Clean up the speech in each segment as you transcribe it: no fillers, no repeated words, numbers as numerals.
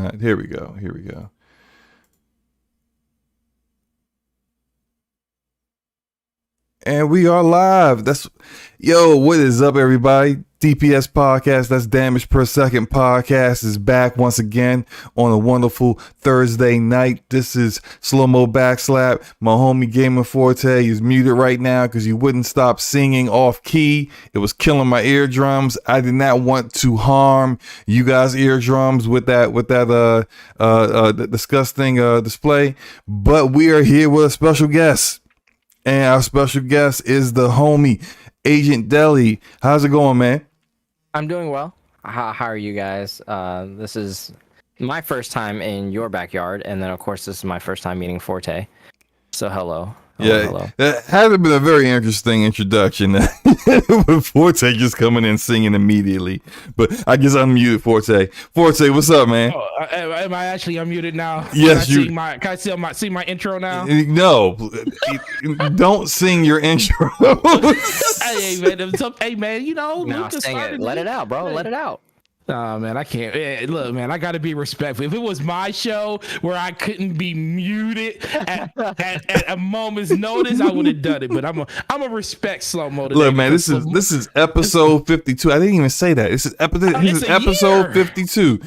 not. Here we go. Here we go. And we are live. What is up, everybody? DPS podcast, that's Damage Per Second podcast, is back once again on a wonderful Thursday night. This is Slow Mo Backslap. My homie Gamer Forte is muted right now because he wouldn't stop singing off key. It was killing my eardrums. I did not want to harm you guys' eardrums with that disgusting display. But we are here with a special guest. And our special guest is the homie, Agent Deli. How's it going, man? I'm doing well. How are you guys? This is my first time in your backyard, and then, of course, this is my first time meeting Forte. So, hello. Hello. That hasn't been a very interesting introduction with Forte just coming in singing immediately. But I guess I'm muted, Forte. Forte, what's up, man? Oh, am I actually unmuted now? Yes, can I see my intro now? No, don't sing your intro. Hey man, you know, no, sing it. Let it out, bro. Let it out. Oh man, I can't. Look, man, I gotta be respectful. If it was my show where I couldn't be muted at a moment's notice, I would have done it. But I'm a respect slow mo. Look, man, this is episode 52. I didn't even say that. This is episode 52.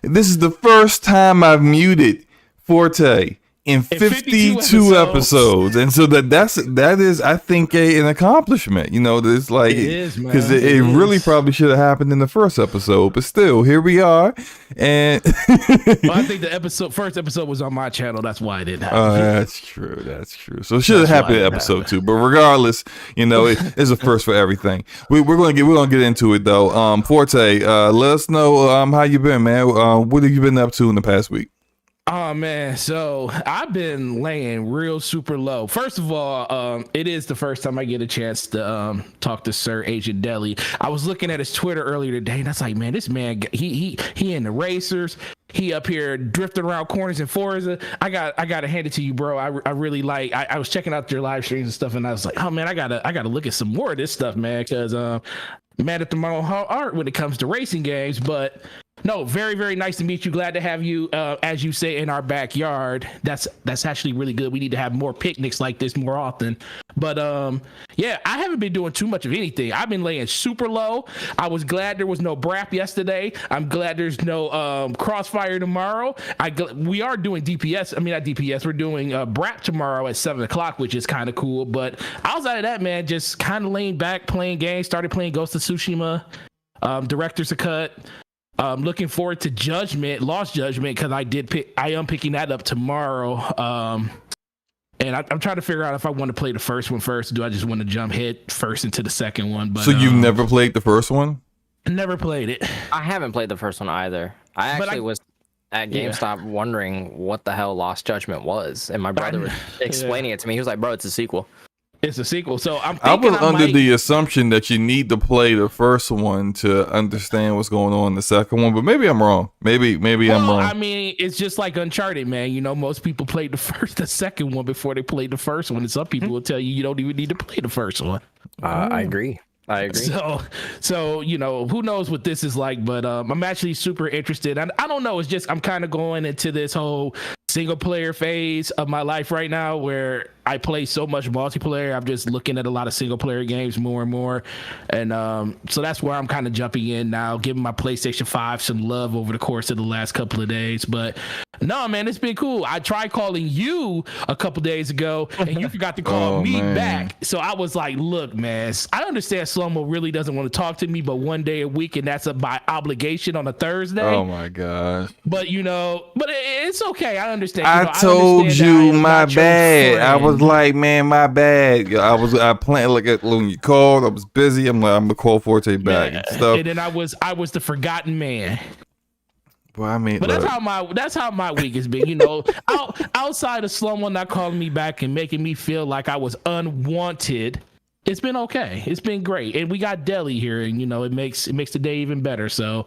This is the first time I've muted Forte in 52 episodes, and so that is I think an accomplishment. You know, it's like it is, because it really probably should have happened in the first episode, but still here we are. And well, I think the first episode was on my channel, that's why it didn't happen. Oh, that's true. So it should have happened in episode 2, but regardless, you know, it's a first for everything. We're gonna get into it though. Forte, let us know how you been, man. What have you been up to in the past week? Oh man, so I've been laying real super low. First of all, it is the first time I get a chance to talk to Sir Agent Deli. I was looking at his Twitter earlier today, and I was like, man, this man, he in the racers. He up here drifting around corners in Forza. I gotta hand it to you, bro. I really like. I was checking out your live streams and stuff, and I was like, oh man, I gotta look at some more of this stuff, man, because mad at my own heart when it comes to racing games, but. No, very, very nice to meet you. Glad to have you, as you say, in our backyard. That's actually really good. We need to have more picnics like this more often. But yeah, I haven't been doing too much of anything. I've been laying super low. I was glad there was no BRAP yesterday. I'm glad there's no Crossfire tomorrow. We are doing DPS. I mean, not DPS. We're doing BRAP tomorrow at 7:00, which is kind of cool. But outside of that, man, just kind of laying back, playing games. Started playing Ghost of Tsushima. Director's a cut. Looking forward to Lost Judgment, because I am picking that up tomorrow. And I'm trying to figure out if I want to play the first one first, or do I just want to jump head first into the second one? But so you've never played the first one? Never played it. I haven't played the first one either. I actually was at GameStop wondering what the hell Lost Judgment was, and my brother was explaining it to me. He was like, "Bro, it's a sequel." It's a sequel, so I was under the assumption that you need to play the first one to understand what's going on in the second one, but maybe I'm wrong. Maybe I'm wrong. I mean, it's just like Uncharted, man. You know, most people played the second one before they played the first one, and some people will tell you don't even need to play the first one. I agree. So you know, who knows what this is like, but I'm actually super interested. I don't know. It's just I'm kind of going into this whole single player phase of my life right now where I play so much multiplayer. I'm just looking at a lot of single player games more and more. And so that's where I'm kind of jumping in now, giving my PlayStation 5 some love over the course of the last couple of days. But no, man, it's been cool. I tried calling you a couple days ago and you forgot to call me back. So I was like, look, man, I understand Slow-Mo really doesn't want to talk to me, but one day a week, and that's by obligation on a Thursday. Oh my gosh. But you know, but it's okay. I understand. I told you my bad. I was like, man, my bad. I planned like when you called, I was busy. I'm like, I'm gonna call Forte back and stuff. And then I was the forgotten man. Well, I mean, but that's how my week has been. You know, outside of Slow-Mo not calling me back and making me feel like I was unwanted, it's been okay. It's been great, and we got Deli here, and you know, it makes the day even better. So,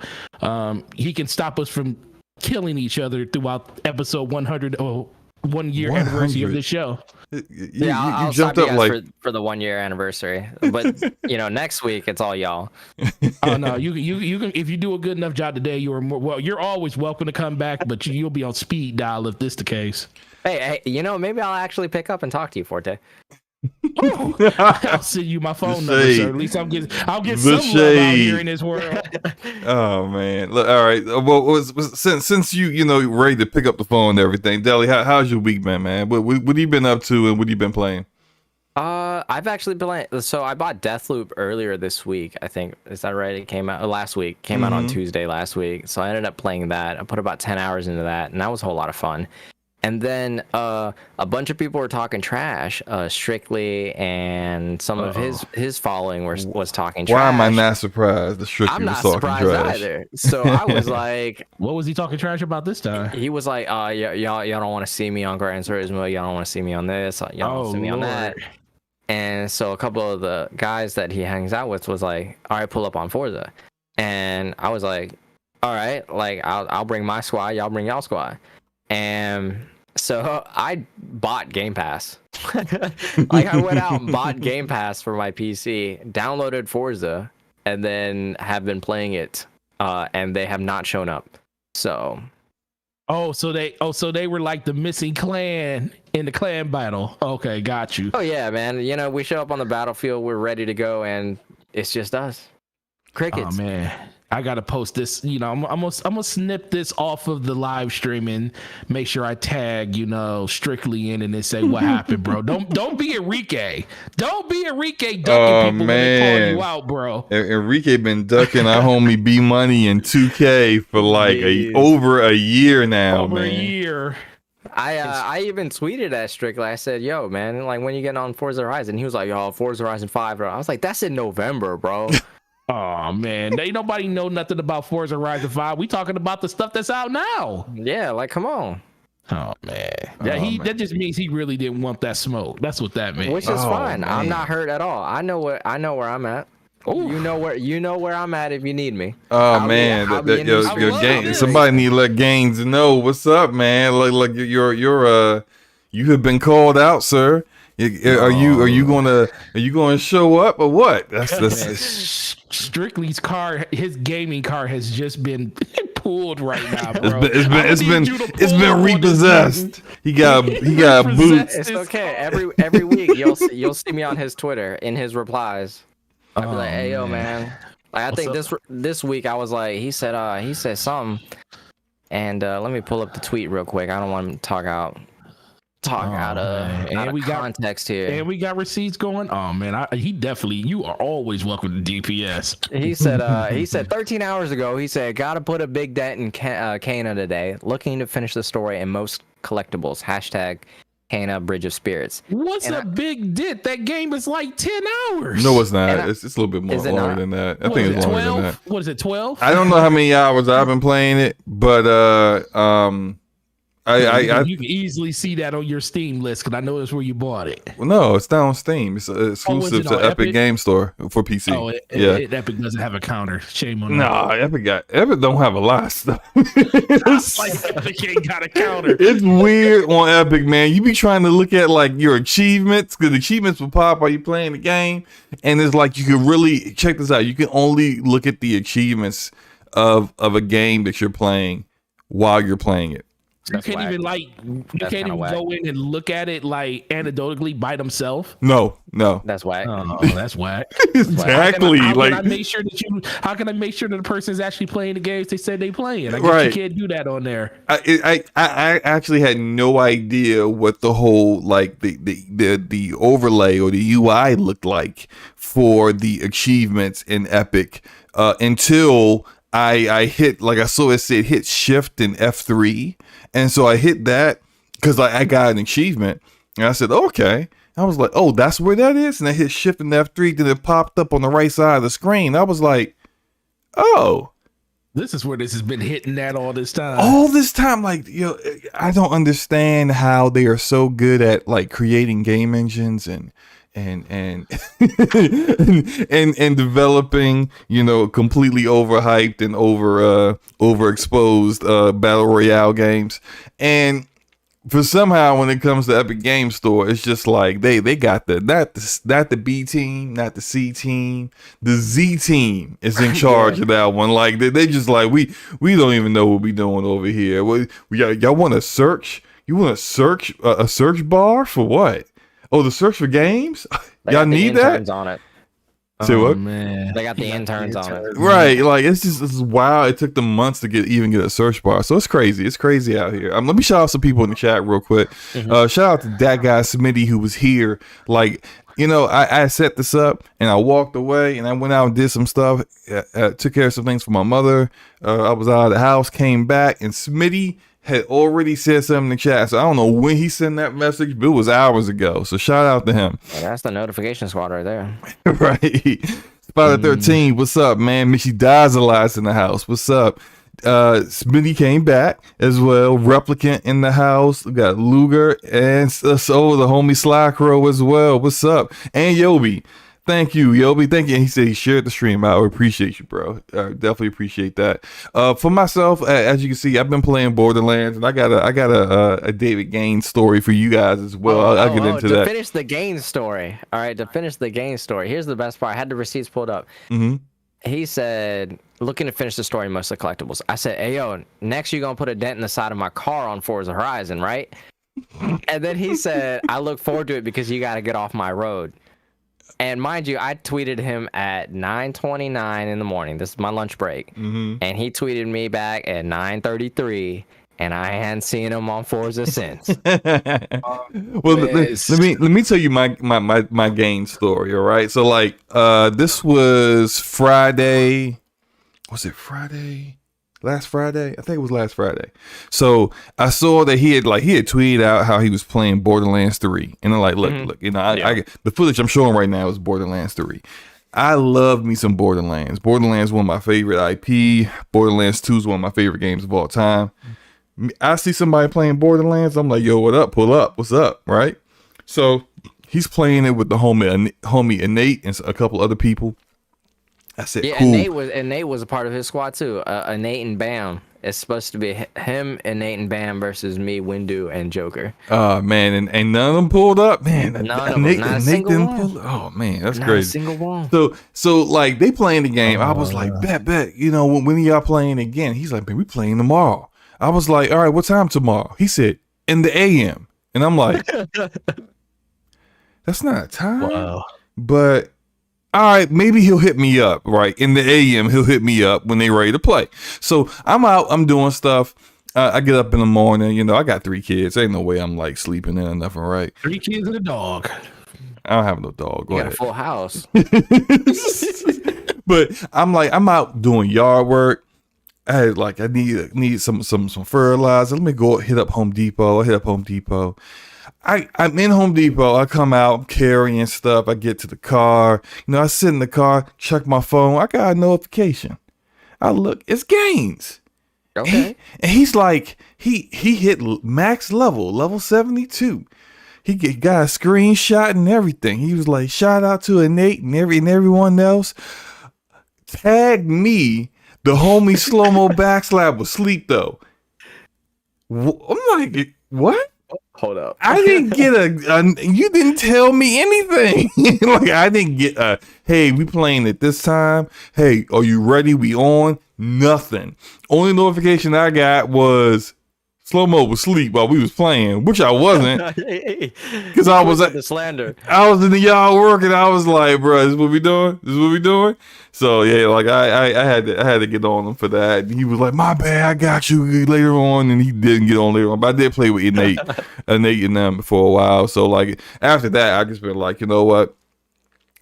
he can stop us from killing each other throughout episode 100. Oh, 1 year anniversary of the show. I'll jumped stop up you like guys for the 1 year anniversary. But next week it's all y'all. Oh no, you can if you do a good enough job today, you're always welcome to come back, but you'll be on speed dial if this the case. Hey, maybe I'll actually pick up and talk to you, Forte. I'll send you my phone number, sir. At least I'll get some love out here in this world. Oh man, look, all right. Well, since you ready to pick up the phone and everything, Deli, how's your week been, man? What have you been up to, and what have you been playing? I've actually been playing. So I bought Deathloop earlier this week. I think, is that right? It came out last week. Came out on Tuesday last week. So I ended up playing that. I put about 10 hours into that, and that was a whole lot of fun. And then a bunch of people were talking trash. Strictly and some of his following was talking trash. Why am I not surprised? The Strictly was talking trash. I'm not surprised either. So I was like, what was he talking trash about this time? He was like, y'all don't want to see me on Gran Turismo. Y'all don't want to see me on this. Y'all don't want to see me on that. And so a couple of the guys that he hangs out with was like, all right, pull up on Forza. And I was like, all right, like I'll bring my squad, y'all bring y'all squad. And so I bought Game Pass. Like I went out and bought Game Pass for my PC, downloaded Forza, and then have been playing it. And they have not shown up. So so they were like the missing clan in the clan battle. Okay, got you. Oh yeah, man. We show up on the battlefield, we're ready to go, and it's just us. Crickets. Oh man. I gotta post this. I'm gonna snip this off of the live stream and make sure I tag Strictly in and then say what happened, bro. Don't be Enrique. Don't be Enrique ducking people when they call you out, bro. Enrique been ducking our homie B Money in 2K for like over a year now, over a year. I even tweeted at Strictly. I said, "Yo, man, like when you getting on Forza Horizon?" He was like, "Yo, Forza Horizon 5." Bro. I was like, "That's in November, bro." Oh man, ain't nobody know nothing about Forza Horizon 5. We talking about the stuff that's out now. Yeah, like come on. Oh man, that just means he really didn't want that smoke. That's what that means. Which is fine. Man. I'm not hurt at all. I know where I'm at. Ooh. You know where I'm at if you need me. Oh man, your gang. Somebody need to let Gaines know what's up, man. Like you have been called out, sir. Are you gonna show up or what? That's Strictly's car. His gaming car has just been pulled right now, bro. It's been repossessed. He got boots. It's okay. Every week you'll see me on his Twitter in his replies. I'll be like, hey yo, man. Like I think this week I was like, he said something, and let me pull up the tweet real quick. I don't want him to talk out of context here. And we got receipts going. Oh man, you are always welcome to DPS. He said 13 hours ago, he said, gotta put a big dent in Cana today. Looking to finish the story in most collectibles. # Cana Bridge of Spirits. What's a big dent? That game is like 10 hours. No, it's not. It's a little bit more longer than that. I think it's longer than that. What is it, 12? I don't know how many hours I've been playing it, but you can easily see that on your Steam list because I know that's where you bought it. Well, no, it's not on Steam. It's exclusive to Epic Game Store for PC. Oh, Epic doesn't have a counter. Shame on that. Epic don't have a lot of stuff. Epic ain't got a counter. It's weird on Epic, man. You be trying to look at like your achievements because achievements will pop while you playing the game, and it's like you can really check this out. You can only look at the achievements of a game that you're playing while you're playing it. You can't even go in and look at it like anecdotally by themselves. No. That's whack. Oh, that's whack. Exactly. How can I make sure that the person is actually playing the games they said they playing? I guess you can't do that on there. I actually had no idea what the whole like the overlay or the UI looked like for the achievements in Epic until I hit, like I saw it said hit shift and F3. And so I hit that because I got an achievement. And I said, okay. I was like, oh, that's where that is? And I hit shift and F3. Then it popped up on the right side of the screen. I was like, oh. This is where this has been hitting that all this time. All this time, like, I don't understand how they are so good at like creating game engines and and developing, completely overhyped and overexposed battle royale games. for somehow when it comes to Epic Game Store, it's just like they got the not the B team, not the C team, the Z team is in charge of that one. Like they just like we don't even know what we doing over here. Y'all want to search? You want to search a search bar for what? Oh, the search for games? Y'all need that? On it. Say what? Man. They got the interns on it. Right, like it's wild. It took them months to get a search bar, so it's crazy. It's crazy out here. Let me shout out some people in the chat real quick. Shout out to that guy Smitty who was here. Like, I set this up and I walked away and I went out and did some stuff. Took care of some things for my mother. I was out of the house, came back, and Smitty had already said something in the chat. So I don't know when he sent that message, but it was hours ago. So shout out to him. Yeah, that's the notification squad right there. Right. Spider 13, what's up, man? Missy Dazzle's in the house. What's up? Smitty came back as well. Replicant in the house. We got Luger and so the homie Sly Crow as well. What's up? And Yobi. Thank you, Yobi. Thank you. He said he shared the stream. I appreciate you, bro. I definitely appreciate that. For myself, as you can see, I've been playing Borderlands, and I got a David Gaines story for you guys as well. I'll get into that. To finish the Gaines story. All right, to finish the Gaines story. Here's the best part. I had the receipts pulled up. He said, looking to finish the story, mostly collectibles. I said, hey, yo, next you're going to put a dent in the side of my car on Forza Horizon, right? And then he said, I look forward to it because you got to get off my road. And mind you, I tweeted him at 9:29 in the morning. This is my lunch break. And he tweeted me back at 9:33, and I hadn't seen him on Forza since. Well, let me tell you my game story, all right? So like this was Friday. Was it Friday? Last Friday? I think it was last Friday. So I saw that he had tweeted out how he was playing Borderlands 3. And I'm like, look, I the footage I'm showing right now is Borderlands 3. I love me some Borderlands. Borderlands is one of my favorite IP. Borderlands 2 is one of my favorite games of all time. I see somebody playing Borderlands, I'm like, yo, what up? Pull up. What's up? Right? So he's playing it with the homie Innate and a couple other people. I said, yeah, cool. Nate was a part of his squad too. Nate and Bam. It's supposed to be him and Nate and Bam versus me, Windu, and Joker. Man, and none of them pulled up, man. None of them, not a single one. Oh man, that's not crazy. Not a single one. So like they playing the game. I was like, bet. When are y'all playing again? He's like, man, we playing tomorrow. I was like, all right, what time tomorrow? He said, in the AM. And I'm like, that's not a time. Wow. But all right, maybe he'll hit me up, right? In the AM, he'll hit me up when they ready to play. So I'm out, I'm doing stuff. I get up in the morning, I got 3 kids. Ain't no way I'm like sleeping in or nothing, right? 3 kids and a dog. I don't have no dog. Go You got ahead. a full house. But I'm out doing yard work. I need some fertilizer. Let me go hit up Home Depot. I hit up Home Depot. I'm in Home Depot. I come out, I'm carrying stuff. I get to the car. I sit in the car, check my phone. I got a notification. I look, it's Gaines. Okay. And he's like, he hit max level 72. He got a screenshot and everything. He was like, shout out to Innate and everyone else. Tag me. The homie Slow-Mo Backslap was asleep though. I'm like, what? Hold up. I didn't get you didn't tell me anything. Like I didn't get hey, we playing at this time. Hey, are you ready? We on? Nothing. Only notification I got was Slow-Mo was asleep while we was playing, which I wasn't. Because I was the slander. I was in the yard working. I was like, bro, this is what we doing? This is what we doing? So yeah, like I had to get on him for that. And he was like, my bad, I got you later on, and he didn't get on later on. But I did play with Innate and them for a while. So like after that, I just been like, you know what?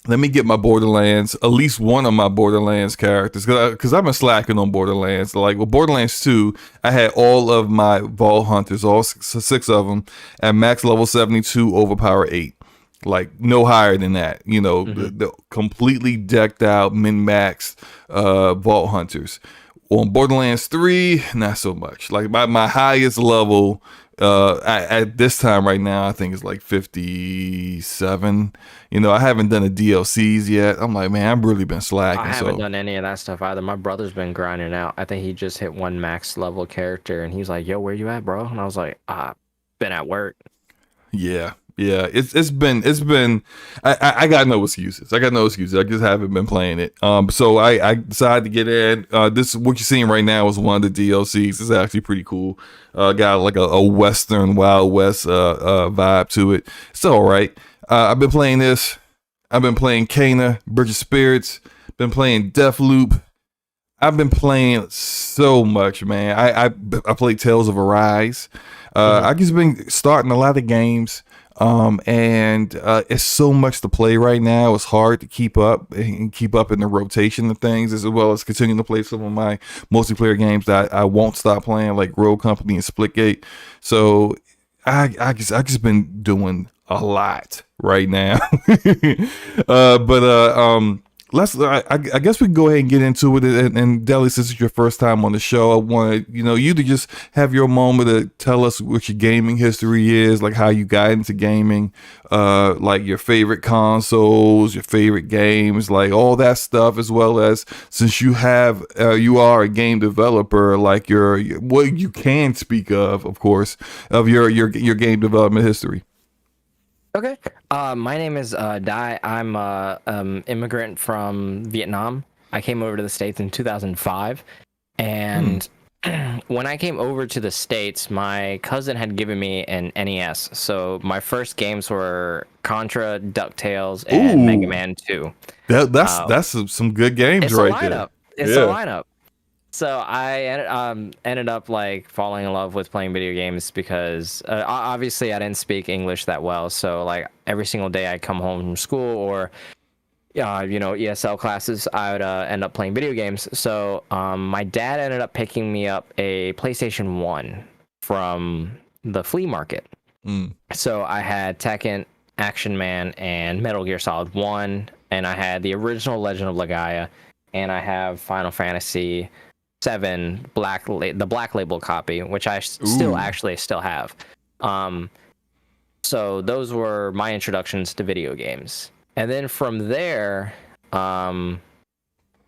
Let me get my Borderlands, at least one of my Borderlands characters, because I've been slacking on Borderlands. Like with Borderlands 2, I had all of my Vault Hunters, all six of them, at max level 72, overpower 8. Like no higher than that, the completely decked out, min-maxed Vault Hunters. On Borderlands 3, not so much. Like my highest level at this time right now, I think it's like 57. I haven't done the DLCs yet. I'm like, man, I've really been slacking. I haven't done any of that stuff either. My brother's been grinding out. I think he just hit one max level character, and he's like, yo, where you at, bro? And I was like, been at work. Yeah. It's been. I got no excuses. I just haven't been playing it. So I decided to get in. This what you're seeing right now is one of the DLCs. It's actually pretty cool. Got like a Western Wild West vibe to it. It's all right. I've been playing this. I've been playing Kana, Bridge of Spirits. Been playing Deathloop. I've been playing so much, man. I played Tales of Arise. I've just been starting a lot of games. And it's so much to play right now. It's hard to keep up in the rotation of things, as well as continuing to play some of my multiplayer games that I won't stop playing, like Rogue Company and Splitgate. So I just been doing a lot right now. I guess we can go ahead and get into it. And Deli, since it's your first time on the show, I want you to just have your moment to tell us what your gaming history is, like how you got into gaming, like your favorite consoles, your favorite games, like all that stuff, as well as since you are a game developer, like your what you can speak of course, of your game development history. Okay. My name is Dai. I'm a immigrant from Vietnam. I came over to the States in 2005. And when I came over to the States, my cousin had given me an NES. So my first games were Contra, DuckTales, and Mega Man 2. That's some good games right there. It's a lineup. So I ended up like falling in love with playing video games because obviously I didn't speak English that well. So like every single day I come home from school or ESL classes, I would end up playing video games. So my dad ended up picking me up a PlayStation 1 from the flea market. So I had Tekken, Action Man, and Metal Gear Solid 1, and I had the original Legend of Legaia, and I have Final Fantasy 7 the black label copy, which I still have. So those were my introductions to video games, and then from there I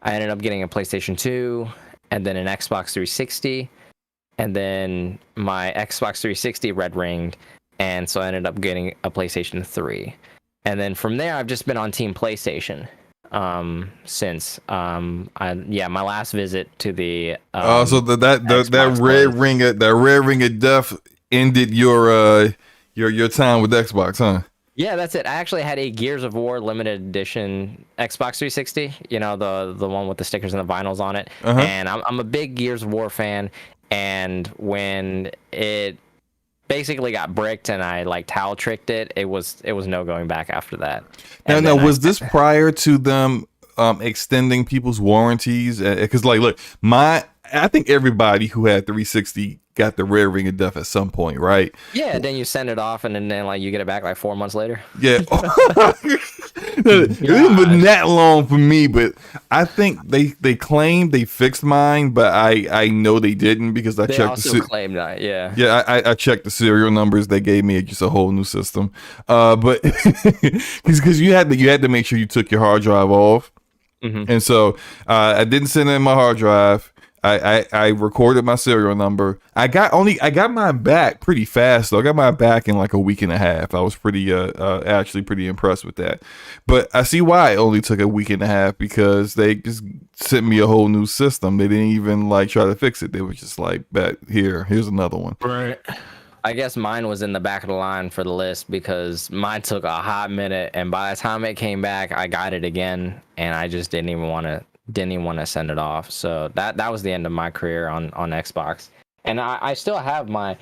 ended up getting a PlayStation 2 and then an Xbox 360, and then my Xbox 360 red ringed, and so I ended up getting a PlayStation 3, and then from there I've just been on Team PlayStation since my last visit to the so that red ring of death ended your time with Xbox, huh? Yeah, that's it. I actually had a Gears of War limited edition Xbox 360, the one with the stickers and the vinyls on it. And I'm a big Gears of War fan, and when it basically got bricked and I like towel tricked it was no going back after that. Now was this prior to them extending people's warranties? Because like, look, I think everybody who had 360 got the red ring of death at some point, right? Yeah, then you send it off and then like you get it back like 4 months later. Yeah. It wasn't that long for me, but I think they claimed they fixed mine, but I know they didn't because I checked claimed that. Yeah. Yeah, I checked the serial numbers they gave me. Just a whole new system. But because you had to make sure you took your hard drive off. And so I didn't send in my hard drive. I recorded my serial number. I got mine back pretty fast though. I got mine back in like a week and a half. I was actually pretty impressed with that. But I see why it only took a week and a half, because they just sent me a whole new system. They didn't even like try to fix it. They were just like, here's another one. Right. I guess mine was in the back of the line for the list because mine took a hot minute, and by the time it came back, I got it again, and I just didn't even want to send it off. So that was the end of my career on Xbox. And I still have my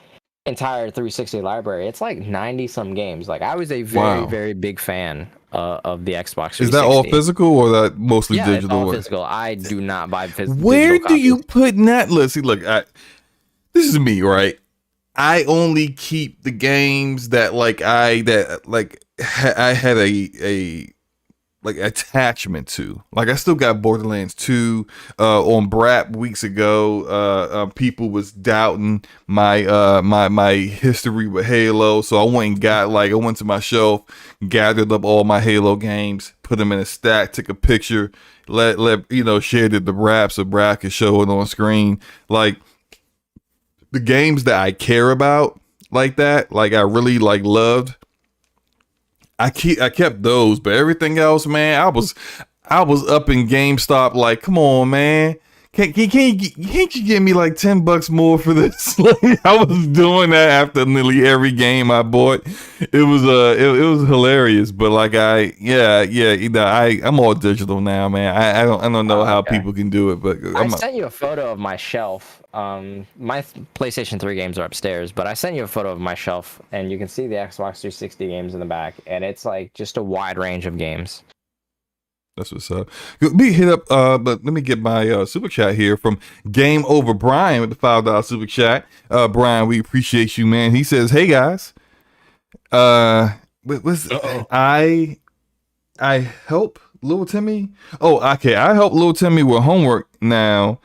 entire 360 library. It's like 90 some games. Like I was a very, very big fan of the Xbox 360. Is that all physical or that mostly digital? It's all physical. I do not buy physical. Where do you put that? Let's see, look, this is me, right? I only keep the games that I had a like attachment to. Like I still got Borderlands 2 on Brap weeks ago. People was doubting my my history with Halo, so I went to my shelf, gathered up all my Halo games, put them in a stack, took a picture, shared it to Brap so Brap could show it on screen. Like the games that I care about, like that, like I really like loved, I kept those, but everything else, man, I was up in GameStop like, come on, man. Can't you give me like $10 more for this? Like, I was doing that after nearly every game I bought. It was hilarious, but like I'm all digital now, man. I don't know how people can do it, but I sent you a photo of my shelf. My PlayStation 3 games are upstairs, but I sent you a photo of my shelf, and you can see the Xbox 360 games in the back, and it's like just a wide range of games. That's what's up. Let me hit up, but let me get my super chat here from Game Over Brian with the $5 super chat. Brian, we appreciate you, man. He says, "Hey guys, I help little Timmy. Oh, okay, I help little Timmy with homework now.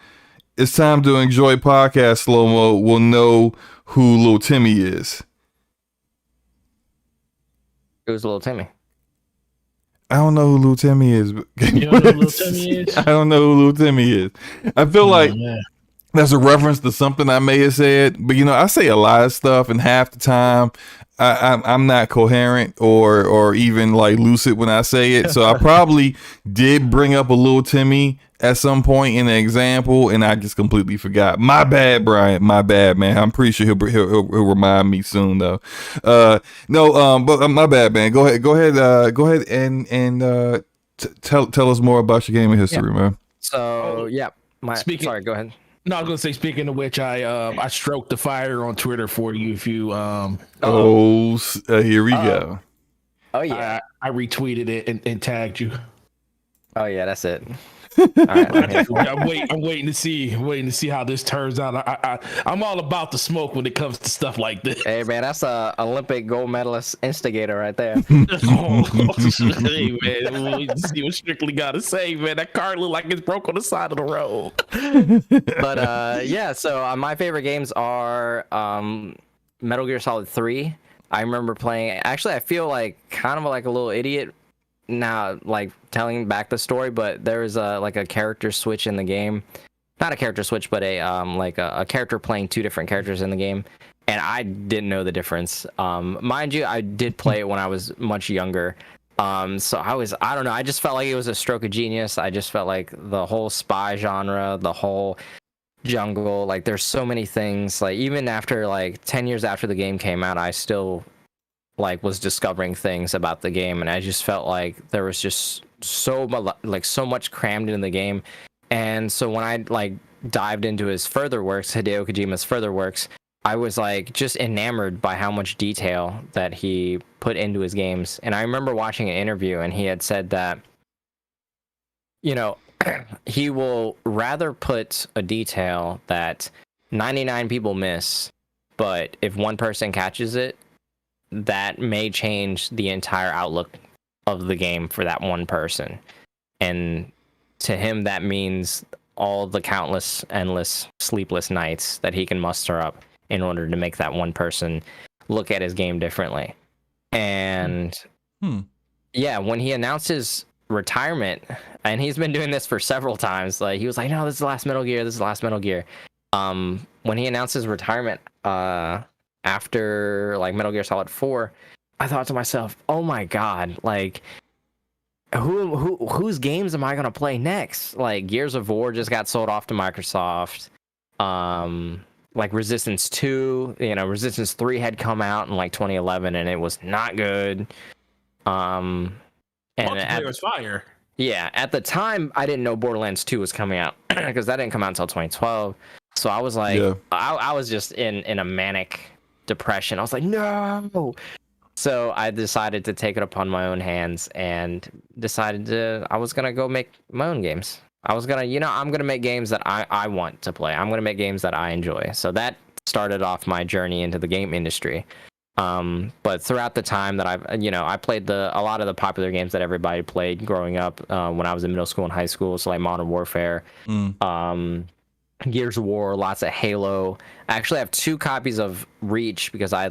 It's time to enjoy podcast slow mo. We'll know who little Timmy is." Who's little Timmy? I don't know who Lil Timmy is. You don't know who Lil Timmy is? I don't know who Lil Timmy is. I feel like that's a reference to something I may have said, but I say a lot of stuff, and half the time I'm not coherent or even like lucid when I say it. So I probably did bring up a Lil Timmy at some point in an example, and I just completely forgot. My bad, Brian. My bad, man. I'm pretty sure he'll remind me soon, though. But my bad, man. Go ahead, and tell us more about your gaming history, man. So sorry, go ahead. No, I was gonna say. Speaking of which, I stroked the fire on Twitter for you. If you here we go. Oh yeah, I retweeted it and tagged you. Oh yeah, that's it. All right, I'm waiting to see how this turns out. I'm all about the smoke when it comes to stuff like this. Hey man, that's a Olympic gold medalist instigator right there. Hey man, we'll see what Strictly got to say, man. That car look like it's broke on the side of the road. But so my favorite games are Metal Gear Solid 3. I remember playing. Actually, I feel like kind of like a little idiot now, like telling back the story, but there was a character switch in the game. Not a character switch, but a character playing two different characters in the game, and I didn't know the difference. Mind you, I did play it when I was much younger. So I don't know, I just felt like it was a stroke of genius. I just felt like the whole spy genre, the whole jungle, like there's so many things, like even after like 10 years after the game came out, I still was discovering things about the game, and I just felt like there was just so much crammed into the game. And so when I dived into his further works, Hideo Kojima's further works, I was just enamored by how much detail that he put into his games. And I remember watching an interview, and he had said that he will rather put a detail that 99 people miss, but if one person catches it, that may change the entire outlook of the game for that one person. And to him, that means all the countless, endless, sleepless nights that he can muster up in order to make that one person look at his game differently. And when he announced his retirement, and he's been doing this for several times, he was like, no, this is the last Metal Gear, this is the last Metal Gear. When he announced his retirement, after Metal Gear Solid 4, I thought to myself, oh my god, whose games am I gonna play next? Gears of War just got sold off to Microsoft. Resistance 2, Resistance 3 had come out in 2011, and it was not good. And multiplayer was fire. Yeah, at the time I didn't know Borderlands 2 was coming out because that didn't come out until 2012. So I was I was just in a manic depression. I was like, no. So I decided to take it upon my own hands and decided I was gonna go make my own games. I was gonna, I'm gonna make games that I want to play. I'm gonna make games that I enjoy. So that started off my journey into the game industry. But throughout the time that I played a lot of the popular games that everybody played growing up when I was in middle school and high school. So Modern Warfare, Gears of War, lots of Halo. I actually have 2 copies of Reach because I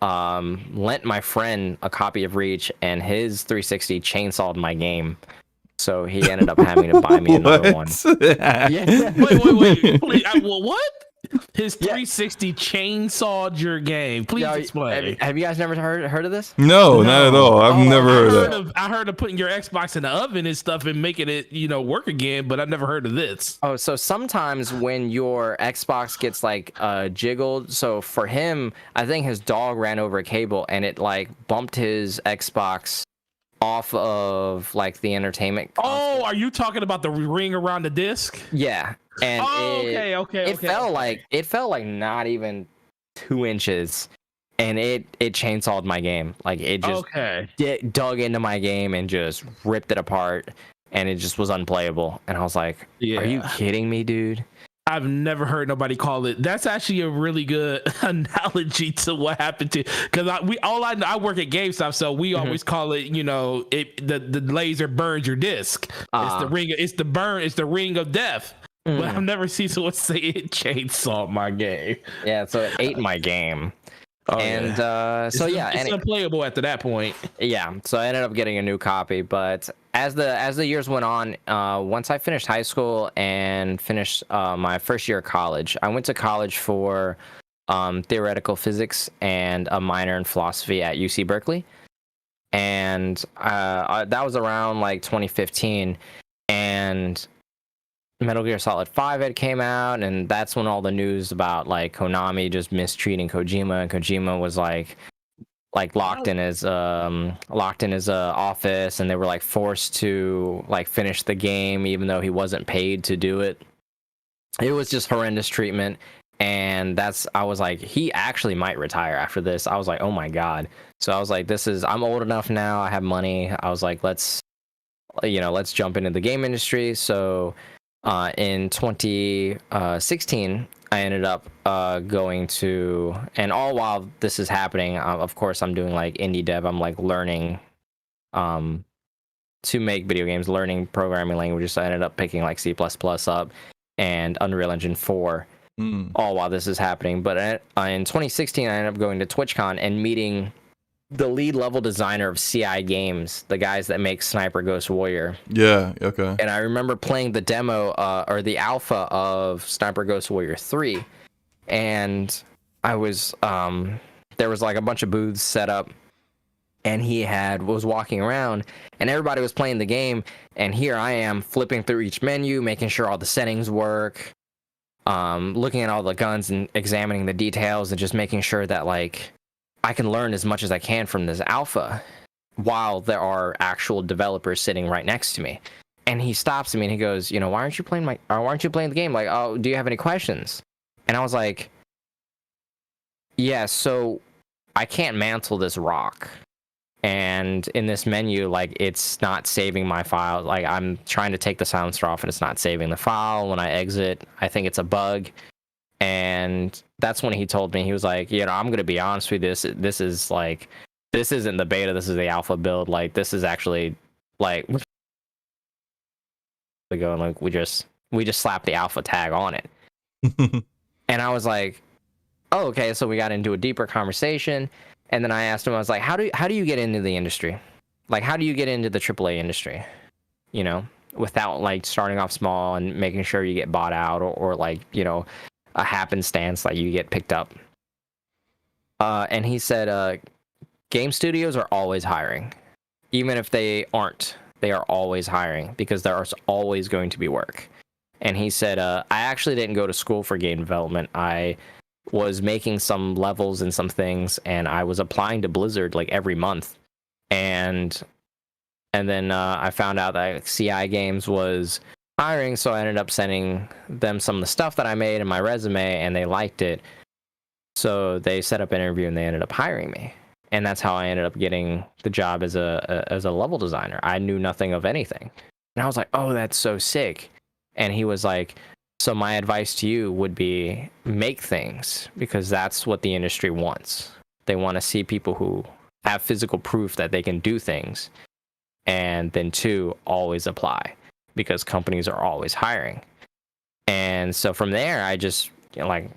lent my friend a copy of Reach, and his 360 chainsawed my game. So he ended up having to buy me another one. Yeah. Wait. What? His 360 chainsawed your game. Please explain. Have you guys never heard of this? No, not at all. I've never heard of that. I heard of putting your Xbox in the oven and stuff and making it, work again, but I've never heard of this. Oh, so sometimes when your Xbox gets like jiggled, so for him, I think his dog ran over a cable and it like bumped his Xbox off of like the entertainment console. Oh, are you talking about the ring around the disc? Yeah. And it felt like not even 2 inches, and it chainsawed my game. Like it just dug into my game and just ripped it apart, and it just was unplayable. And I was like, "Are you kidding me, dude?" I've never heard nobody call it. That's actually a really good analogy to what happened to, because I work at GameStop, so we always call it, the laser burns your disc. It's the ring of death. But I've never seen someone say it chainsawed my game. Yeah, so it ate my game. It's unplayable after that point. Yeah, so I ended up getting a new copy. But as the years went on, once I finished high school and finished my first year of college, I went to college for theoretical physics and a minor in philosophy at UC Berkeley. And that was around like 2015, and Metal Gear Solid 5 had came out, and that's when all the news about like Konami just mistreating Kojima, and Kojima was like locked in his office, and they were like forced to like finish the game even though he wasn't paid to do it. It was just horrendous treatment, and I was like, he actually might retire after this. I was like, oh my god. So I was like, I'm old enough now, I have money. I was like, let's jump into the game industry. So in 2016, I ended up going to, and all while this is happening, of course, I'm doing like indie dev. I'm like learning to make video games, learning programming languages. So I ended up picking like C++ up and Unreal Engine 4, all while this is happening. But in 2016, I ended up going to TwitchCon and meeting the lead level designer of CI Games, the guys that make Sniper Ghost Warrior. Yeah, okay. And I remember playing the demo or the alpha of Sniper Ghost Warrior 3, and I was there was like a bunch of booths set up, and he was walking around, and everybody was playing the game, and here I am flipping through each menu, making sure all the settings work, looking at all the guns and examining the details, and just making sure that like I can learn as much as I can from this alpha while there are actual developers sitting right next to me. And he stops me and he goes, why aren't you playing the game? Like, oh, do you have any questions? And I was like, yeah, so I can't mantle this rock. And in this menu, like, it's not saving my file. Like, I'm trying to take the silencer off and it's not saving the file. When I exit, I think it's a bug. And that's when he told me, he was like, I'm going to be honest with you. This is like, this isn't the beta. This is the alpha build. Like, this is actually like, and like, we just slapped the alpha tag on it. And I was like, oh, okay. So we got into a deeper conversation. And then I asked him, I was like, how do you get into the industry? Like, how do you get into the AAA industry? Without like starting off small and making sure you get bought out or like, a happenstance, like you get picked up. And he said, game studios are always hiring. Even if they aren't, they are always hiring because there's always going to be work. And he said, I actually didn't go to school for game development. I was making some levels and some things, and I was applying to Blizzard like every month. And then I found out that CI Games was hiring, so I ended up sending them some of the stuff that I made in my resume, and they liked it. So they set up an interview, and they ended up hiring me. And that's how I ended up getting the job as a level designer. I knew nothing of anything. And I was like, oh, that's so sick. And he was like, so my advice to you would be make things, because that's what the industry wants. They want to see people who have physical proof that they can do things. And then 2, always apply, because companies are always hiring. And so from there, I just I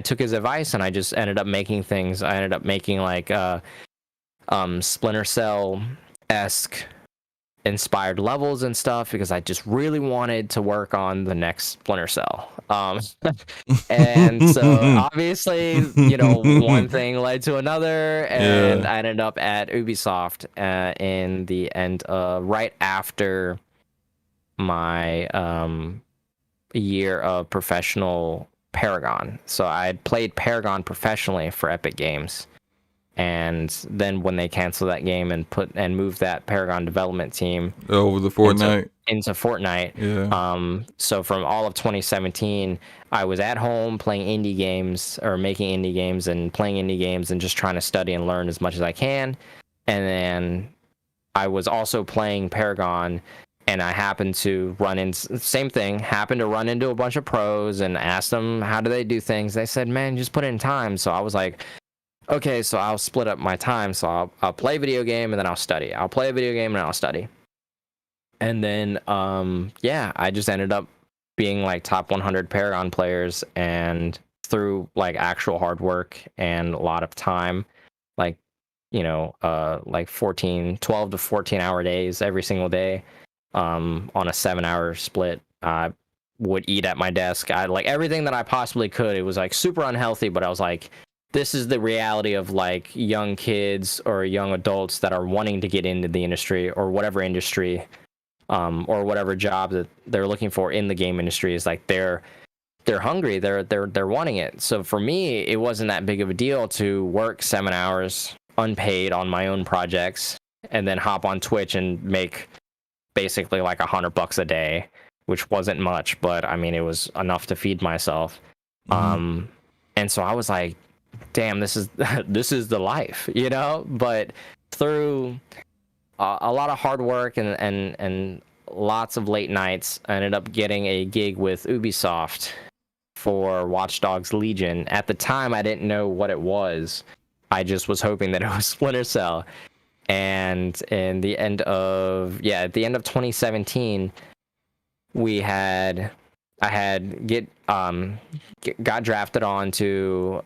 took his advice and I just ended up making things. I ended up making like Splinter Cell-esque inspired levels and stuff because I just really wanted to work on the next Splinter Cell. And so obviously, one thing led to another, and I ended up at Ubisoft in the end right after my year of professional Paragon. So I had played Paragon professionally for Epic Games. And then when they canceled that game and moved that Paragon development team over the Fortnite into Fortnite, so from all of 2017, I was at home playing indie games or making indie games and playing indie games and just trying to study and learn as much as I can. And then I was also playing Paragon, and I happened to run into a bunch of pros and asked them how do they do things. They said, "Man, just put in time." So I was like, okay, so I'll split up my time. So I'll play a video game and then I'll study. I'll play a video game and I'll study. And then, I just ended up being like top 100 Paragon players, and through like actual hard work and a lot of time, like, like 12 to 14 hour days every single day, on a 7-hour split. I would eat at my desk. I like everything that I possibly could. It was like super unhealthy, but I was like, this is the reality of like young kids or young adults that are wanting to get into the industry or whatever industry, or whatever job that they're looking for in the game industry. Is like they're hungry, they're wanting it. So for me, it wasn't that big of a deal to work 7 hours unpaid on my own projects and then hop on Twitch and make basically like $100 a day, which wasn't much, but I mean it was enough to feed myself. And so I was like, damn, this is the life, but through a lot of hard work and lots of late nights, I ended up getting a gig with Ubisoft for Watch Dogs Legion. At the time, I didn't know what it was. I just was hoping that it was Splinter Cell. And at the end of 2017, got drafted onto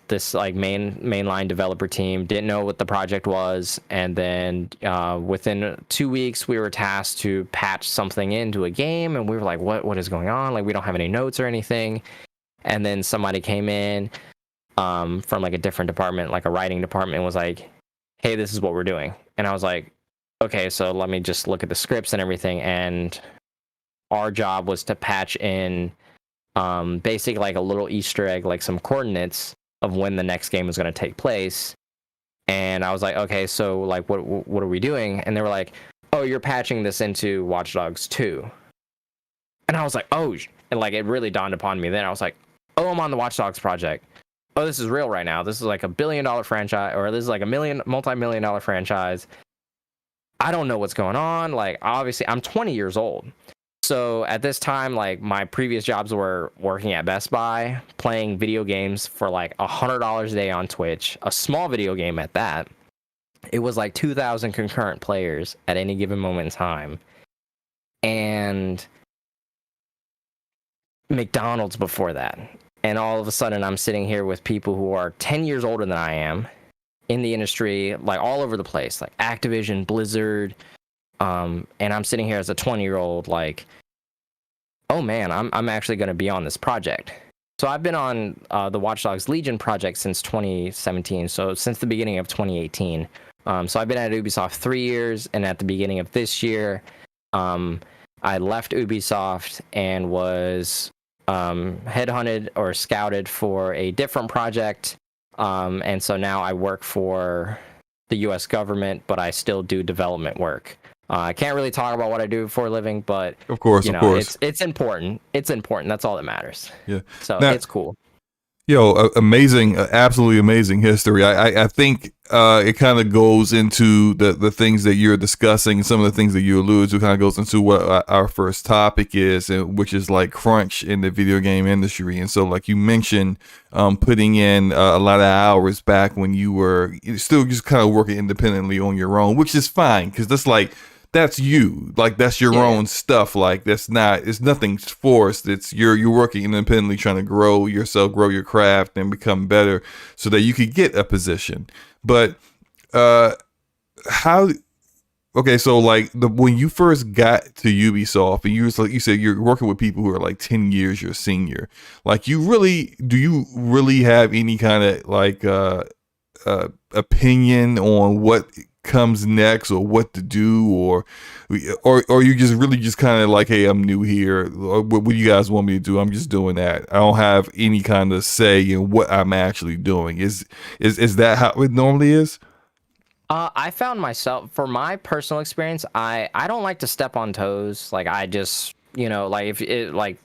this like mainline developer team. Didn't know what the project was, and then within 2 weeks we were tasked to patch something into a game, and we were like, what is going on? Like, we don't have any notes or anything. And then somebody came in from like a different department, like a writing department, and was like, hey, this is what we're doing. And I was like, okay, so let me just look at the scripts and everything. And our job was to patch in basically like a little Easter egg, like some coordinates of when the next game was going to take place. And I was like, okay, so like what are we doing? And they were like, oh, you're patching this into Watch Dogs 2. And I was like, oh, and like it really dawned upon me then. I was like, oh, I'm on the Watch Dogs project. Oh, this is real right now. This is like $1 billion franchise, or this is like a multi-million-dollar franchise. I don't know what's going on. Like, obviously, I'm 20 years old. So at this time, like, my previous jobs were working at Best Buy, playing video games for like $100 a day on Twitch, a small video game at that. It was like 2,000 concurrent players at any given moment in time. And McDonald's before that. And all of a sudden, I'm sitting here with people who are 10 years older than I am in the industry, like all over the place, like Activision, Blizzard. And I'm sitting here as a 20-year-old, like, oh man, I'm actually going to be on this project. So I've been on the Watch Dogs Legion project since 2017, so since the beginning of 2018. So I've been at Ubisoft 3 years, and at the beginning of this year, I left Ubisoft and was headhunted or scouted for a different project. And so now I work for the U.S. government, but I still do development work. I can't really talk about what I do for a living, but of course, it's important. It's important. That's all that matters. Yeah. So now, it's cool. Amazing, absolutely amazing history. I think it kind of goes into the things that you're discussing, some of the things that you allude to, kind of goes into what our first topic is, which is like crunch in the video game industry. And so, like you mentioned, putting in a lot of hours back when you were still just kind of working independently on your own, which is fine, because that's you, like that's your own stuff. Like it's nothing forced. It's you're working independently, trying to grow yourself, grow your craft, and become better so that you could get a position. But how okay, so like when you first got to Ubisoft, and you said you're working with people who are like 10 years your senior. Like, do you really have any kind of like opinion on what comes next or what to do, or you just really just kind of like, hey, I'm new here, or what do you guys want me to do? I'm just doing that. I don't have any kind of say in what I'm actually doing. Is that how it normally is? I found myself, for my personal experience, I don't like to step on toes. Like, I just, like if it like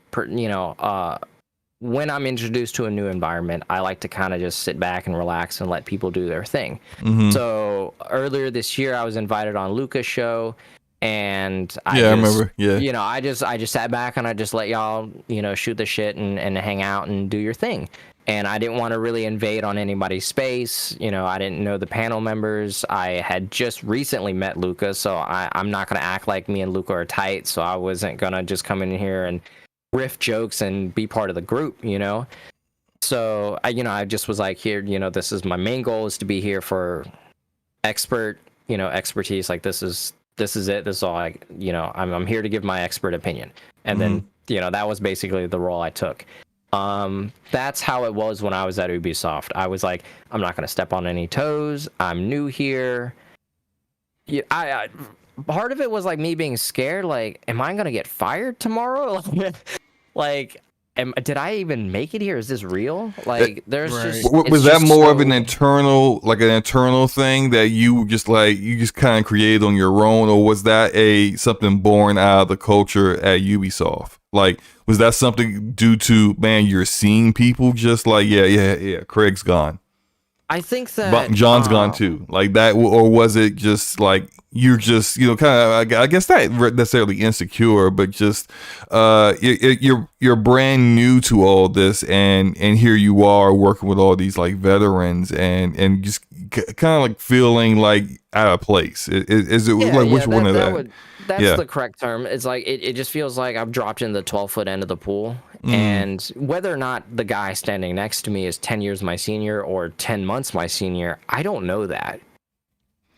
when I'm introduced to a new environment, I like to kind of just sit back and relax and let people do their thing. Mm-hmm. So earlier this year, I was invited on Luca's show, and I remember. Yeah, I just sat back and I just let y'all shoot the shit and hang out and do your thing. And I didn't want to really invade on anybody's space. I didn't know the panel members. I had just recently met Luca, so I'm not going to act like me and Luca are tight. So I wasn't going to just come in here and riff jokes and be part of the group, So I just was like, here, this is my main goal, is to be here for expertise. Like, this is it. This is all I'm here to give my expert opinion. And then, that was basically the role I took. That's how it was when I was at Ubisoft. I was like, I'm not going to step on any toes. I'm new here. Yeah, I part of it was like me being scared. Like, am I going to get fired tomorrow? Like, did I even make it here? Is this real? Like, there's just was that more of an internal thing that you just kind of created on your own, or was that something born out of the culture at Ubisoft? Like, was that something due to, man, you're seeing people just like, yeah, Craig's gone, I think that John's gone too, like that, or was it just like you're just kind of, I guess not necessarily insecure, but just you're brand new to all this, and here you are working with all these like veterans, and just kind of like feeling like out of place. Is it like which one of that? That's the correct term. It's like it just feels like I've dropped in the 12-foot end of the pool. And whether or not the guy standing next to me is 10 years my senior or 10 months my senior, I don't know that.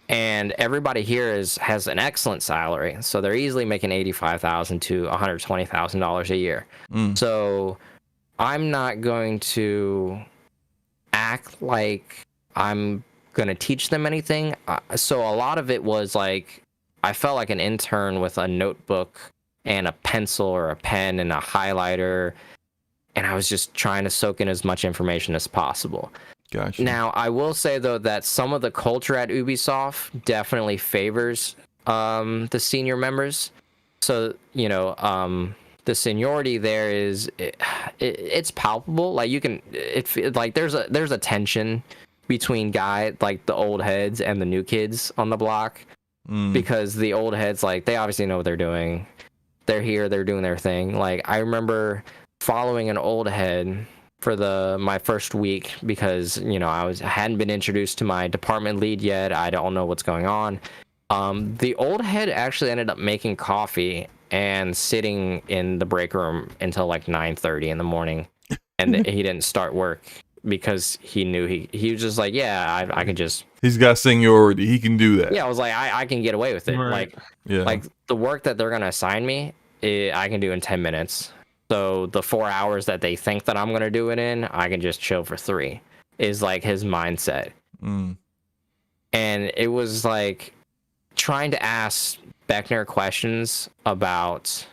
And everybody here has an excellent salary, so they're easily making $85,000 to $120,000 a year. So I'm not going to act like I'm going to teach them anything. So a lot of it was like, I felt like an intern with a notebook and a pencil or a pen and a highlighter, and I was just trying to soak in as much information as possible. Gotcha. Now, I will say, though, that some of the culture at Ubisoft definitely favors the senior members. So, the seniority there is, it's palpable. Like, you can, like, there's a tension between like the old heads and the new kids on the block. Because the old heads, like, they obviously know what they're doing. They're here, they're doing their thing. Like, I remember following an old head for my first week because, I hadn't been introduced to my department lead yet. I don't know what's going on. The old head actually ended up making coffee and sitting in the break room until like 9:30 in the morning. And he didn't start work because he knew he was just like, yeah, I can just... He's got seniority. He can do that. Yeah, I was like, I can get away with it. Right. Like the work that they're going to assign me, I can do in 10 minutes. So the 4 hours that they think that I'm going to do it in, I can just chill for 3, is like his mindset. And it was like trying to ask Beckner questions about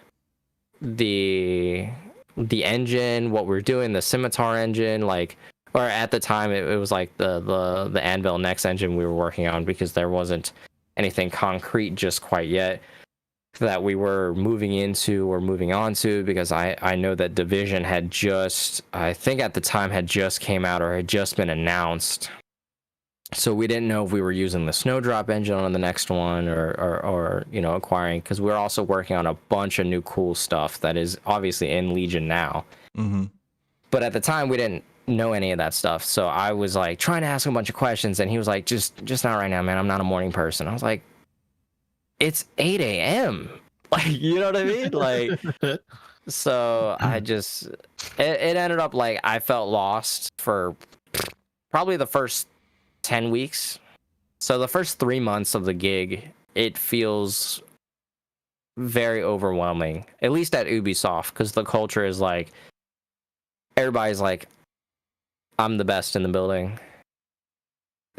the engine, what we're doing, the Scimitar engine, like... Or at the time, it was like the Anvil Next engine we were working on, because there wasn't anything concrete just quite yet that we were moving into or moving on to, because I know that Division had just, I think at the time, had just came out or had just been announced. So we didn't know if we were using the Snowdrop engine on the next one or acquiring, because we're also working on a bunch of new cool stuff that is obviously in Legion now. But at the time, we didn't know any of that stuff, so I was like trying to ask him a bunch of questions, and he was like, just not right now, man, I'm not a morning person. I was like, it's 8 a.m. like, you know what I mean? Like, so I just it ended up like I felt lost for probably the first 10 weeks. So the first 3 months of the gig, it feels very overwhelming, at least at Ubisoft, because the culture is like, everybody's like, I'm the best in the building.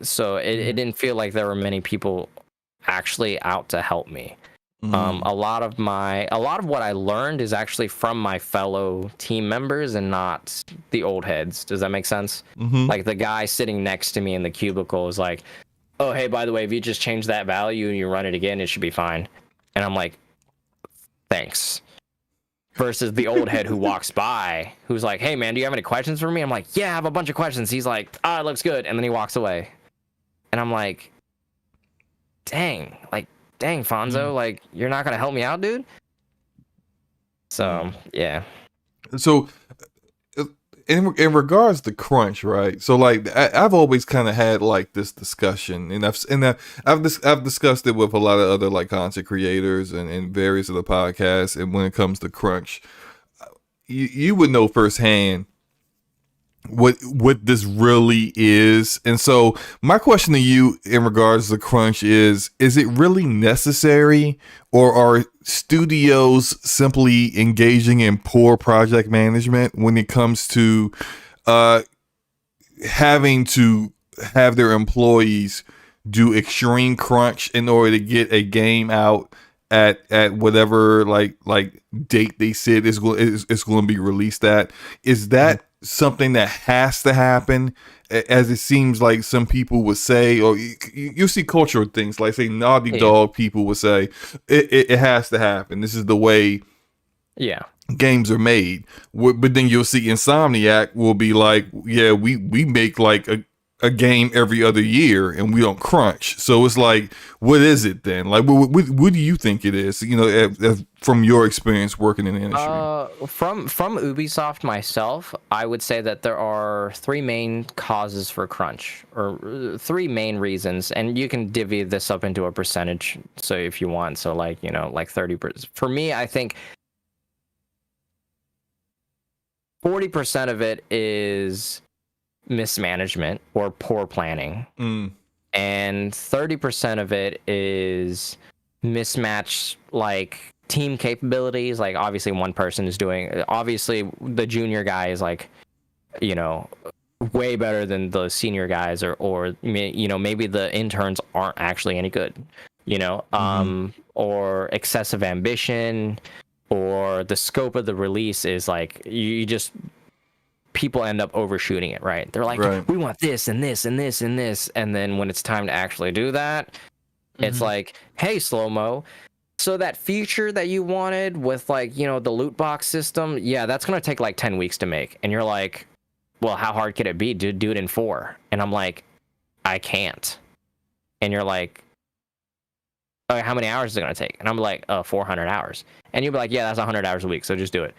So it didn't feel like there were many people actually out to help me. A lot of what I learned is actually from my fellow team members and not the old heads. Does that make sense? Like the guy sitting next to me in the cubicle is like, oh, hey, by the way, if you just change that value and you run it again, it should be fine. And I'm like, thanks. Versus the old head who walks by, who's like, hey, man, do you have any questions for me? I'm like, yeah, I have a bunch of questions. He's like, it looks good. And then he walks away. And I'm like, dang, Fonzo, like, you're not going to help me out, dude? So, yeah. So, in regards to crunch, right? So, like, I've always kind of had like this discussion, and I've discussed it with a lot of other like content creators and various other podcasts. And when it comes to crunch, you would know firsthand what this really is. And so my question to you in regards to crunch is it really necessary, or are studios simply engaging in poor project management when it comes to having to have their employees do extreme crunch in order to get a game out at whatever like date they said is going to be released at? Is that something that has to happen, as it seems like some people would say? Or you see cultural things like, say, Naughty Dog people would say it has to happen, this is the way games are made. But then you'll see Insomniac will be like, yeah, we make like a game every other year and we don't crunch. So it's like, what is it then? Like, what do you think it is? You know, from your experience working in the industry. From Ubisoft myself, I would say that there are three main causes for crunch, or three main reasons, and you can divvy this up into a percentage. So if you want, so like, you know, like 30%. For me, I think 40% of it is mismanagement or poor planning, and 30% of it is mismatched like team capabilities. Like, obviously one person is doing, obviously the junior guy is like, you know, way better than the senior guys, or you know, maybe the interns aren't actually any good, you know, or excessive ambition, or the scope of the release is like, you just, people end up overshooting it, right? They're like, we want this and this and this and this, and then when it's time to actually do that, it's like, hey, slow-mo, so that feature that you wanted with, like, you know, the loot box system, yeah, that's gonna take like 10 weeks to make. And you're like, well, how hard could it be? Do it in 4. And I'm like, I can't. And you're like, oh, how many hours is it gonna take? And I'm like, 400 hours. And you'll be like, yeah, that's 100 hours a week, so just do it.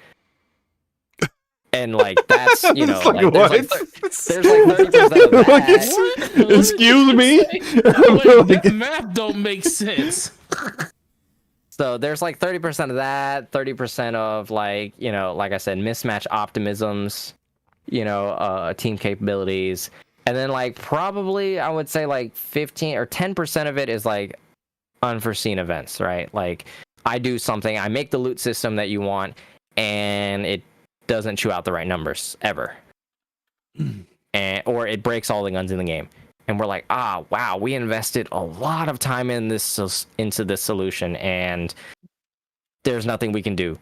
And like, that's, you know, like, there's like 30% of that. Excuse me? That math don't make sense. So there's like 30% of that, 30% of, like, you know, like I said, mismatch optimisms, you know, team capabilities. And then like, probably I would say like 15 or 10% of it is like unforeseen events, right? Like, I do something, I make the loot system that you want, and it doesn't chew out the right numbers ever, or it breaks all the guns in the game, and we're like, wow, we invested a lot of time into this solution, and there's nothing we can do.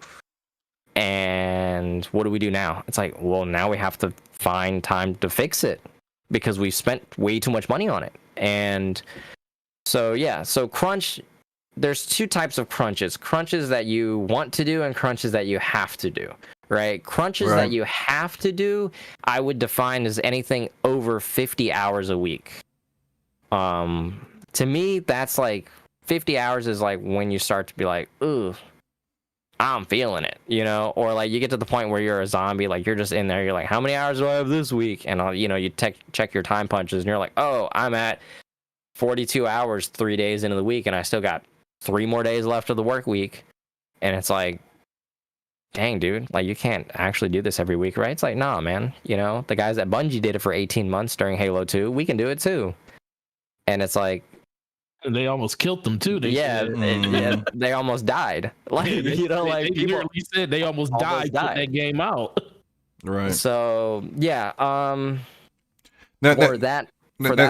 And what do we do now? It's like, well, now we have to find time to fix it because we spent way too much money on it. And so, yeah, so crunch, there's two types of crunches that you want to do and crunches that you have to do. Right? Crunches that you have to do, I would define as anything over 50 hours a week. To me, that's like 50 hours is like when you start to be like, ooh, I'm feeling it, you know? Or like you get to the point where you're a zombie, like you're just in there, you're like, how many hours do I have this week? And you know, you check your time punches and you're like, oh, I'm at 42 hours 3 days into the week, and I still got 3 more days left of the work week. And it's like, dang, dude, like, you can't actually do this every week, right? It's like, nah, man, you know, the guys at Bungie did it for 18 months during Halo 2. We can do it too. And it's like, And they almost killed them too. Yeah, they almost died. Like you know, like they people literally said they almost died putting that game out. Right. So yeah, Now, for that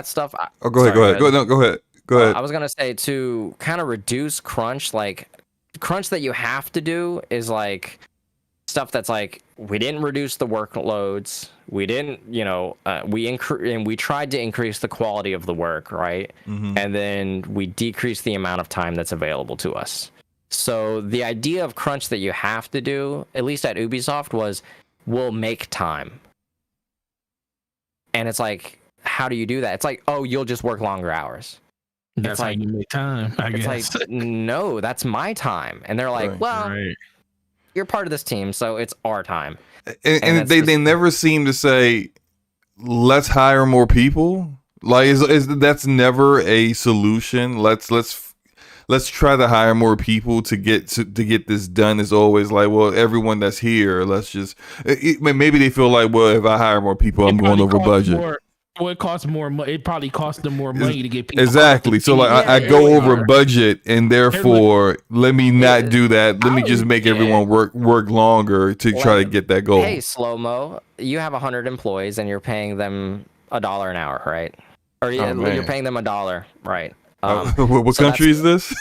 stuff. Oh, go ahead. Go ahead. I was gonna say to kind of reduce crunch, like crunch that you have to do is like stuff that's like we didn't reduce the workloads, we didn't, we tried to increase the quality of the work, right? Mm-hmm. And then we decreased the amount of time that's available to us. So the idea of crunch that you have to do, at least at Ubisoft, was we'll make time. And it's like, how do you do that? It's like, oh, you'll just work longer hours. That's how you make time, I guess. Like, no, that's my time. And they're like, you're part of this team, so it's our time. And they never seem to say, let's hire more people. Like, that's never a solution. Let's try to hire more people to get this done. Is always like, well, everyone that's here, let's just maybe they feel like, well, if I hire more people, I'm going over budget. It costs more money. It probably costs them more money to get people. Exactly. So like I go over budget, and therefore let me not do that. Let me just make everyone work longer to try to get that goal. Hey, Slow-Mo, you have 100 employees and you're paying them $1 an hour, right? Or you're paying them $1, right? What country is this?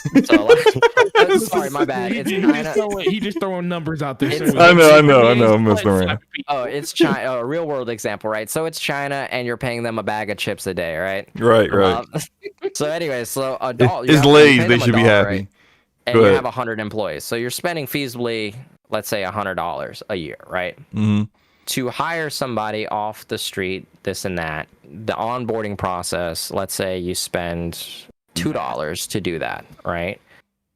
Sorry, my bad. It's China. He just throwing numbers out there. I know. I'm messing around. Oh, it's China. A real world example, right? So it's China, and you're paying them a bag of chips a day, right? Right. So anyway, so adult. It's Lay's. They should be happy. Right? And you have 100 employees, so you're spending feasibly, let's say, $100 a year, right? Mm-hmm. To hire somebody off the street, this and that, the onboarding process. Let's say you spend $2 to do that, right?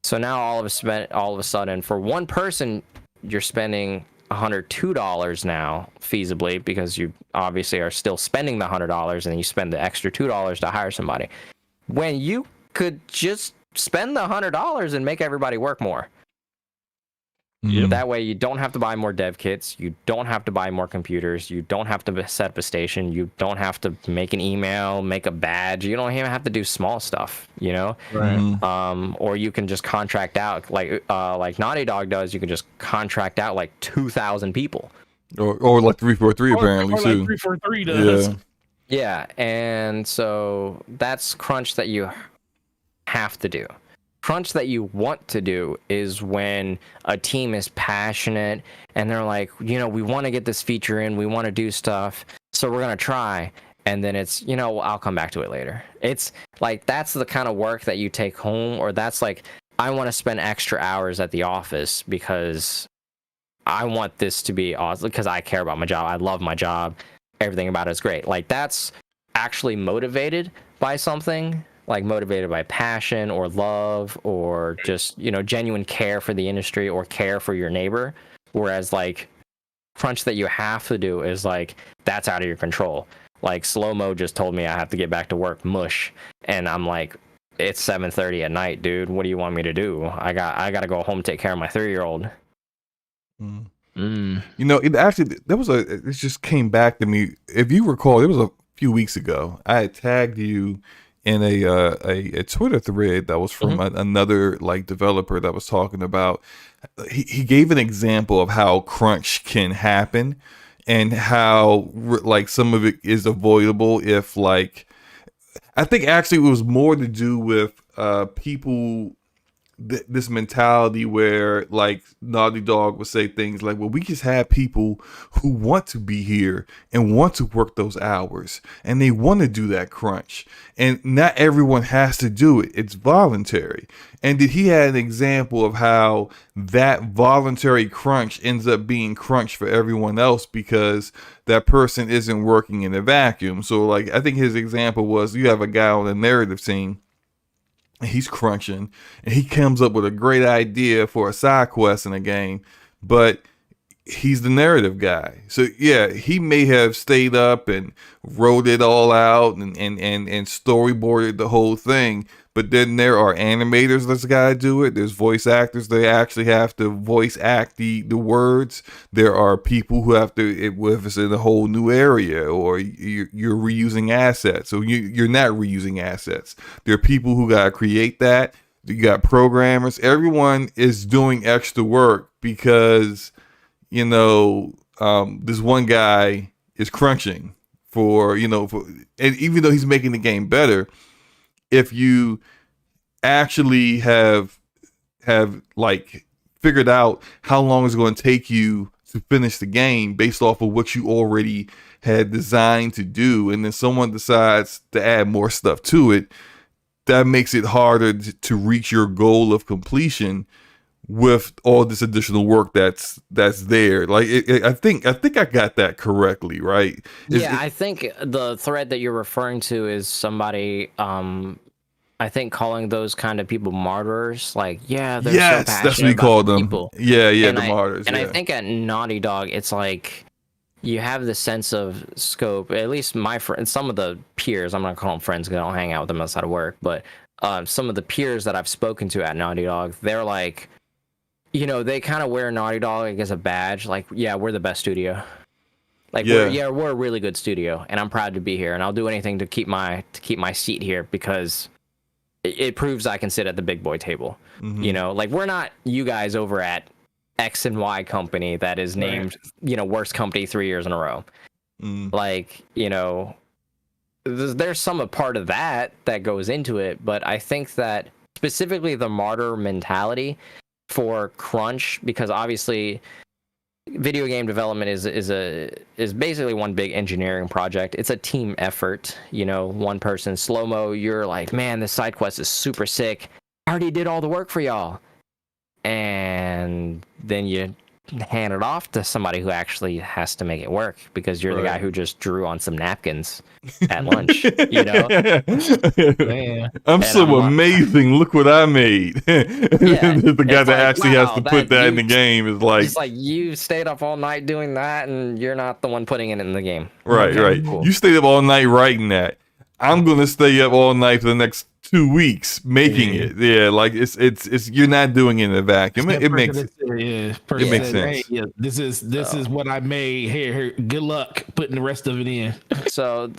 So now all of a sudden, for one person, you're spending $102 now, feasibly, because you obviously are still spending the $100, and then you spend the extra $2 to hire somebody. When you could just spend the $100 and make everybody work more. Yep. That way you don't have to buy more dev kits, you don't have to buy more computers, you don't have to set up a station, you don't have to make an email, make a badge, you don't even have to do small stuff, you know? Right. Or you can just contract out like Naughty Dog does. You can just contract out like 2,000 people, or like 343 apparently or too. Like 343 does. Yeah, and so that's crunch that you have to do. Crunch that you want to do is when a team is passionate and they're like, we want to get this feature in, we want to do stuff, so we're going to try. And then it's, I'll come back to it later. It's like, that's the kind of work that you take home, or that's like, I want to spend extra hours at the office because I want this to be awesome, because I care about my job. I love my job. Everything about it is great. Like, that's actually motivated by something. Like motivated by passion or love or just, genuine care for the industry or care for your neighbor. Whereas like crunch that you have to do is like, that's out of your control. Like Slow-Mo just told me I have to get back to work, mush. And I'm like, it's 7:30 at night, dude. What do you want me to do? I got to go home, take care of my 3-year-old. It actually, it just came back to me. If you recall, it was a few weeks ago. I had tagged you in a Twitter thread that was from another like developer that was talking about. He gave an example of how crunch can happen and how like some of it is avoidable if like, I think actually it was more to do with people. This mentality where like Naughty Dog would say things like, well, we just have people who want to be here and want to work those hours and they want to do that crunch, and not everyone has to do it. It's voluntary. And did he had an example of how that voluntary crunch ends up being crunch for everyone else because that person isn't working in a vacuum. So like, I think his example was, you have a guy on the narrative team, he's crunching and he comes up with a great idea for a side quest in a game, but he's the narrative guy. So yeah, he may have stayed up and wrote it all out and storyboarded the whole thing. But then there are animators that's got to do it. There's voice actors. They actually have to voice act the words. There are people who have to, if it's in a whole new area or you're reusing assets. So you're not reusing assets. There are people who got to create that. You got programmers. Everyone is doing extra work because, you know, this one guy is crunching for, you know, and even though he's making the game better, if you actually have like figured out how long it's going to take you to finish the game based off of what you already had designed to do, and then someone decides to add more stuff to it, that makes it harder to reach your goal of completion with all this additional work that's there. Like I think I got that correctly, right? I think the thread that you're referring to is somebody I think calling those kind of people martyrs. Like, yeah, they're so passionate that's what we call them. People. Yeah, and the martyrs. And I think at Naughty Dog, it's like you have the sense of scope. At least my friends, some of the peers, I'm not calling them friends because I don't hang out with them outside of work, but some of the peers that I've spoken to at Naughty Dog, they're like, you know, they kind of wear Naughty Dog as a badge. Like, yeah, we're the best studio. Like, we're a really good studio, and I'm proud to be here, and I'll do anything to keep my seat here because it proves I can sit at the big boy table. Mm-hmm. You know, like, we're not you guys over at X and Y company that is named, you know, worst company 3 years in a row. Like, you know, there's some a part of that goes into it, but I think that specifically the martyr mentality for crunch, because obviously video game development is basically one big engineering project. It's a team effort, you know, one person. Slow-mo, you're like, man, this side quest is super sick, I already did all the work for y'all, and then you hand it off to somebody who actually has to make it work because you're the guy who just drew on some napkins at lunch, you know. I'm amazing. Look what I made. The guy that actually has to put that in the game is like, it's like, you stayed up all night doing that, and you're not the one putting it in the game. Right, right. Cool. You stayed up all night writing that. I'm gonna stay up all night for the next 2 weeks making it. Yeah, like it's you're not doing it in a vacuum. It makes sense. Hey, yeah, this is what I made. Here, good luck putting the rest of it in. So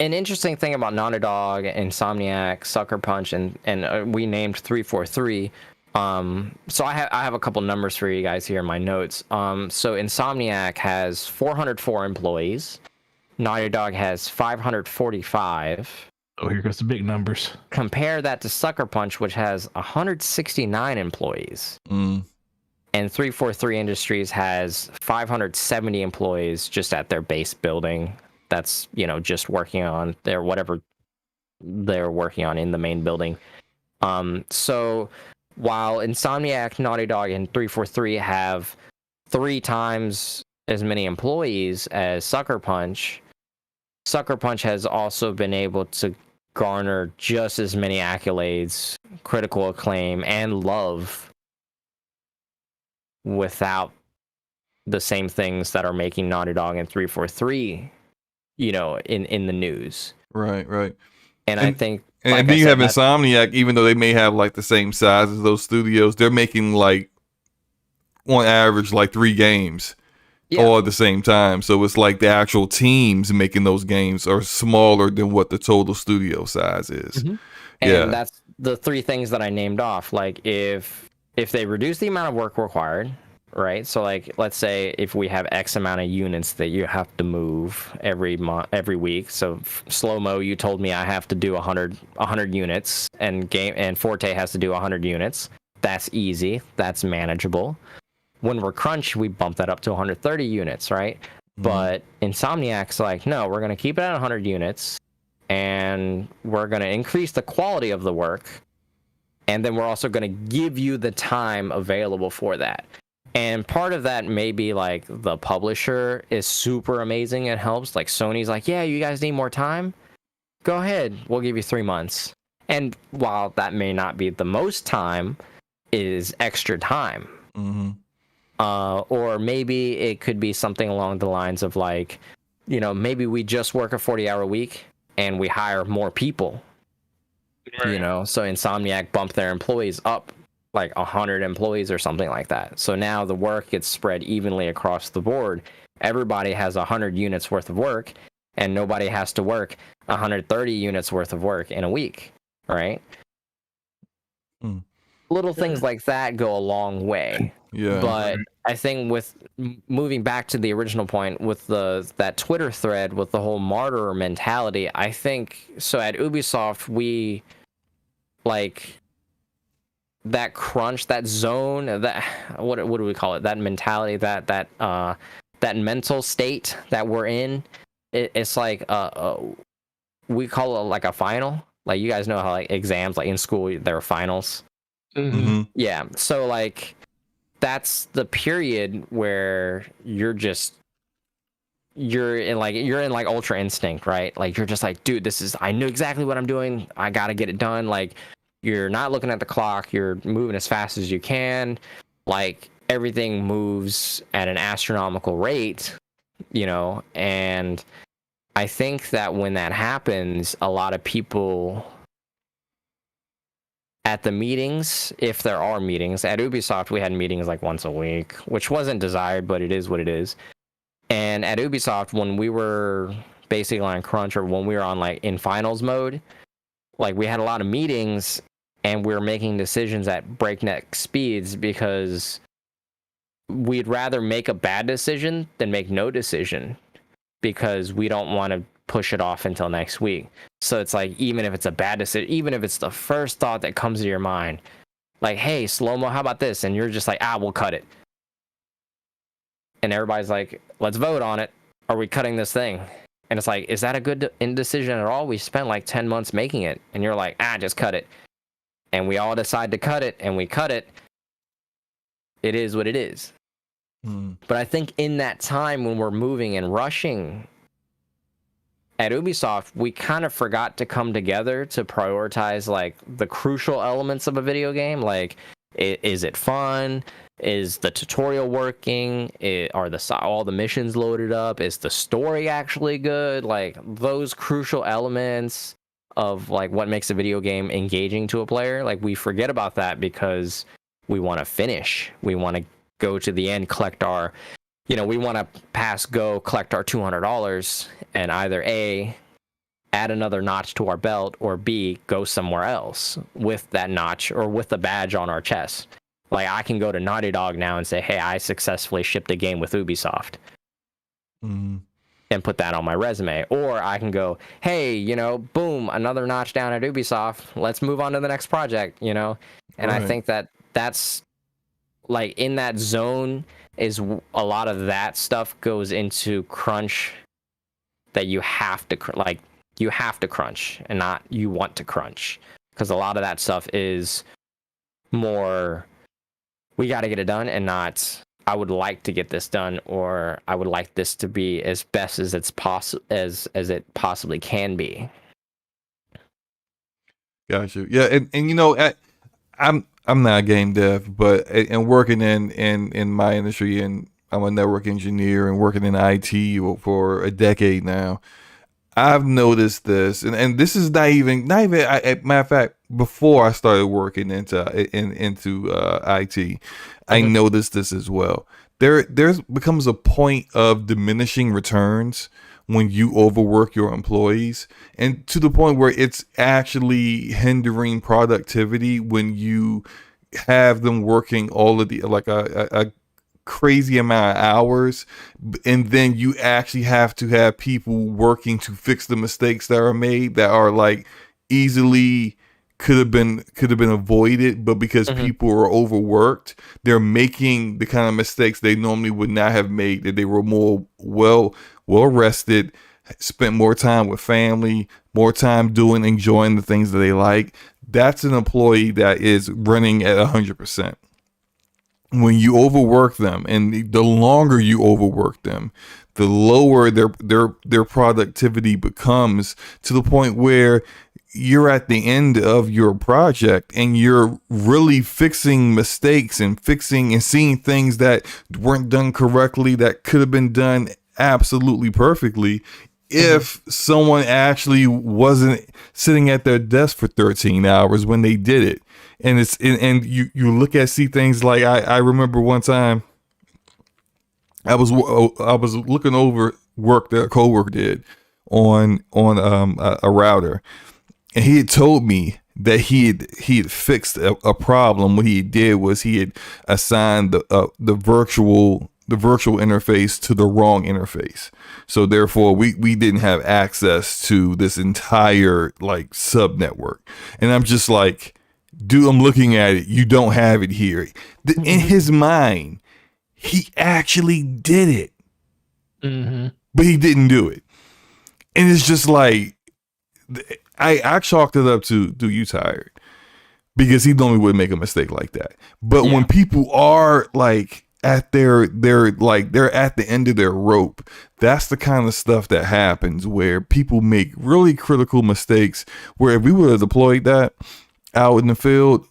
an interesting thing about Naughty Dog, Insomniac, Sucker Punch, and we named 343. So I have a couple numbers for you guys here in my notes. So Insomniac has 404 employees. Naughty Dog has 545. Oh, here goes the big numbers. Compare that to Sucker Punch, which has 169 employees. And 343 Industries has 570 employees just at their base building. That's, you know, just working on their whatever they're working on in the main building. So while Insomniac, Naughty Dog, and 343 have 3 times as many employees as Sucker Punch has also been able to garner just as many accolades, critical acclaim, and love without the same things that are making Naughty Dog and 343, you know, in the news. Right. And I think, and then you have Insomniac, even though they may have like the same size as those studios, they're making like on average like 3 games. All at the same time. So it's like the actual teams making those games are smaller than what the total studio size is. And that's the 3 things that I named off. Like if they reduce the amount of work required, right? So like, let's say if we have X amount of units that you have to move every week. So Slow-mo, you told me I have to do 100 units, and Forte has to do 100 units. That's easy. That's manageable. When we're crunch, we bump that up to 130 units, right? But Insomniac's like, no, we're going to keep it at 100 units, and we're going to increase the quality of the work, and then we're also going to give you the time available for that. And part of that may be like the publisher is super amazing. It helps. Like Sony's like, yeah, you guys need more time? Go ahead. We'll give you 3 months. And while that may not be the most time, it is extra time. Or maybe it could be something along the lines of like, you know, maybe we just work a 40-hour week and we hire more people. Right. You know, so Insomniac bumped their employees up like 100 employees or something like that. So now the work gets spread evenly across the board. Everybody has 100 units worth of work, and nobody has to work 130 units worth of work in a week, right? Little things like that go a long way. Yeah. But I think with moving back to the original point with that Twitter thread with the whole martyr mentality, I think so at Ubisoft we like that crunch, that zone, that what do we call it? That mentality, that mental state that we're in. It's like we call it like a final. Like you guys know how like exams, like in school, there are finals. Mm-hmm. Yeah, so like that's the period where you're in like ultra instinct, right? Like you're just like, dude, I know exactly what I'm doing. I gotta get it done. Like you're not looking at the clock. You're moving as fast as you can. Like everything moves at an astronomical rate, you know. And I think that when that happens, a lot of people at the meetings, if there are meetings at Ubisoft, we had meetings like once a week, which wasn't desired, but it is what it is. And at Ubisoft, when we were basically on crunch or when we were on like in finals mode, like we had a lot of meetings and we were making decisions at breakneck speeds because we'd rather make a bad decision than make no decision because we don't want to push it off until next week. So it's like, even if it's a bad decision, even if it's the first thought that comes to your mind, like, hey, slow-mo, how about this? And you're just like, we'll cut it. And everybody's like, let's vote on it. Are we cutting this thing? And it's like, is that a good decision at all? We spent like 10 months making it. And you're like, just cut it. And we all decide to cut it, and we cut it. It is what it is. But I think in that time when we're moving and rushing at Ubisoft, we kind of forgot to come together to prioritize like the crucial elements of a video game. Like, is it fun? Is the tutorial working? Are all the missions loaded up? Is the story actually good? Like those crucial elements of like what makes a video game engaging to a player. Like we forget about that because we want to finish. We want to go to the end, collect our, we want to pass go, collect our $200, and either A, add another notch to our belt, or B, go somewhere else with that notch or with the badge on our chest. Like I can go to Naughty Dog now and say, hey, I successfully shipped a game with Ubisoft. And put that on my resume. Or I can go, hey, boom, another notch down at Ubisoft. Let's move on to the next project, And right. I think that's like in that zone is a lot of that stuff goes into crunch that you have to crunch and not you want to crunch, because a lot of that stuff is more we got to get it done and not I would like to get this done, or I would like this to be as best as it's as it possibly can be. Gotcha. Yeah, and I'm not a game dev, but and working in my industry, and I'm a network engineer and working in IT for a decade now. I've noticed this, and this is not even. Matter of fact, before I started working into IT, I noticed this as well. There's becomes a point of diminishing returns when you overwork your employees, and to the point where it's actually hindering productivity when you have them working all of the like a crazy amount of hours, and then you actually have to have people working to fix the mistakes that are made that are like easily could have been avoided, but because people are overworked, they're making the kind of mistakes they normally would not have made if they were more well rested, spent more time with family, more time enjoying the things that they like. That's an employee that is running at 100%. when you overwork them, and the longer you overwork them, the lower their productivity becomes, to the point where you're at the end of your project and you're really fixing mistakes and fixing and seeing things that weren't done correctly that could have been done absolutely perfectly if someone actually wasn't sitting at their desk for 13 hours when they did it. And you look at, see things like, I remember one time I was looking over work that a coworker did on a router, and he had told me that he had fixed a problem. What he did was he had assigned the virtual interface to the wrong interface. So therefore we didn't have access to this entire like sub network. And I'm just like, dude, I'm looking at it. You don't have it here. In his mind, he actually did it, but he didn't do it. And it's just like, I chalked it up to, do you tired? Because he normally wouldn't make a mistake like that. But when people are like at they're at the end of their rope, that's the kind of stuff that happens where people make really critical mistakes, where if we would have deployed that out in the field,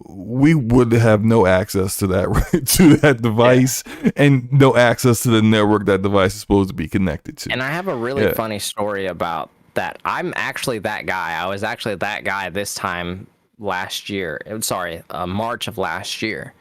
we would have no access to that device, and no access to the network that device is supposed to be connected to. And I have a really funny story about that. I'm actually that guy. I was actually that guy this time last year. Sorry, March of last year.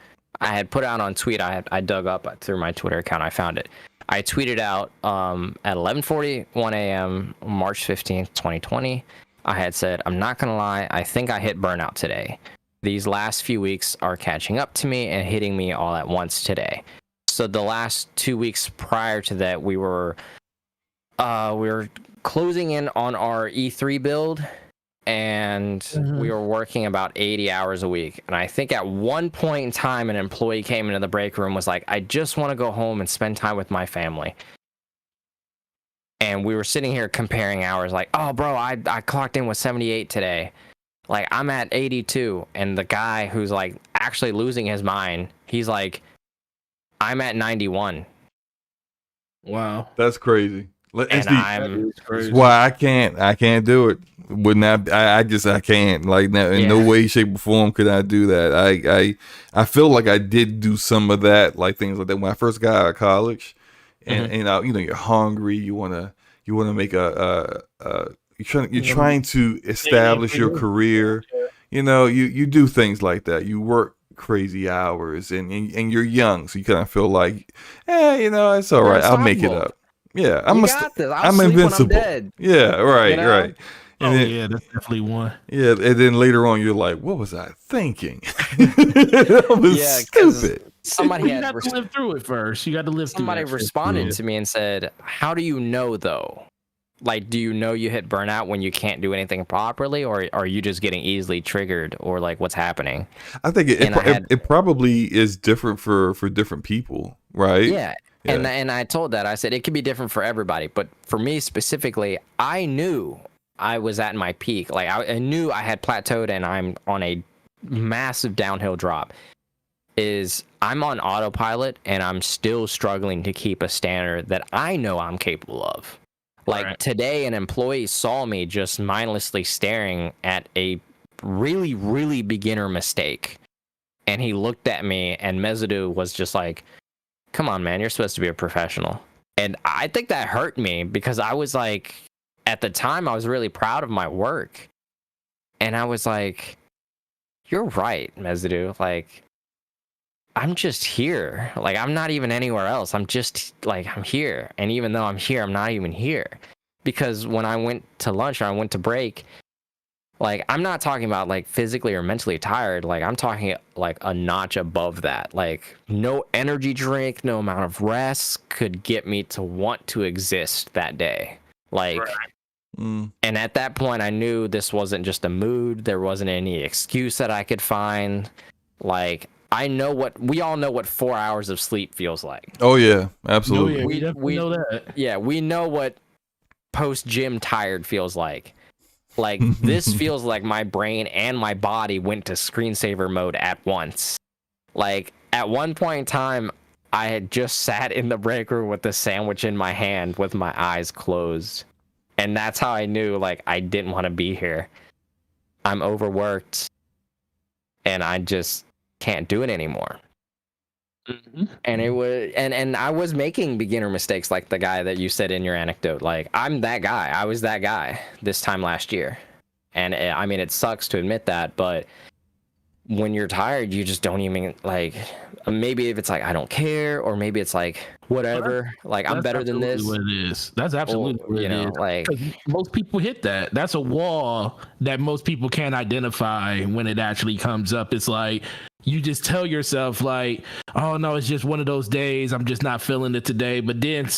I had put out on tweet. I dug up through my Twitter account. I found it. I tweeted out at 11:41 a.m. March 15th, 2020. I had said, I'm not gonna lie, I think I hit burnout today. These last few weeks are catching up to me and hitting me all at once today. So the last 2 weeks prior to that, we were closing in on our E3 build, and we were working about 80 hours a week. And I think at one point in time, an employee came into the break room, was like, I just want to go home and spend time with my family. And we were sitting here comparing hours, like, oh, bro, I clocked in with 78 today. Like, I'm at 82. And the guy who's, like, actually losing his mind, he's like, I'm at 91. Wow. That's crazy. And that's why I can't do it. I can't. Like, in no way, shape, or form could I do that. I feel like I did do some of that, like things like that when I first got out of college, and you're hungry. You wanna make you're trying to establish your career. You do things like that. You work crazy hours, and you're young, so you kind of feel like, it's all right. I'll make it up. Yeah, I'm invincible. Yeah, right. And that's definitely one. Yeah, and then later on, you're like, "What was I thinking?" That was stupid. Somebody had to live through it first. You got to live. Somebody responded to me and said, "How do you know though? Like, do you know you hit burnout when you can't do anything properly, or are you just getting easily triggered, or like what's happening?" I think it probably is different for different people, right? Yeah. And I told that, I said it could be different for everybody, but for me specifically, I knew I was at my peak. Like, I knew I had plateaued and I'm on a massive downhill drop. I'm on autopilot and I'm still struggling to keep a standard that I know I'm capable of. Like, today, an employee saw me just mindlessly staring at a really, really beginner mistake. And he looked at me, and Mezadu was just like, come on, man, you're supposed to be a professional. And I think that hurt me, because I was like, at the time, I was really proud of my work. And I was like, you're right, Mezadu. Like, I'm just here. Like, I'm not even anywhere else. I'm just, like, I'm here. And even though I'm here, I'm not even here. Because when I went to lunch, or I went to break, like, I'm not talking about, like, physically or mentally tired. Like, I'm talking, like, a notch above that. Like, no energy drink, no amount of rest could get me to want to exist that day. Like, and at that point, I knew this wasn't just a mood. There wasn't any excuse that I could find. Like, we all know what 4 hours of sleep feels like. Oh, yeah, absolutely. We definitely know that. Yeah, we know what post-gym tired feels like. Like, this feels like my brain and my body went to screensaver mode at once. Like, at one point in time, I had just sat in the break room with the sandwich in my hand with my eyes closed. And that's how I knew, like, I didn't want to be here. I'm overworked and I just can't do it anymore. Mm-hmm. And it was, and I was making beginner mistakes, like the guy that you said in your anecdote. Like, I'm that guy. I was that guy this time last year. And I mean, it sucks to admit that, but when you're tired, you just don't even, like, maybe if it's like I don't care, or maybe it's like whatever, like I'm better than this. What it is. That's absolutely what it is. Like, most people hit that. That's a wall that most people can't identify when it actually comes up. It's like you just tell yourself like, oh no, it's just one of those days. I'm just not feeling it today. But then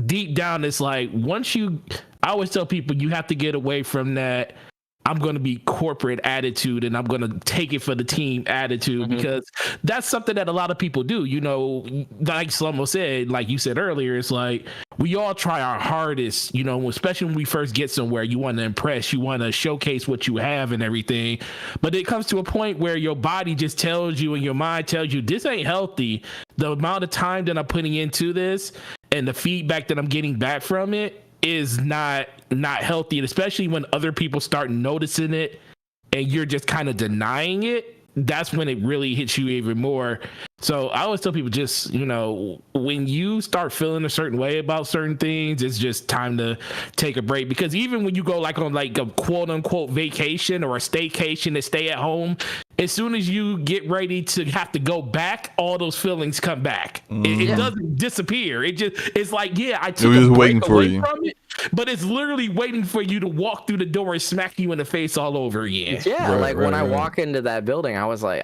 deep down, it's like I always tell people you have to get away from that I'm going to be corporate attitude and I'm going to take it for the team attitude, because that's something that a lot of people do. You know, like Slomo said, like you said earlier, it's like we all try our hardest, you know, especially when we first get somewhere. You want to impress, you want to showcase what you have and everything. But it comes to a point where your body just tells you and your mind tells you this ain't healthy. The amount of time that I'm putting into this and the feedback that I'm getting back from it is not healthy, and especially when other people start noticing it and you're just kind of denying it, that's when it really hits you even more. So I always tell people, just, you know, when you start feeling a certain way about certain things, it's just time to take a break. Because even when you go like on like a quote unquote vacation or a staycation to stay at home, as soon as you get ready to have to go back, all those feelings come back. It doesn't disappear. It's like, yeah, I took a break away from it, but it's literally waiting for you to walk through the door and smack you in the face all over again. Yeah, when I walk into that building, I was like,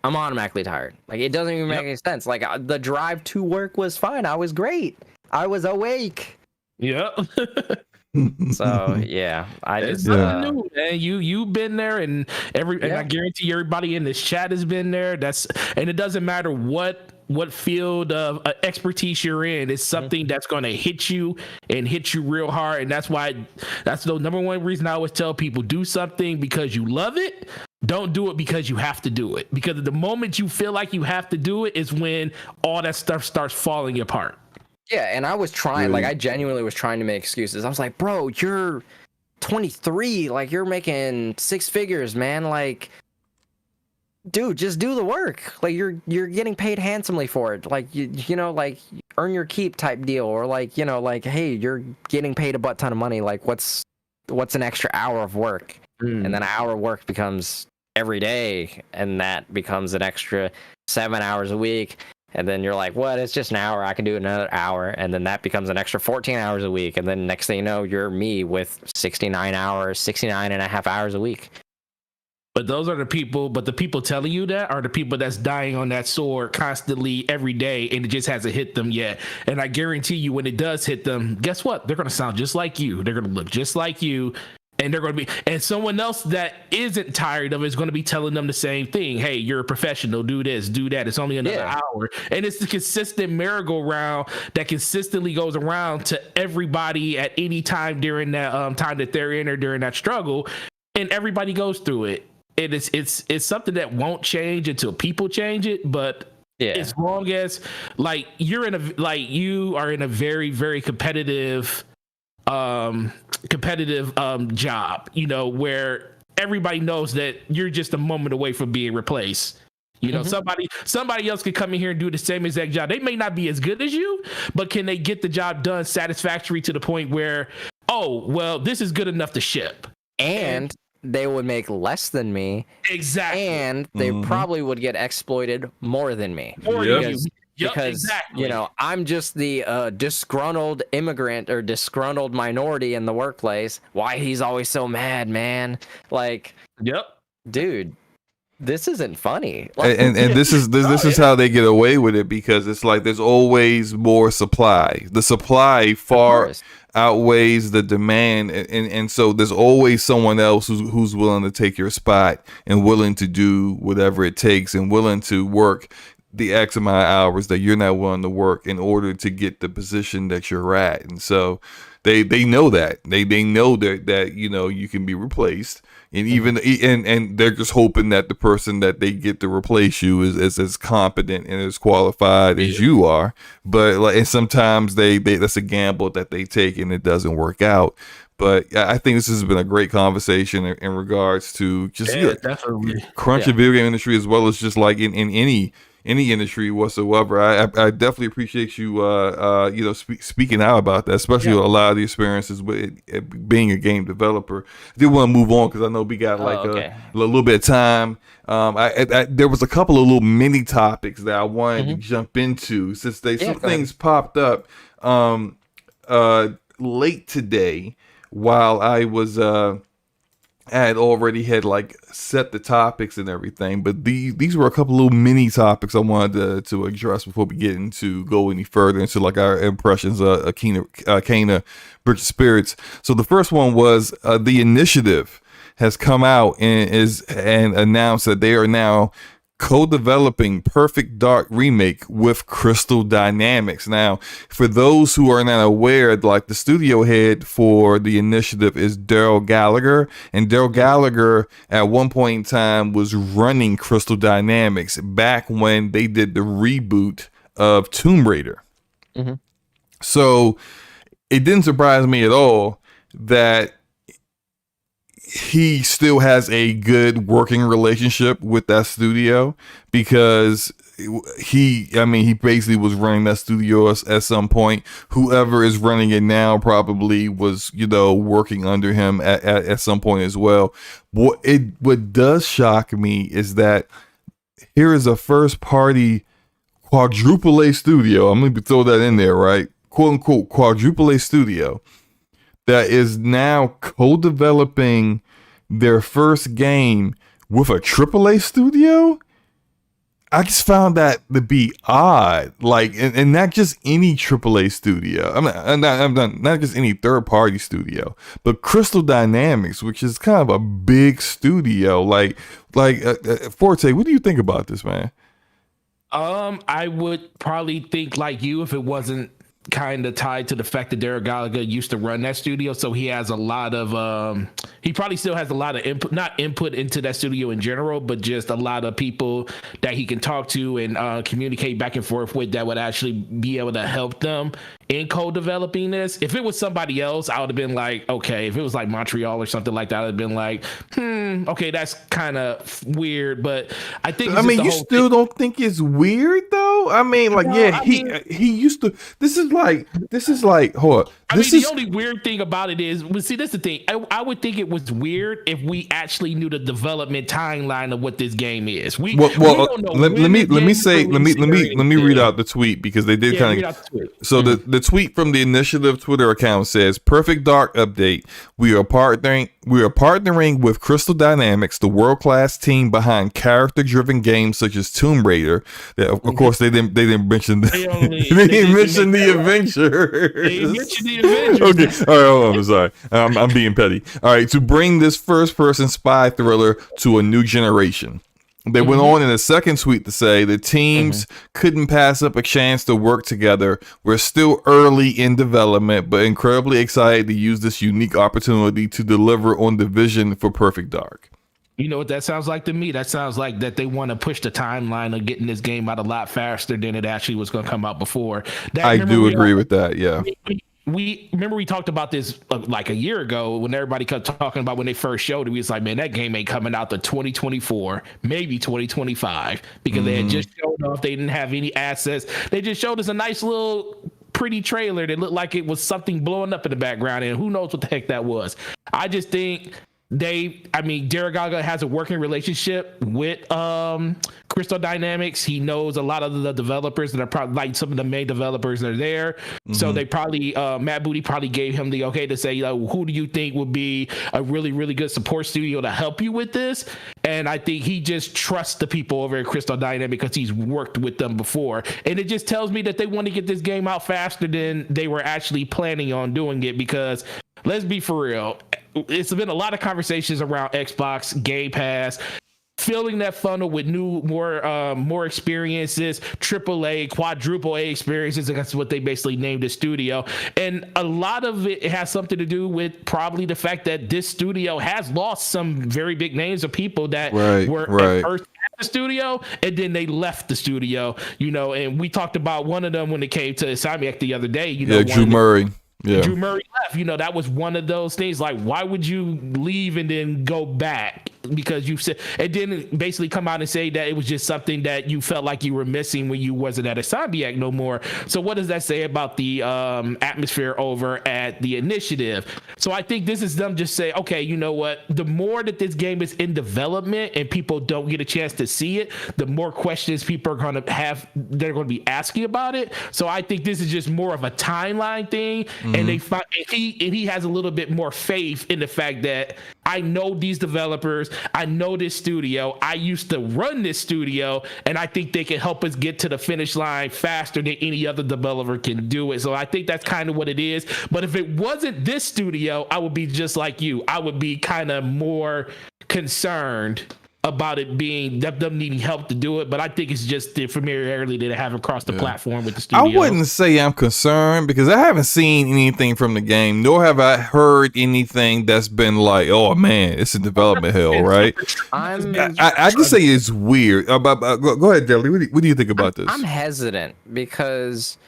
I'm automatically tired. Like, it doesn't even make any sense. Like, the drive to work was fine. I was great. I was awake. Yeah. So yeah, it's nothing new, man. You've been there, and I guarantee everybody in this chat has been there. And it doesn't matter what field of expertise you're in. It's something that's going to hit you real hard, and that's the number one reason I always tell people: do something because you love it. Don't do it because you have to do it. Because the moment you feel like you have to do it is when all that stuff starts falling apart. Yeah, and I was trying, like, I genuinely was trying to make excuses. I was like, bro, you're 23, like, you're making six figures, man. Like, dude, just do the work. Like, you're getting paid handsomely for it. Like, you know, like, earn your keep type deal. Or like, you know, like, hey, you're getting paid a butt ton of money. Like, what's an extra hour of work? And then an hour of work becomes every day, and that becomes an extra 7 hours a week. And then you're like, what? It's just an hour. I can do another hour. And then that becomes an extra 14 hours a week. And then next thing you know, you're me with 69 and a half hours a week. But those are the people telling you that are the people that's dying on that sword constantly every day, and it just hasn't hit them yet. And I guarantee you, when it does hit them, guess what? They're going to sound just like you. They're going to look just like you. And they're going to be, and someone else that isn't tired of it is going to be telling them the same thing. Hey, you're a professional. Do this, do that. It's only another hour. And it's the consistent merry-go-round that consistently goes around to everybody at any time during that time that they're in or during that struggle. And everybody goes through it. And it's something that won't change until people change it. But as long as you are in a very, very competitive job, you know, where everybody knows that you're just a moment away from being replaced. You know, somebody else could come in here and do the same exact job. They may not be as good as you, but can they get the job done satisfactory to the point where, oh, well, this is good enough to ship? And they would make less than me. Exactly. And they probably would get exploited more than me. Because you know, I'm just the disgruntled immigrant or disgruntled minority in the workplace. Why he's always so mad, man? Like, dude, this isn't funny. Like, and this is how they get away with it, because it's like there's always more supply. The supply far outweighs the demand, and so there's always someone else who's willing to take your spot and willing to do whatever it takes and willing to work the X amount of hours that you're not willing to work in order to get the position that you're at. And so They know that. They know that you can be replaced. And even and they're just hoping that the person that they get to replace you is as competent and as qualified as you are. But and sometimes they that's a gamble that they take and it doesn't work out. But I think this has been a great conversation in regards to just definitely crunch the video game industry, as well as just like in any industry whatsoever. I definitely appreciate you speaking out about that, especially a lot of the experiences with being a game developer. I did want to move on because I know we got a little bit of time. There was a couple of little mini topics that I wanted to jump into since some things popped up late today while I was I had already set the topics and everything, but these were a couple little mini topics I wanted to address before we get into go any further into our impressions of Kana Bridge of Spirits. So the first one was the initiative has come out and announced that they are now co-developing Perfect Dark Remake with Crystal Dynamics. Now, for those who are not aware, the studio head for the initiative is Daryl Gallagher, and Daryl Gallagher at one point in time was running Crystal Dynamics back when they did the reboot of Tomb Raider. So it didn't surprise me at all that he still has a good working relationship with that studio, because he basically was running that studio at some point. Whoever is running it now probably was, working under him at some point as well. What does shock me is that here is a first party quadruple A studio. I'm going to throw that in there, right? Quote unquote quadruple A studio that is now co-developing their first game with a AAA studio. I just found that to be odd, and not just any AAA studio. I'm not just any third party studio, but Crystal Dynamics, which is kind of a big studio. Forte, what do you think about this, man? I would probably think like you if it wasn't kind of tied to the fact that Derek Gallagher used to run that studio, so he has a lot of he probably still has a lot of input into that studio in general, but just a lot of people that he can talk to and communicate back and forth with that would actually be able to help them in co-developing this. If it was somebody else, I would have been like, okay. If it was like Montreal or something like that, I'd have been like, okay, that's kind of weird. But I think you still don't think it's weird though? He used to. This is like hold on. The only weird thing about it is, this is the thing. I would think it was weird if we actually knew the development timeline of what this game is. We don't know. Let me read out the tweet, because they did kind of. So the tweet from the initiative Twitter account says, "Perfect Dark update. We are partnering with Crystal Dynamics, the world-class team behind character-driven games such as Tomb Raider." Of course, they didn't mention the Avengers. They mentioned the Avengers. Okay, all right, hold on. I'm sorry. I'm being petty. All right, to bring this first-person spy thriller to a new generation. They went on in a second tweet to say the teams couldn't pass up a chance to work together. We're still early in development, but incredibly excited to use this unique opportunity to deliver on the vision for Perfect Dark. You know what that sounds like to me? That sounds like that they want to push the timeline of getting this game out a lot faster than it actually was going to come out before. I do agree with that, yeah. We remember we talked about this like a year ago when everybody kept talking about when they first showed it. We was like, man, that game ain't coming out to 2024, maybe 2025, because they had just showed off. They didn't have any assets. They just showed us a nice little pretty trailer that looked like it was something blowing up in the background, and who knows what the heck that was. I just think Derek Gallagher has a working relationship with Crystal Dynamics. He knows a lot of the developers that are probably like some of the main developers that are there. So they probably Matt Booty probably gave him the okay to say, who do you think would be a really, really good support studio to help you with this? And I think he just trusts the people over at Crystal Dynamics because he's worked with them before. And it just tells me that they want to get this game out faster than they were actually planning on doing it, because let's be for real, it's been a lot of conversations around Xbox Game Pass. filling that funnel with more experiences, AAA, quadruple A experiences. That's what they basically named the studio. And a lot of it has something to do with probably the fact that this studio has lost some very big names of people that were at first at the studio, and then they left the studio, and we talked about one of them when it came to Insomniac the other day, Drew Murray. Yeah. Drew Murray left. That was one of those things. Like, why would you leave and then go back? Because you said, and then basically come out and say that it was just something that you felt like you were missing when you wasn't at Insomniac no more. So what does that say about the atmosphere over at the Initiative? So I think this is them just say, okay, you know what? The more that this game is in development and people don't get a chance to see it, the more questions people are going to have. They're going to be asking about it. So I think this is just more of a timeline thing. And they find, he has a little bit more faith in the fact that I know these developers, I know this studio, I used to run this studio, and I think they can help us get to the finish line faster than any other developer can do it. So I think that's kind of what it is. But if it wasn't this studio, I would be just like you. I would be kind of more concerned about it being them needing help to do it, but I think it's just the familiarity that they have across the platform with the studio. I wouldn't say I'm concerned because I haven't seen anything from the game, nor have I heard anything that's been like, oh man, it's a development hell, right? I just say it's weird. Go ahead, Deli. What do you think about this? I'm hesitant because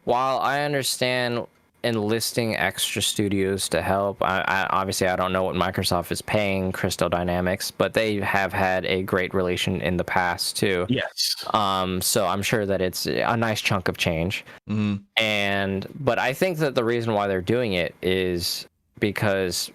while I understand enlisting extra studios to help, I obviously I don't know what Microsoft is paying Crystal Dynamics, but they have had a great relation in the past too. Yes. So I'm sure that it's a nice chunk of change. But I think that the reason why they're doing it is because,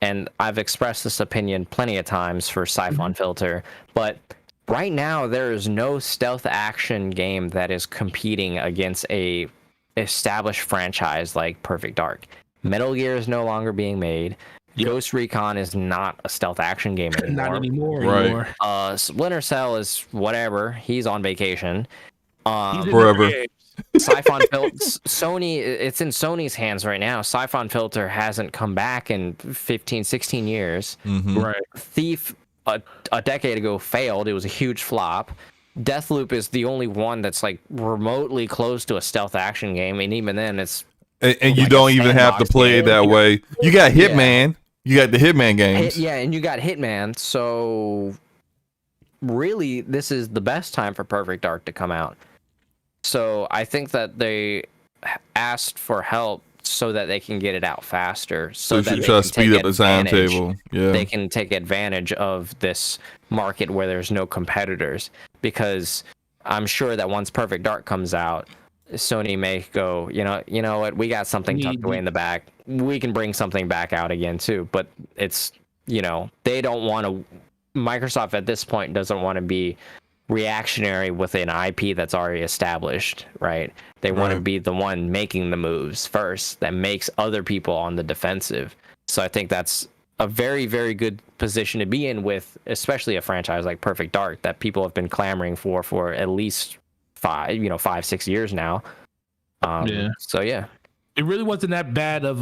and I've expressed this opinion plenty of times for Siphon Filter, but right now there is no stealth action game that is competing against a established franchise like Perfect Dark. Metal Gear is no longer being made. Ghost Recon is not a stealth action game anymore. Not anymore. Splinter Cell is whatever. He's on vacation. Forever. Siphon Filter, Sony, it's in Sony's hands right now. Siphon Filter hasn't come back in 15, 16 years. Right. Thief, a decade ago, failed. It was a huge flop. Deathloop is the only one that's like remotely close to a stealth action game, and even then it's and you don't even have to play it that way. You got Hitman. You got the Hitman games. And you got Hitman. So really, this is the best time for Perfect Dark to come out. So I think that they asked for help so that they can get it out faster. So that they try can to speed up the timetable. Yeah, they can take advantage of this market where there's no competitors. Because I'm sure that once Perfect Dark comes out, Sony may go, you know what, we got something tucked away in the back. We can bring something back out again too. But it's, they don't want to. Microsoft at this point doesn't want to be reactionary with an IP that's already established, right? They want to be the one making the moves first that makes other people on the defensive. So I think that's a very, very good position to be in with, especially a franchise like Perfect Dark that people have been clamoring for at least 5-6 years now. So yeah, it really wasn't that bad of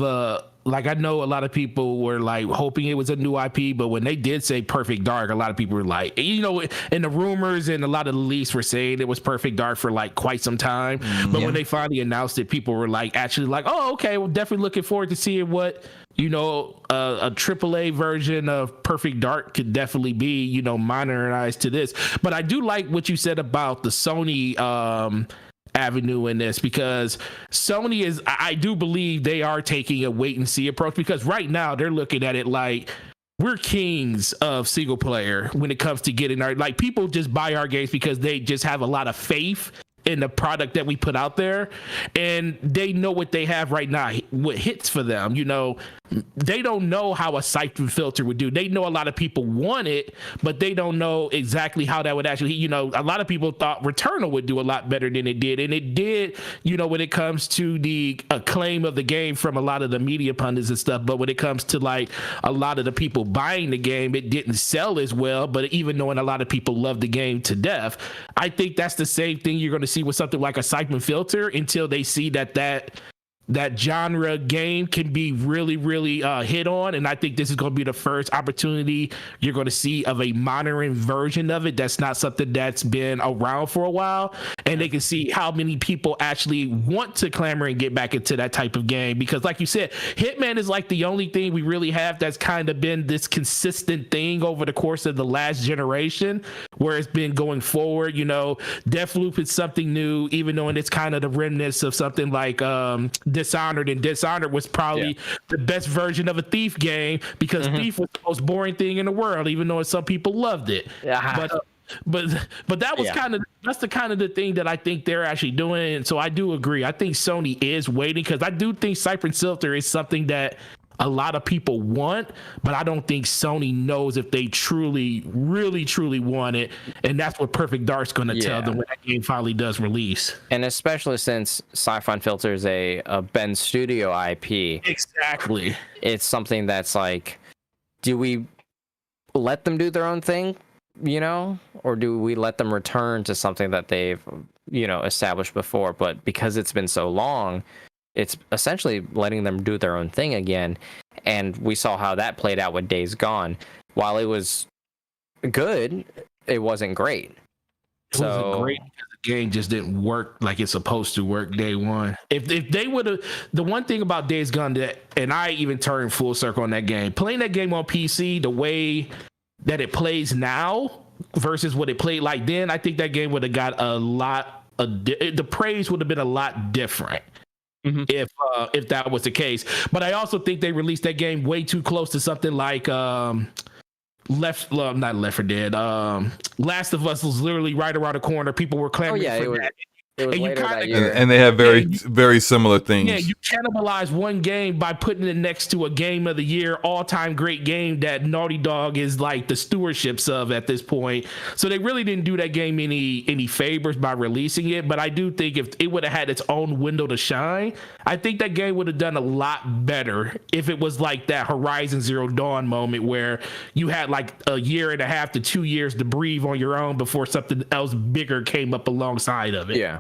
like, I know a lot of people were like hoping it was a new IP, but when they did say Perfect Dark, a lot of people were like, in the rumors and a lot of the leaks were saying it was Perfect Dark for like quite some time. But when they finally announced it, people were like, actually like, oh, okay, we're definitely looking forward to seeing what, a AAA version of Perfect Dark could definitely be, modernized to this. But I do like what you said about the Sony avenue in this, because Sony is, I do believe they are taking a wait and see approach, because right now they're looking at it like we're kings of single player when it comes to getting our, like, people just buy our games because they just have a lot of faith in the product that we put out there, and they know what they have right now, what hits for them. They don't know how a siphon filter would do. They know a lot of people want it, but they don't know exactly how that would actually, a lot of people thought Returnal would do a lot better than it did, and it did, when it comes to the acclaim of the game from a lot of the media pundits and stuff. But when it comes to like a lot of the people buying the game, it didn't sell as well. But even knowing a lot of people love the game to death, I think that's the same thing you're going to see with something like a siphon filter until they see that that genre game can be really, really hit on. And I think this is going to be the first opportunity you're going to see of a modern version of it. That's not something that's been around for a while. And they can see how many people actually want to clamor and get back into that type of game. Because like you said, Hitman is like the only thing we really have that's kind of been this consistent thing over the course of the last generation, where it's been going forward. You know, Deathloop is something new, even though it's kind of the remnants of something like Dishonored, and Dishonored was probably the best version of a Thief game, because Thief was the most boring thing in the world, even though some people loved it. But that was that's the kind of the thing that I think they're actually doing. And so I do agree. I think Sony is waiting, because I do think Siphon Filter is something that a lot of people want, but I don't think Sony knows if they really truly want it. And that's what Perfect Dark's going to tell them when that game finally does release. And especially since Siphon Filter is a Ben Studio IP. Exactly. It's something that's like, do we let them do their own thing, you know, or do we let them return to something that they've, you know, established before? But because it's been so long, it's essentially letting them do their own thing again. And we saw how that played out with Days Gone. While it was good, it wasn't great. It wasn't great because the game just didn't work like it's supposed to work day one. If they would have, the one thing about Days Gone that, and I even turned full circle on that game, playing that game on PC, the way that it plays now versus what it played like then, I think that game would have got the praise would have been a lot different. If that was the case. But I also think they released that game way too close to something like not Left 4 Dead. Last of Us was literally right around the corner. People were clamoring for that. It was later that year. And they have very similar things. Yeah, you cannibalize one game by putting it next to a game of the year, all-time great game that Naughty Dog is like the stewardships of at this point. So they really didn't do that game any favors by releasing it. But I do think if it would have had its own window to shine, I think that game would have done a lot better if it was like that Horizon Zero Dawn moment where you had like a year and a half to 2 years to breathe on your own before something else bigger came up alongside of it. Yeah.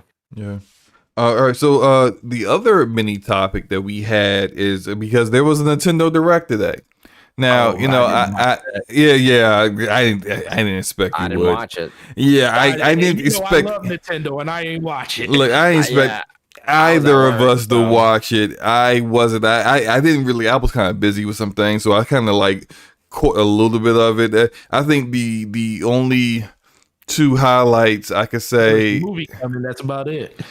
All right. So the other mini topic that we had is because there was a Nintendo Direct today. Now, I didn't expect you I didn't would. watch it. Yeah, I didn't expect. I love Nintendo, and I ain't watch it. Look, I didn't expect either of us to watch it. I wasn't. I didn't really. I was kind of busy with some things, so I kind of like caught a little bit of it. I think the only two highlights I could say. There's a movie coming. That's about it.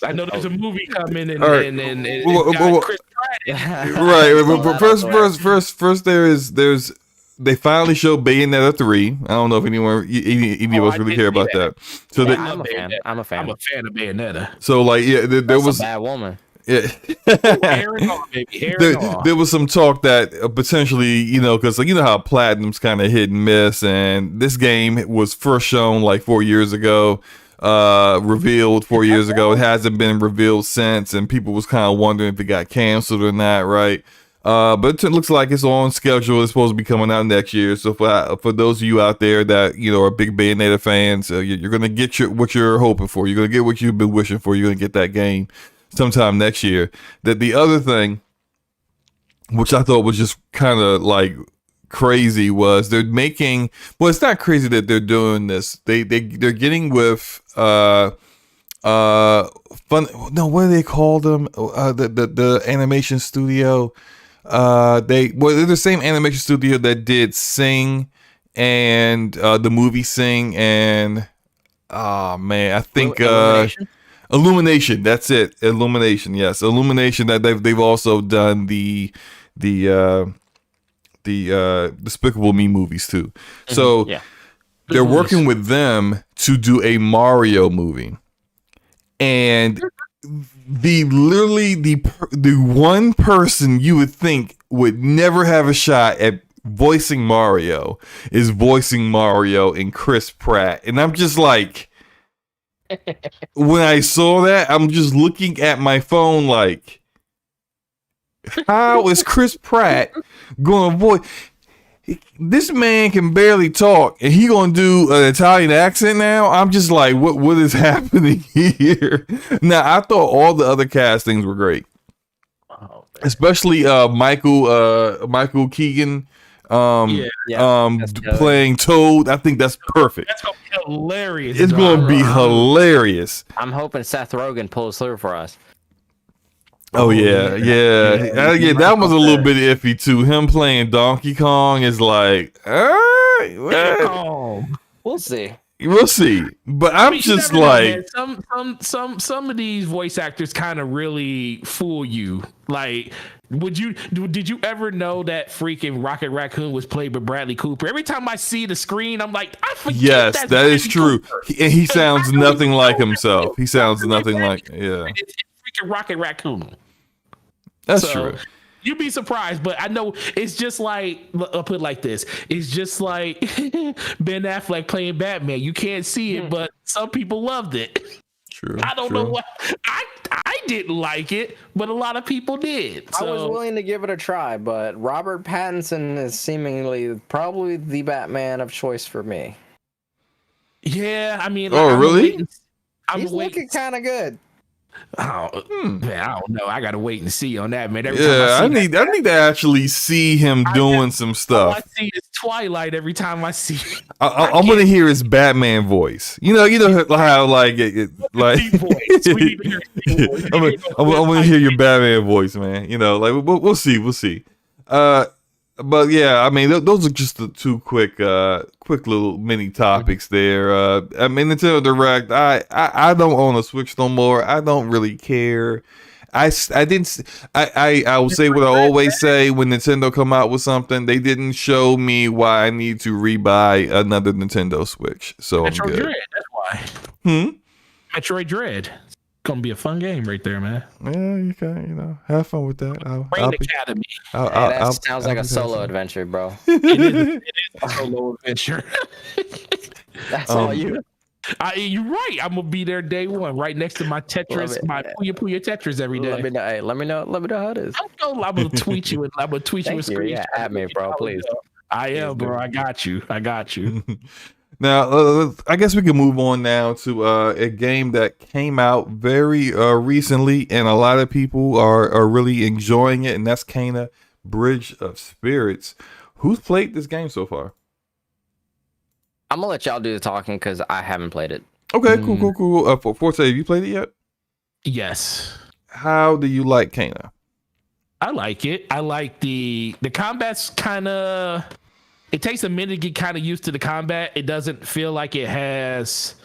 I know there's a movie coming, and Chris Pratt. Right. First, they finally showed Bayonetta 3. I don't know if any of us really care about that. So I'm a fan. I'm a fan of Bayonetta. So like, there was a bad woman. Yeah. There was some talk that potentially, because how Platinum's kind of hit and miss, and this game was first shown like 4 years ago, revealed 4 years ago. It hasn't been revealed since, and people was kind of wondering if it got canceled or not, right? But it looks like it's on schedule. It's supposed to be coming out next year. So for those of you out there that are big Bayonetta fans, you're gonna get what you're hoping for. You're gonna get what you've been wishing for. You're gonna get that game sometime next year. That the other thing, which I thought was just kind of like crazy, was they're making. Well, it's not crazy that they're doing this. They're getting with fun. No, what do they call them? The animation studio. They're the same animation studio that did Sing and the movie Sing and I think Illumination. That's it. Illumination. Yes, Illumination. That they've also done the Despicable Me movies too. So they're working with them to do a Mario movie, and the one person you would think would never have a shot at voicing Mario is voicing Mario in Chris Pratt, and I'm just like. When I saw that, I'm just looking at my phone like, how is Chris Pratt going to voice? This man can barely talk, and he gonna do an Italian accent now. I'm just like, what is happening here? Now, I thought all the other castings were great, especially Michael Keegan, playing Toad. I think that's perfect. That's gonna be hilarious. It's gonna be hilarious. I'm hoping Seth Rogen pulls through for us. Oh yeah. That was a little bit iffy too. Him playing Donkey Kong is like, we'll see. We'll see. But I'm just like, some of these voice actors kind of really fool you. Like, did you ever know that freaking Rocket Raccoon was played by Bradley Cooper? Every time I see the screen, I'm like, I forget. Yes, that's that is true. Cooper. And he sounds nothing like himself. He sounds nothing like, It's freaking Rocket Raccoon. That's true. You'd be surprised, but I know it's just like, I'll put it like this. It's just like Ben Affleck playing Batman. You can't see it, but some people loved it. True. I don't know what I didn't like it, but a lot of people did. So. I was willing to give it a try, but Robert Pattinson is seemingly probably the Batman of choice for me. Yeah, I mean, really? He's looking kind of good. Man, I don't know. I gotta wait and see on that, man. I need to actually see him doing some stuff. All I see is Twilight every time I see. I want to hear his Batman voice. You know how like I want to hear your Batman voice, man. You know, like we'll see. But yeah, I mean, those are just the two quick little mini topics there. I mean, Nintendo Direct. I don't own a Switch no more. I don't really care. I will say what I always say when Nintendo come out with something. They didn't show me why I need to rebuy another Nintendo Switch. So I'm good. Dread, that's why. Metroid Dread. Gonna be a fun game right there, man. Yeah, you can, have fun with that. Rain Academy. That sounds like a solo adventure, bro. It is a solo adventure. That's all you. You're right. I'm gonna be there day one, right next to my Tetris, my Puya Tetris every day. Let me know how it is. I'm gonna tweet you. I'm gonna tweet you a screenshot. Yeah, at me, bro, please. I am, bro. I got you. Now, I guess we can move on now to a game that came out very recently, and a lot of people are really enjoying it, and that's Kena Bridge of Spirits. Who's played this game so far? I'm gonna let y'all do the talking because I haven't played it. Okay, cool. Forte, have you played it yet? Yes. How do you like Kena? I like it. I like the combat's kind of. It takes a minute to get kind of used to the combat. It doesn't feel like it has,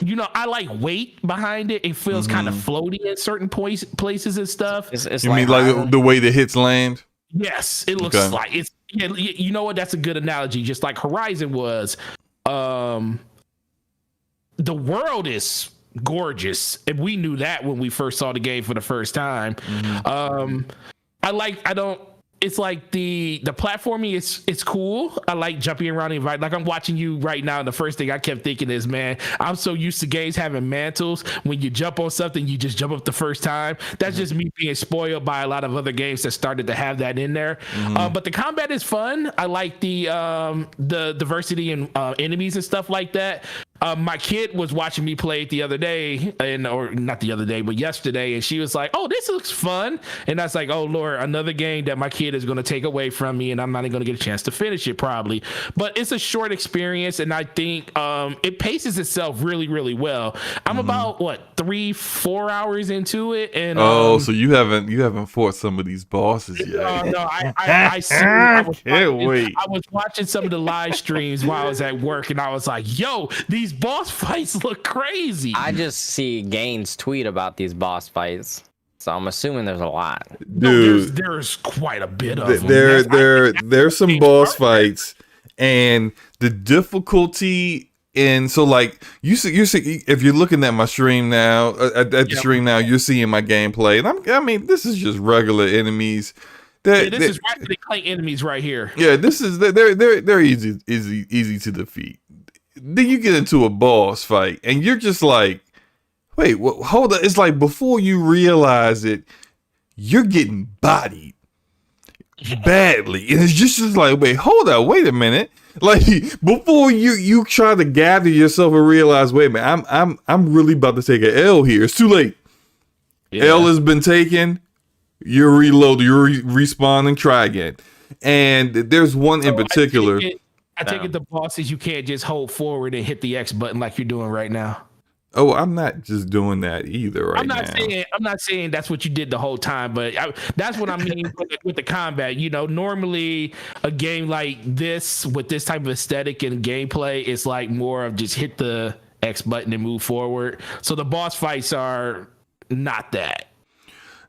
I like weight behind it. It feels kind of floaty at certain places and stuff. It's you mean like the way the hits land? Yes, it looks like it's. You know what? That's a good analogy. Just like Horizon was. The world is gorgeous, and we knew that when we first saw the game for the first time. It's like the platforming it's cool. I like jumping around the environment. Like I'm watching you right now, and the first thing I kept thinking is, man, I'm so used to games having mantles. When you jump on something, you just jump up the first time. That's just me being spoiled by a lot of other games that started to have that in there. But the combat is fun. I like the diversity in enemies and stuff like that. My kid was watching me play it the other day, or not the other day, but yesterday, and she was like, "Oh, this looks fun." And I was like, "Oh Lord, another game that my kid is going to take away from me, and I'm not even going to get a chance to finish it probably." But it's a short experience, and I think it paces itself really, really well. I'm about 3-4 hours into it, and so you haven't fought some of these bosses yet? No, I can't wait. I was watching some of the live streams while I was at work, and I was like, "Yo, these boss fights look crazy." I just see Gaines tweet about these boss fights, so I'm assuming there's a lot. Dude, there's quite a bit of them. There's some boss fights, and the difficulty. And so, like you see, if you're looking at my stream now, at the stream now, you're seeing my gameplay, and I mean, this is just regular enemies. This is rapidly clay enemies right here. Yeah, they're easy to defeat. Then you get into a boss fight, and you're just like, wait, hold on. It's like before you realize it, you're getting bodied. badly, and it's just like, wait, hold up, wait a minute. Like before you try to gather yourself and realize, wait a minute, I'm really about to take an L here. It's too late. Yeah. L has been taken. You're reloaded. You're respawning. Try again. And there's one in particular. I take it the boss is you can't just hold forward and hit the X button like you're doing right now. Oh, I'm not just doing that either right now. I'm not saying that's what you did the whole time, but that's what I mean with the combat. You know, normally a game like this with this type of aesthetic and gameplay is like more of just hit the X button and move forward. So the boss fights are not that.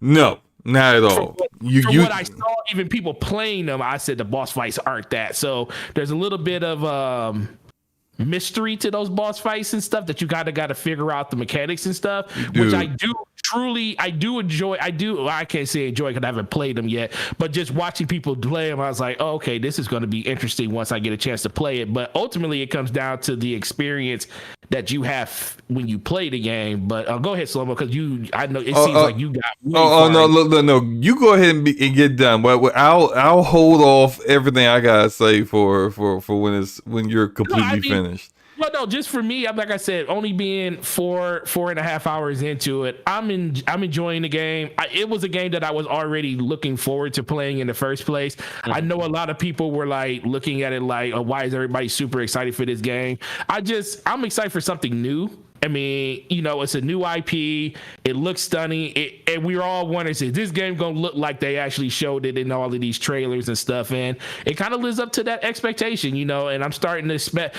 No, not at all. From what I saw, even people playing them, I said the boss fights aren't that. So there's a little bit of mystery to those boss fights and stuff that you gotta figure out the mechanics and stuff, which I do enjoy. I can't say enjoy because I haven't played them yet, but just watching people play them, I was like, oh, okay, this is going to be interesting once I get a chance to play it. But ultimately, it comes down to the experience that you have when you play the game. But go ahead, Slomo, because I know it seems like you got. No, you go ahead and get done. But I'll hold off everything I gotta say for when you're completely finished. Well, no, just for me, like I said, only being 4.5 hours into it, I'm enjoying the game. It was a game that I was already looking forward to playing in the first place. Mm-hmm. I know a lot of people were like looking at it like, oh, why is everybody super excited for this game? I'm excited for something new. I mean, you know, it's a new IP. It looks stunning. And we were all wondering, is this game going to look like they actually showed it in all of these trailers and stuff? And it kind of lives up to that expectation, you know, and I'm starting to expect.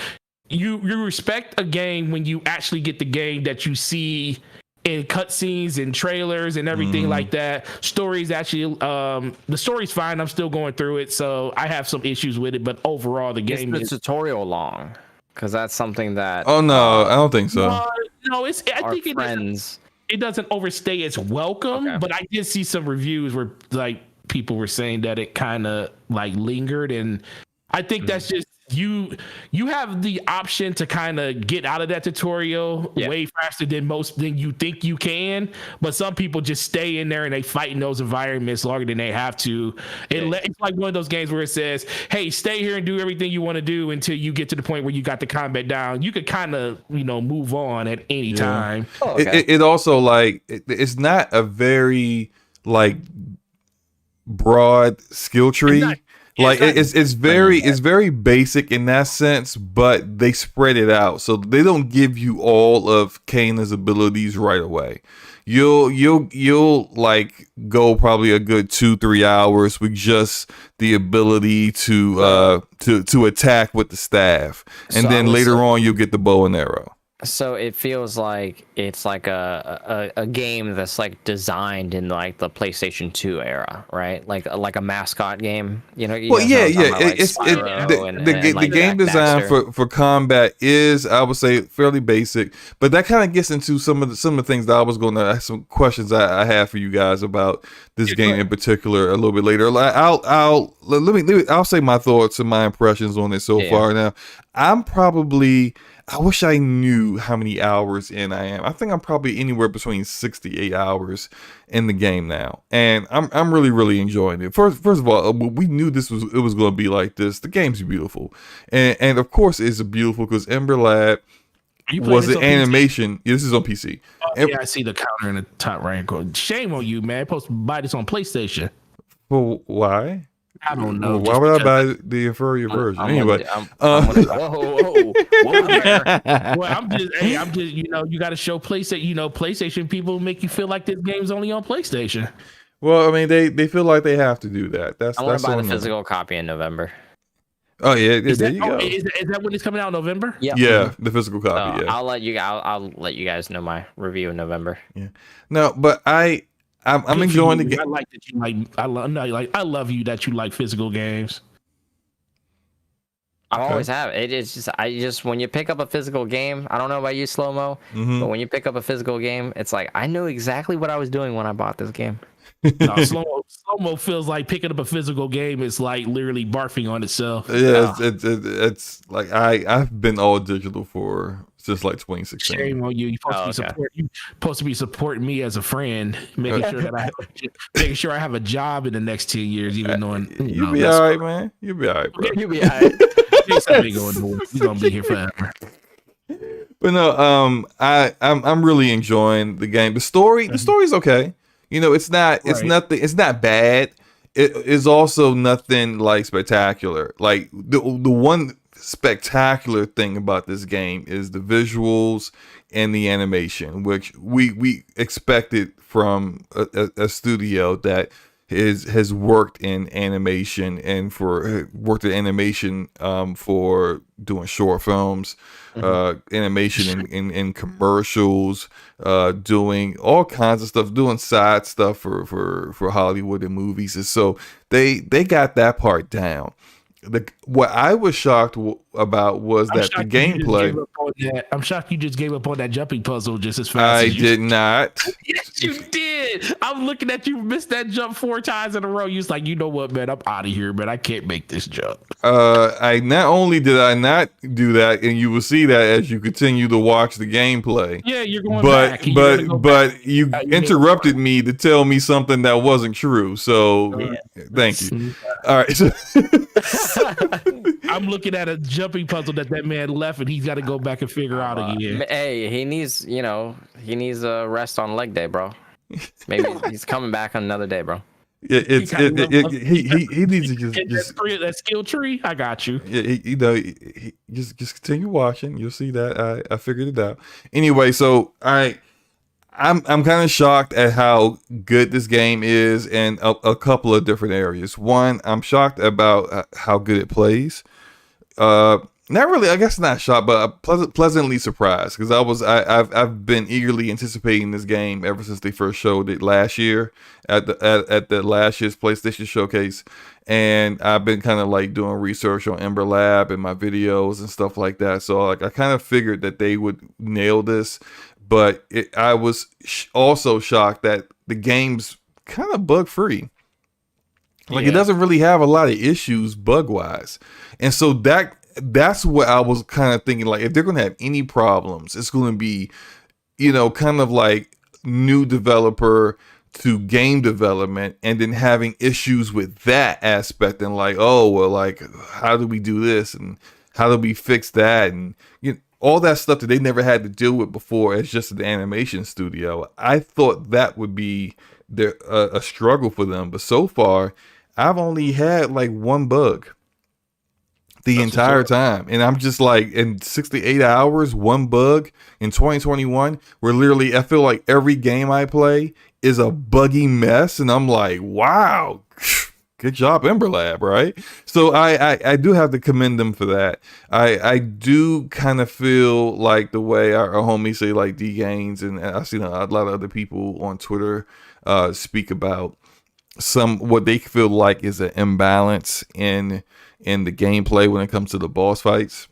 You respect a game when you actually get the game that you see in cutscenes and trailers and everything like that. Stories actually, the story's fine. I'm still going through it, so I have some issues with it. But overall, the game is the tutorial long, because that's something that. Oh no, I don't think so. No, I think it doesn't overstay its welcome. Okay. But I did see some reviews where like people were saying that it kind of like lingered, and I think that's just. You have the option to kind of get out of that tutorial way faster than you think you can, but some people just stay in there and they fight in those environments longer than they have to. It's like one of those games where it says, hey, stay here and do everything you want to do until you get to the point where you got the combat down. You could kind of move on at any time. Oh, okay. It also like it's not a very like broad skill tree. Like it's very basic in that sense, but they spread it out, so they don't give you all of Kana's abilities right away. You'll like go probably a good 2-3 hours with just the ability to attack with the staff, and then later on you'll get the bow and arrow. So it feels like it's like a game that's like designed in like the PlayStation 2 era, right? Like a mascot game, you know? Well, yeah. The game design for combat is, I would say, fairly basic, but that kind of gets into some of the things that I was going to ask, some questions I have for you guys about this game in particular a little bit later. I'll say my thoughts and my impressions on it so far. Now, I wish I knew how many hours in I am. I think I'm probably anywhere between 6 to 8 hours in the game now, and I'm really, really enjoying it. First of all, we knew it was going to be like this. The game's beautiful, and of course it's beautiful because Ember Lab was an animation. Yeah, this is on PC. I see the counter in the top right. Shame on you, man. You're supposed to buy this on PlayStation. Well, why? I don't know. Well, why would I buy the inferior version anyway? Whoa there. Well, I'm just, you got to show PlayStation. PlayStation people make you feel like this game's only on PlayStation. Well, I mean, they feel like they have to do that. I want to buy the physical copy in November. Oh yeah, there you go. Is that when it's coming out in November? Yeah, the physical copy. I'll let you guys know my review in November. Yeah. No, but I'm enjoying the game. I like that you like. I love you that you like physical games. I always have. It's just when you pick up a physical game, I don't know about you, Slow-Mo, but when you pick up a physical game, it's like I know exactly what I was doing when I bought this game. No, Slow-Mo feels like picking up a physical game is like literally barfing on itself. Yeah, it's like I've been all digital for since like 2016. Shame on you. You're supposed to be supporting me as a friend, making sure I have a job in the next 10 years, even knowing you'll be all right, man. You'll be all right, bro. You'll be all right. We're gonna be here forever. But no, I'm really enjoying the game. The story's okay. It's not bad. It is also nothing like spectacular. Like the one spectacular thing about this game is the visuals and the animation, which we expected from a studio that has worked in animation and for doing short films, animation in commercials, doing all kinds of stuff, doing side stuff for Hollywood and movies. And so they got that part down. What I was shocked about was that the gameplay. I'm shocked you just gave up on that jumping puzzle just as fast. I did not. Yes, you did. I'm looking at you, missed that jump 4 times in a row. You was like, you know what, man? I'm out of here, man. I can't make this jump. I not only did I not do that, and you will see that as you continue to watch the gameplay. Yeah, you're going back. But you interrupted me to tell me something that wasn't true. So thank you. All right. So I'm looking at a jumping puzzle that man left, and he's got to go back and figure out again. Hey, he needs a rest on leg day, bro. Maybe he's coming back on another day, bro. Yeah, he needs to just that skill tree. I got you. Yeah, just continue watching. You'll see that I figured it out. Anyway, so I'm kind of shocked at how good this game is in a couple of different areas. One, I'm shocked about how good it plays. Not really, I guess not shocked, but pleasantly surprised, because I've been eagerly anticipating this game ever since they first showed it last year at the last year's PlayStation Showcase, and I've been kind of like doing research on Ember Lab and my videos and stuff like that. So like I kind of figured that they would nail this, but I was also shocked that the game's kind of bug free. Like it doesn't really have a lot of issues bug wise, and so that's what I was kind of thinking. Like if they're gonna have any problems, it's gonna be, kind of like new developer to game development, and then having issues with that aspect, and like, oh well, like how do we do this and how do we fix that, and all that stuff that they never had to deal with before as just an animation studio. I thought that would be a struggle for them, but so far I've only had like one bug the entire time, and I'm just like, in 68 hours, one bug in 2021, where literally I feel like every game I play is a buggy mess, and I'm like, wow, good job, Ember Lab, right? So I do have to commend them for that. I do kind of feel like the way our homies say, like D Gaines, and I've seen a lot of other people on Twitter speak about what they feel like is an imbalance in the gameplay when it comes to the boss fights.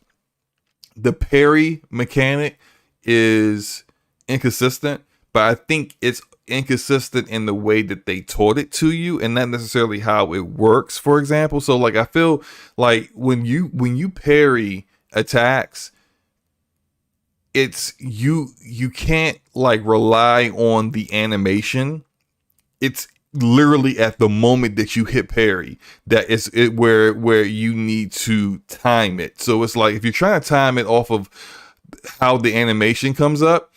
The parry mechanic is inconsistent, but I think it's inconsistent in the way that they taught it to you, and not necessarily how it works, for example. So like I feel like when you parry attacks, it's you can't like rely on the animation. It's literally at the moment that you hit parry that is it where you need to time it. So it's like if you're trying to time it off of how the animation comes up,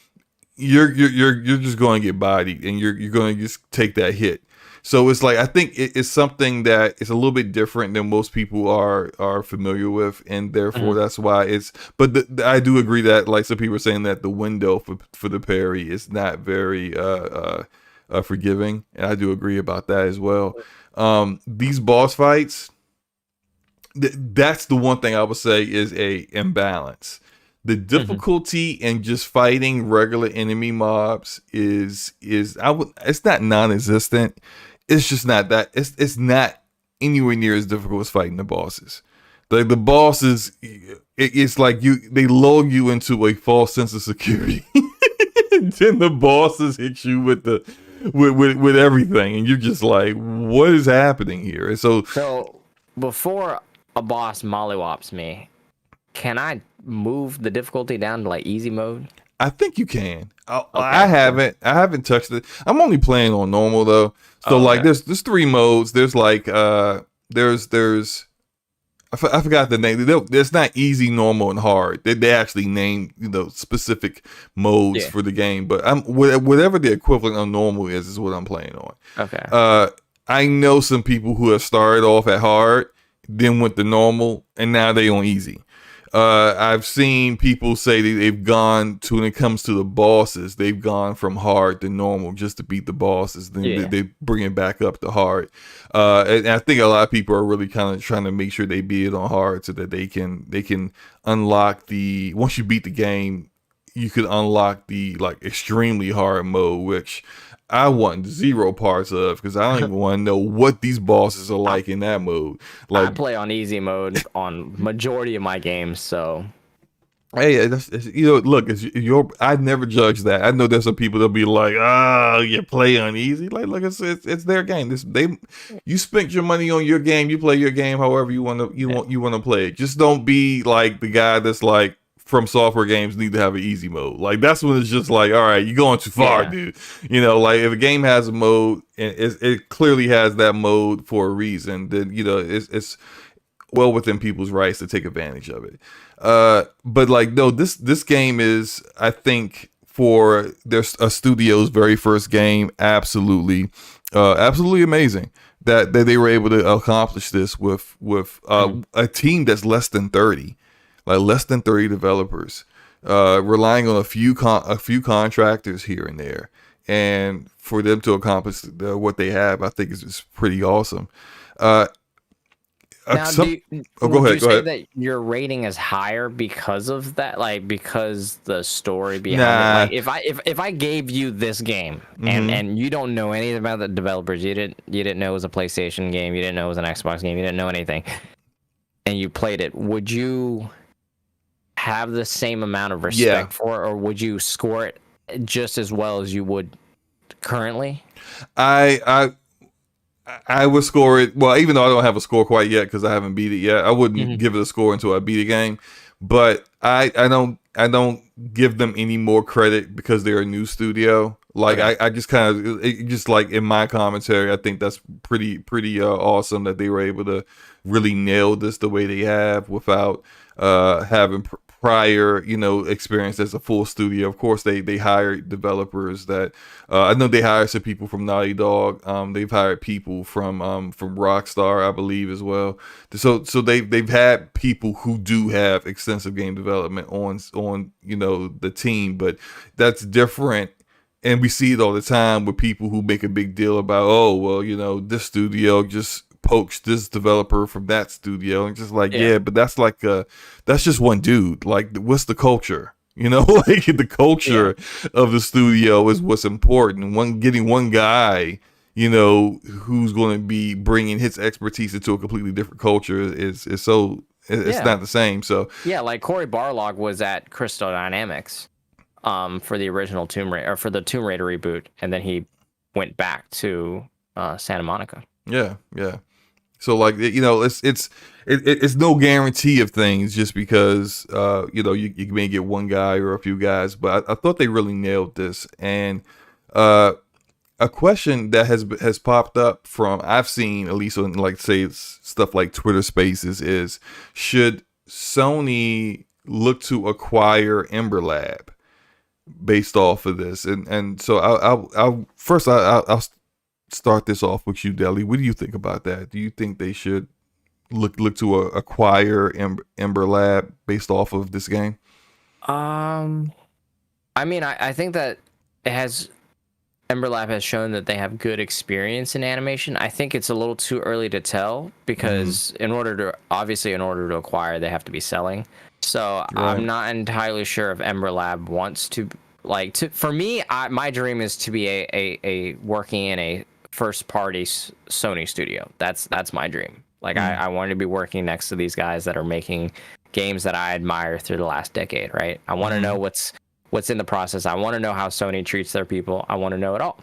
you're just going to get bodied, and you're going to just take that hit. So it's like I think it's something that is a little bit different than most people are familiar with, and therefore that's why it's. But I do agree that like some people are saying that the window for the parry is not very forgiving, and I do agree about that as well. These boss fights, that's the one thing I would say is a imbalance. The difficulty in just fighting regular enemy mobs is it's not non-existent. It's just not that it's not anywhere near as difficult as fighting the bosses. Like the bosses, it's like they lull you into a false sense of security. And then the bosses hit you with everything, and you're just like, what is happening here? And so before a boss mollywops me, can I move the difficulty down to like easy mode? I think you can. I haven't touched it. I'm only playing on normal though. So like there's 3 modes. There's like there's I forgot the name. There's not easy, normal, and hard. They actually name specific modes for the game. But whatever the equivalent of normal is what I'm playing on. Okay. I know some people who have started off at hard, then went to normal, and now they on easy. I've seen people say they've gone to, when it comes to the bosses, they've gone from hard to normal just to beat the bosses. Then they bring it back up to hard. And I think a lot of people are really kind of trying to make sure they beat it on hard so that they can unlock the, once you beat the game, you could unlock the like extremely hard mode, which I want 0 parts of because I don't even want to know what these bosses are like in that mode. Like, I play on easy mode on majority of my games, so hey, look, I never judge that. I know there's some people that'll be like, you play on easy. Like I said, it's their game. You spent your money on your game. You play your game however you want to play it. Just don't be like the guy that's like, From Software games need to have an easy mode. Like that's when it's just like, all right, you're going too far, dude. Like if a game has a mode and it clearly has that mode for a reason, then it's well within people's rights to take advantage of it. But like no, this game is, I think, for there's a studio's very first game, absolutely amazing that they were able to accomplish this with a team that's less than 30. Like less than 30 developers, relying on a few contractors here and there, and for them to accomplish what they have, I think is pretty awesome. Now, go ahead. That your rating is higher because of that, like because the story behind it? Like if I gave you this game and you don't know anything about the developers, you didn't know it was a PlayStation game, you didn't know it was an Xbox game, you didn't know anything, and you played it, would you have the same amount of respect for it, or would you score it just as well as you would currently? I would score it, well, even though I don't have a score quite yet because I haven't beat it yet. I wouldn't give it a score until I beat a game, but I don't give them any more credit because they're a new studio. Like I just kind of just like in my commentary, I think that's pretty awesome that they were able to really nail this the way they have without having prior experience as a full studio. Of course they hired developers that I know they hired some people from Naughty Dog. They've hired people from Rockstar, I believe, as well. So they've had people who do have extensive game development on the team, but that's different. And we see it all the time with people who make a big deal about, this studio just poached this developer from that studio, and just like, but that's like that's just one dude. Like, what's the culture? Like the culture of the studio is what's important. Getting one guy, who's going to be bringing his expertise into a completely different culture is so it's not the same. So like Cory Barlog was at Crystal Dynamics for the original Tomb Raider, or for the Tomb Raider reboot, and then he went back to Santa Monica. Yeah. So like it's no guarantee of things just because you may get one guy or a few guys, but I thought they really nailed this. And a question that has popped up from I've seen, at least on like say stuff like Twitter Spaces, is should Sony look to acquire Ember Lab based off of this? And so I'll start this off with you, Deli. What do you think about that? Do you think they should look to acquire Ember Lab based off of this game? I mean, I think that Ember Lab has shown that they have good experience in animation. I think it's a little too early to tell because in order to acquire, they have to be selling. So I'm not entirely sure if Ember Lab wants to for me, my dream is to be a working in a first party Sony studio. That's my dream. Like I want to be working next to these guys that are making games that I admire through the last decade, right? I want to know what's in the process. I want to know how Sony treats their people. I want to know it all.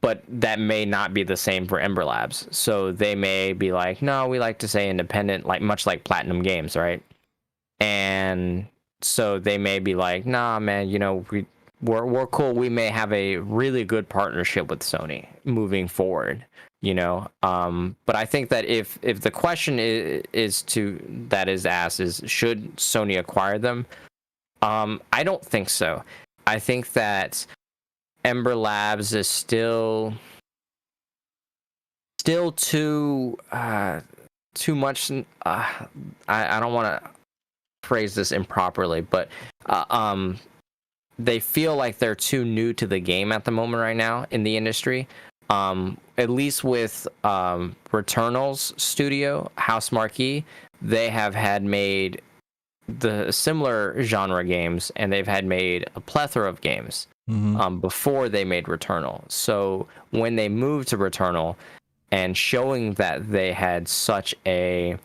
But that may not be the same for Ember Labs. So they may be like, no, we like to say independent, like much like Platinum Games, right? and so they may be like, nah, man, we're cool. We may have a really good partnership with Sony moving forward, but I think that if the question is asked is, should Sony acquire them? I don't think so. I think that Ember Labs is still too much. I don't want to phrase this improperly, but they feel like they're too new to the game at the moment right now in the industry. At least with Returnal's studio, House Marquee, they have had made the similar genre games, and they've had made a plethora of games before they made Returnal. So when they moved to Returnal and showing that they had such an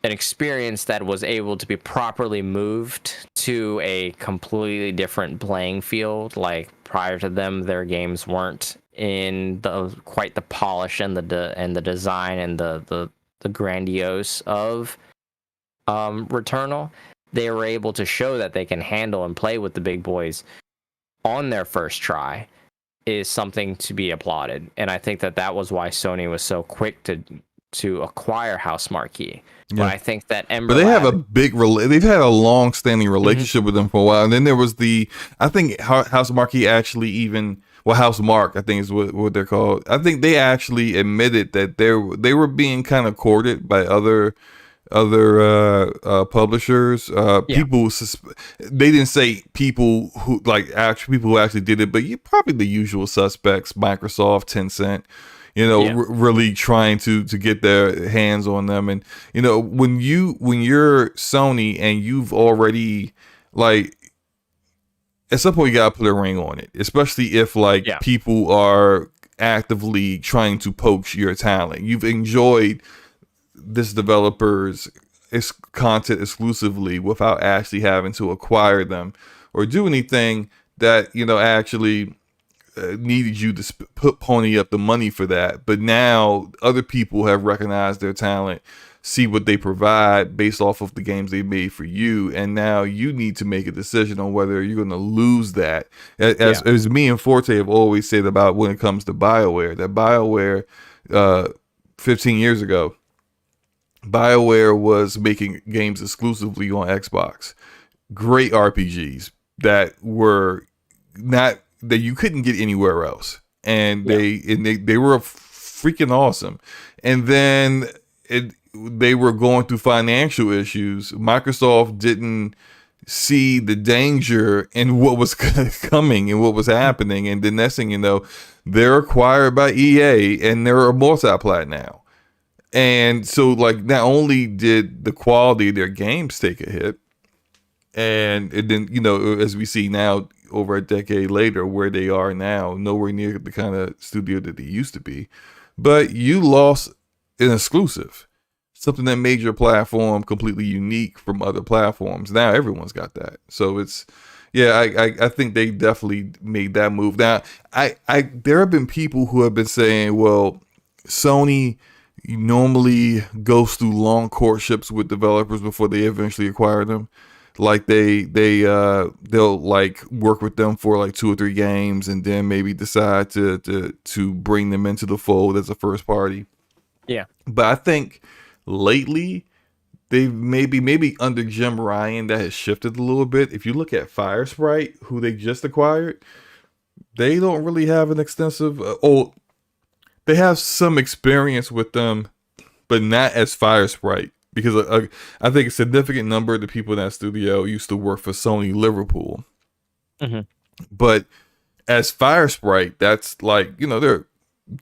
experience that was able to be properly moved to a completely different playing field, like prior to them, their games weren't in quite the polish and the design and the grandiose of Returnal. They were able to show that they can handle and play with the big boys on their first try, is something to be applauded. And I think that was why Sony was so quick to acquire House Marquee. Yeah. But I think that Ember, but they have a big they've had a long-standing relationship with them for a while. And then there was I think House Marquee actually House Mark, I think is what they're called. I think they actually admitted that they were being kind of courted by other publishers. People they didn't say people who actually did it, but probably the usual suspects: Microsoft, Tencent. Really trying to get their hands on them. And when you're Sony and you've already, like, at some point you gotta put a ring on it, especially if people are actively trying to poach your talent. You've enjoyed this developer's content exclusively without actually having to acquire them or do anything that actually needed you to pony up the money for that. But now other people have recognized their talent, see what they provide based off of the games they made for you, and now you need to make a decision on whether you're going to lose that. As me and Forte have always said about when it comes to BioWare, that BioWare 15 years ago, BioWare was making games exclusively on Xbox. Great RPGs that were not that you couldn't get anywhere else, and they were freaking awesome. And then they were going through financial issues. Microsoft didn't see the danger in what was coming and what was happening, and the next thing you know, they're acquired by EA and they're a multi-plat now. And so, like, not only did the quality of their games take a hit, and then as we see now, over a decade later, where they are now, nowhere near the kind of studio that they used to be. But you lost an exclusive, something that made your platform completely unique from other platforms. Now everyone's got that. So it's, I think they definitely made that move. Now, there have been people who have been saying, well, Sony normally goes through long courtships with developers before they eventually acquire them. Like they'll like work with them for like 2 or 3 games and then maybe decide to bring them into the fold as a first party. Yeah. But I think lately they've maybe under Jim Ryan that has shifted a little bit. If you look at Firesprite, who they just acquired, they don't really have an extensive they have some experience with them, but not as Firesprite. Because I think a significant number of the people in that studio used to work for Sony Liverpool. Mm-hmm. But as Firesprite, that's like, they're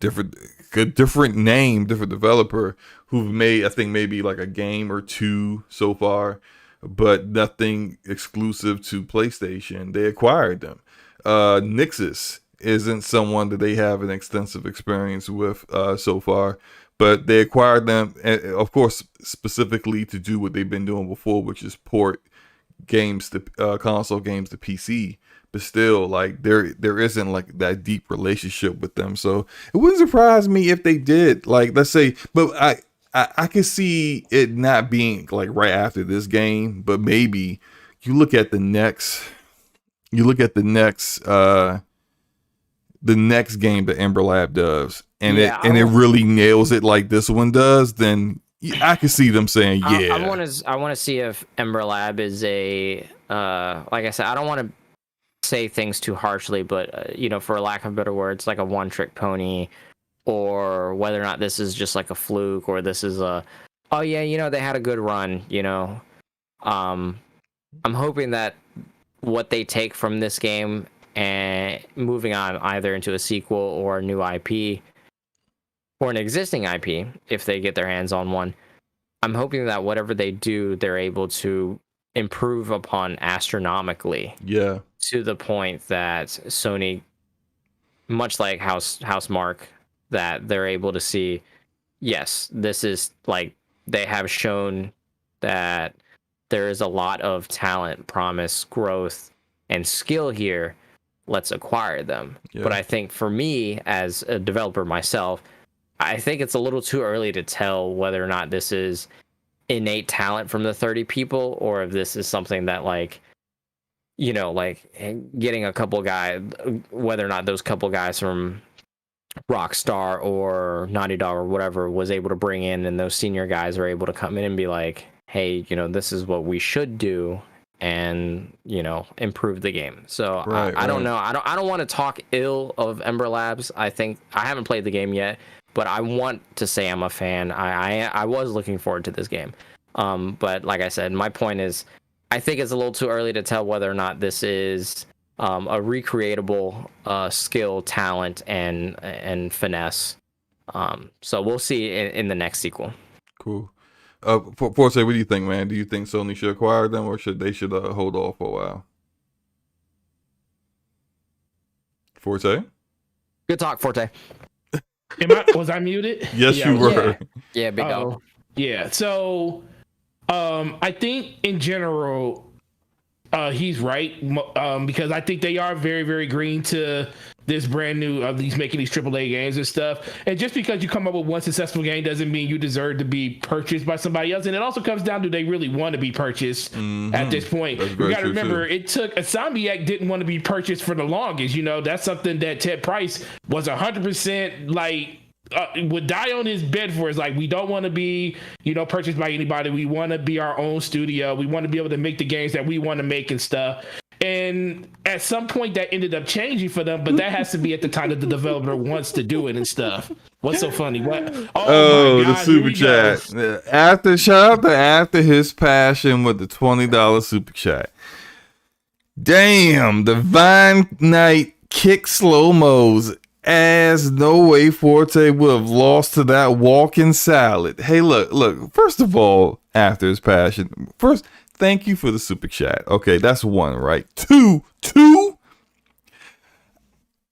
different name, different developer who've made, I think, maybe like a game or 2 so far, but nothing exclusive to PlayStation. They acquired them. Nixxes isn't someone that they have an extensive experience with so far. But they acquired them, of course, specifically to do what they've been doing before, which is port games to console games to PC. but still, like there isn't like that deep relationship with them. So it wouldn't surprise me if they did. Like, let's say, but I could see it not being like right after this game, but maybe you look at the next the next game that Ember Lab does, and it really nails it like this one does, then I can see them saying, yeah. I want to see if Ember Lab is a like I said, I don't want to say things too harshly, but you know, for lack of better words, like a one-trick pony, or whether or not this is just like a fluke, or this is a, oh yeah, you know, they had a good run, you know. I'm hoping that what they take from this game and moving on either into a sequel or a new IP or an existing IP, if they get their hands on one, I'm hoping that whatever they do, they're able to improve upon astronomically. Yeah. To the point that Sony, much like Housemarque, that they're able to see, yes, this is like, they have shown that there is a lot of talent, promise, growth, and skill here. Let's acquire them. Yeah. But I think for me, as a developer myself, I think it's a little too early to tell whether or not this is innate talent from the 30 people, or if this is something that, like, you know, like getting a couple guys, whether or not those couple guys from Rockstar or Naughty Dog or whatever was able to bring in, and those senior guys are able to come in and be like, hey, you know, this is what we should do, and, you know, improve the game. So I don't know. I don't want to talk ill of Ember Labs. I think I haven't played the game yet, but I want to say I'm a fan. I was looking forward to this game. But like I said, my point is, I think it's a little too early to tell whether or not this is a recreatable skill, talent, and finesse. So we'll see in the next sequel. Cool. Forte, what do you think, man? Do you think Sony should acquire them, or should hold off for a while? Forte? Good talk, Forte. Was I muted? Yes, you were. Yeah, big dog. Yeah. So, I think in general, he's right, because I think they are very, very green to this brand new, these making these AAA games and stuff. And just because you come up with one successful game doesn't mean you deserve to be purchased by somebody else. And it also comes down to, they really want to be purchased at this point. You got to remember, it took Insomniac didn't want to be purchased for the longest. You know, that's something that Ted Price was 100% like, would die on his bed for. Is like, we don't want to be, you know, purchased by anybody. We want to be our own studio. We want to be able to make the games that we want to make and stuff. And at some point that ended up changing for them, but that has to be at the time that the developer wants to do it and stuff. What's so funny? What? Oh, the super chat. After his passion with the $20 super chat. Damn, the Vine Knight kick slow-mos. As no way Forte would have lost to that walking salad. Hey, look. First of all, after his passion, first, thank you for the super chat. Okay, that's one, right? Two.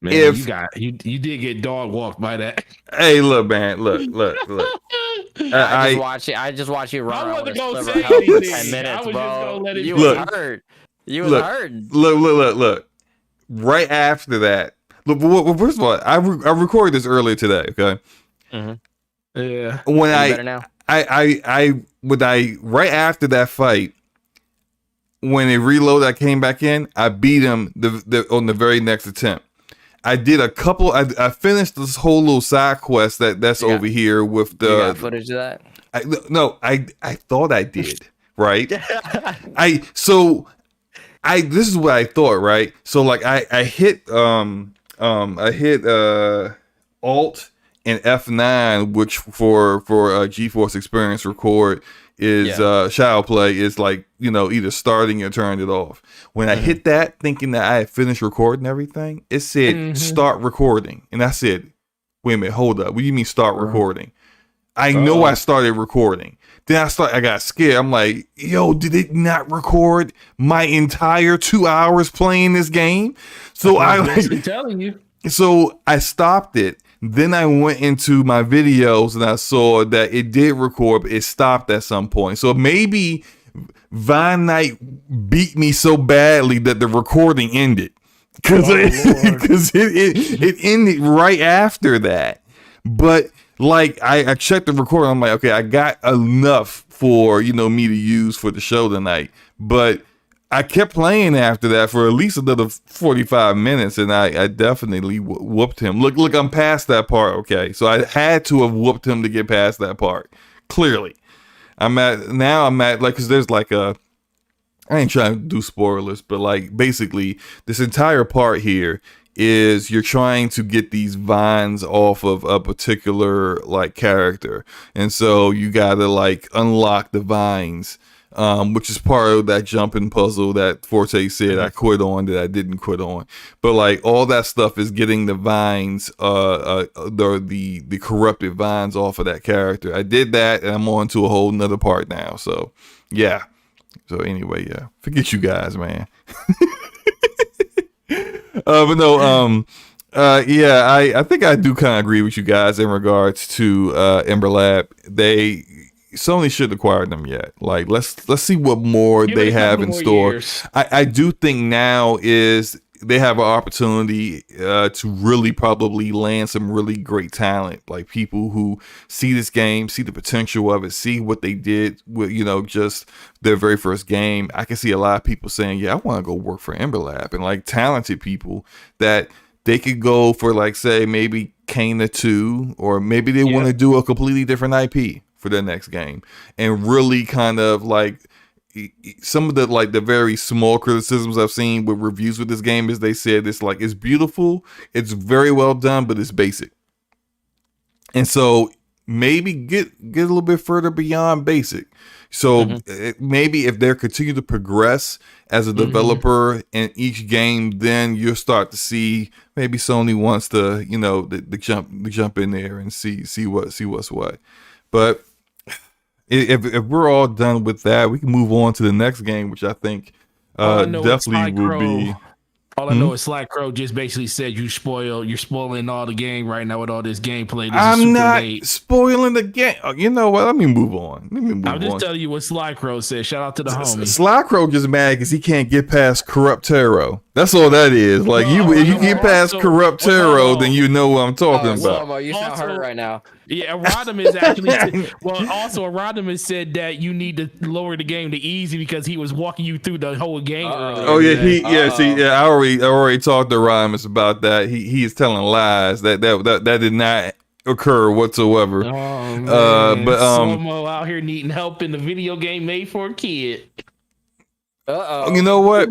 Man, you did get dog walked by that. Hey, look, man, look. I just watched you run around with a sliver of health for 10 minutes, bro. You was hurt. Look. Right after that. Look, well, first of all, I recorded this earlier today. Okay. Mm-hmm. Yeah. When right after that fight, when it reloaded, I came back in. I beat him on the very next attempt. I did a couple. I finished this whole little side quest that's over here with the. You got footage of that? I thought I did. Right. This is what I thought. Right. So like I hit Alt and F9, which for GeForce Experience Record is Shadow Play is like, you know, either starting or turning it off. When I hit that, thinking that I had finished recording everything, it said start recording, and I said, wait a minute, hold up, what do you mean start recording? I know I started recording. Then I got scared. I'm like, yo, did it not record my entire 2 hours playing this game? So I'm telling you. So I stopped it. Then I went into my videos and I saw that it did record, but it stopped at some point. So maybe Vine Knight beat me so badly that the recording ended. because it ended right after that. But like I checked the recording, I'm like, okay, I got enough for me to use for the show tonight. But I kept playing after that for at least another 45 minutes, and I definitely whooped him. Look, I'm past that part. Okay, so I had to have whooped him to get past that part. Clearly, I'm at like, because there's like I ain't trying to do spoilers, but like basically this entire part here is you're trying to get these vines off of a particular like character, and so you gotta like unlock the vines, which is part of that jumping puzzle that Forte said I quit on, that I didn't quit on. But like all that stuff is getting the vines, the corrupted vines off of that character. I did that, and I'm on to a whole nother part now. So yeah. So anyway, yeah. Forget you guys, man. But no, yeah, I think I do kind of agree with you guys in regards to Ember Lab. Sony should acquire them yet. Like let's see what more they have in store. I do think now is they have an opportunity to really probably land some really great talent, like people who see this game, see the potential of it, see what they did with just their very first game. I can see a lot of people saying, yeah, I want to go work for Ember Lab, and like talented people that they could go for, like, say maybe Kena 2, or maybe they want to do a completely different IP for their next game, and really kind of like some of the like the very small criticisms I've seen with reviews with this game is they said it's like, it's beautiful, it's very well done, but it's basic. And so maybe get a little bit further beyond basic. So maybe if they're continue to progress as a developer in each game, then you'll start to see maybe Sony wants to, the jump in there and see what's what. But if we're all done with that, we can move on to the next game, which I think definitely will be. All I know is Slack Crow just basically said you're spoiling all the game right now with all this gameplay. I'm not spoiling the game. You know what? Let me move on. I'm just telling you what Slack Crow said. Shout out to the homie. Slack Crow just mad because he can't get past Corrupt Taro. That's all that is. Like, if you get past Corrupt Taro, then you know what I'm talking about. You sound hurt right now. Yeah, Rodimus actually Rodimus said that you need to lower the game to easy because he was walking you through the whole game earlier. Oh yeah, I already talked to Rodimus about that. He is telling lies that did not occur whatsoever. Oh man. But Slow-mo out here needing help in the video game made for a kid. You know what?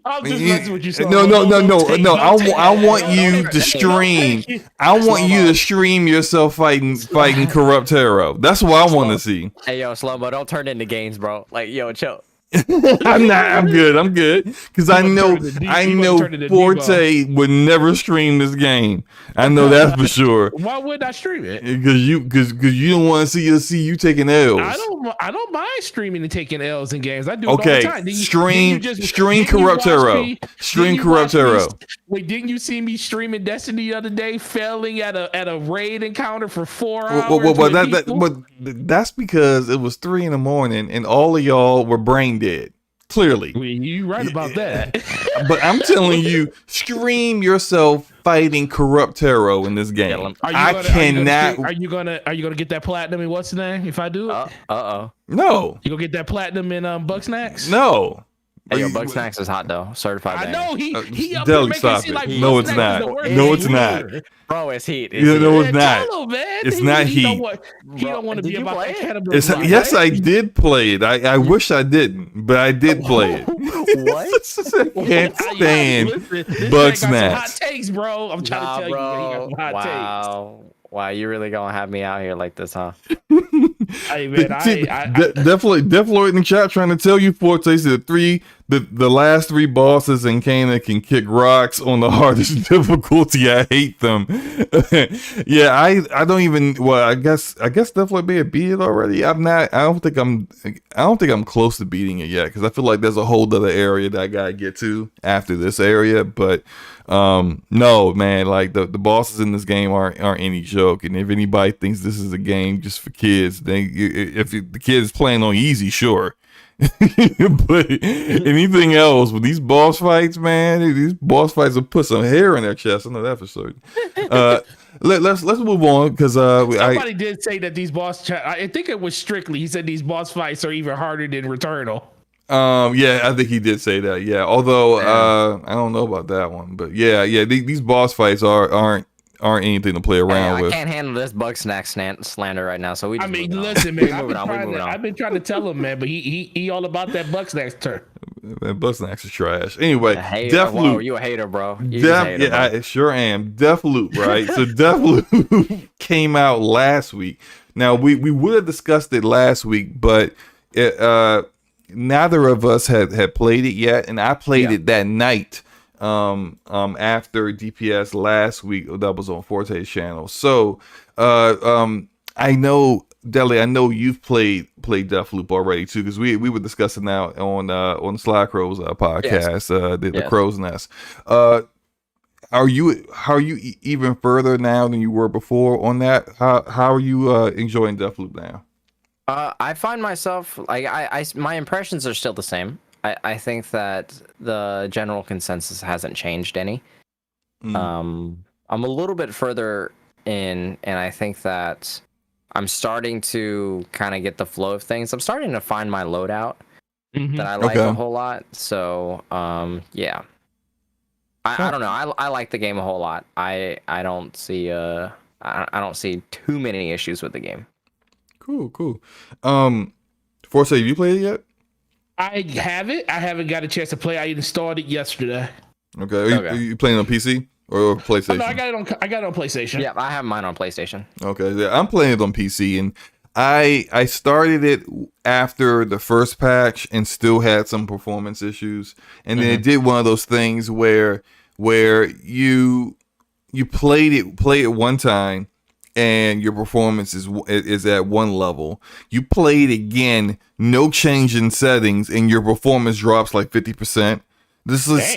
I'm just messing with you. No. I want you to stream. I want you to stream yourself fighting Corrupt Hero. That's what I want to see. Hey, yo, Slow-mo, don't turn into games, bro. Like, yo, chill. I'm good. Because I know Forte would never stream this game. I know that for sure. Why would I stream it? Because you don't want to see you taking L's. I don't mind streaming and taking L's in games. I do it all the time. Stream Corrupt Hero. Stream Corrupt Hero. Wait, didn't you see me streaming Destiny the other day, failing at a raid encounter for 4 hours? That's because it was 3 a.m. and all of y'all were brain dead. Clearly, you right about that. But I'm telling you, stream yourself fighting Corrupt Hero in this game. Are you gonna get that platinum in what's the name? If I do it, no. You gonna get that platinum in Bugsnax? No. Hey, yo, Bugsnax is hot though. Certified. I know he Deli, stop it. Like no, it's not. No, it's not. Bro, it's heat. No, it's not. It's not heat. He don't want to be about that cannibalism. Yes, I did play it. I wish I didn't, but I did play it. What? I can't stand Bugsnax. Hot takes, bro. I'm trying to tell you, he got some hot takes. Wow, you really gonna have me out here like this, huh? Hey man, definitely in the chat trying to tell you, Forte said the last 3 bosses in Kena can kick rocks on the hardest difficulty. I hate them. Yeah, I don't even. Well, I guess definitely be a beat it already. I don't think I'm close to beating it yet because I feel like there's a whole other area that I gotta get to after this area. But no, man, like the bosses in this game aren't any joke. And if anybody thinks this is a game just for kids, then if the kid is playing on easy, sure. But anything else with these boss fights, man, these boss fights will put some hair in their chest. I know that for certain. Let's move on because somebody did say that these I think it was Strictly. He said these boss fights are even harder than Returnal. Yeah, I think he did say that. Yeah, although I don't know about that one, but yeah, these boss fights aren't anything to play around with. I can't handle this bug snack slander right now. So listen, man. I've been trying to tell him, man, but he all about that bug snacks turn. Man, bug snacks is trash. Anyway, Deathloop. Wow, you a hater, bro. I sure am. Deathloop, right? So Deathloop came out last week. Now we would have discussed it last week, but neither of us had played it yet, and I played it that night after DPS last week. That was on Forte's channel. So I know, Deli, I know you've played Deathloop already too, because we were discussing now on Sly Crow's podcast, the Crow's Nest. How are you even further now than you were before on that? How are you enjoying Deathloop now? I find myself like my impressions are still the same. I think that the general consensus hasn't changed any. I'm a little bit further in, and I think that I'm starting to kind of get the flow of things. I'm starting to find my loadout that I like a whole lot. So yeah, I don't know. I like the game a whole lot. I don't see I don't see too many issues with the game. Cool. Forte, have you played it yet? I haven't. I haven't got a chance to play. I installed it yesterday. Okay. Are you playing on PC or PlayStation? Oh, no, I got it on PlayStation. Yeah, I have mine on PlayStation. Okay. Yeah, I'm playing it on PC, and I started it after the first patch and still had some performance issues, and then it did one of those things where you play it one time, and your performance is at one level. You play it again, no change in settings, and your performance drops like 50%. This is,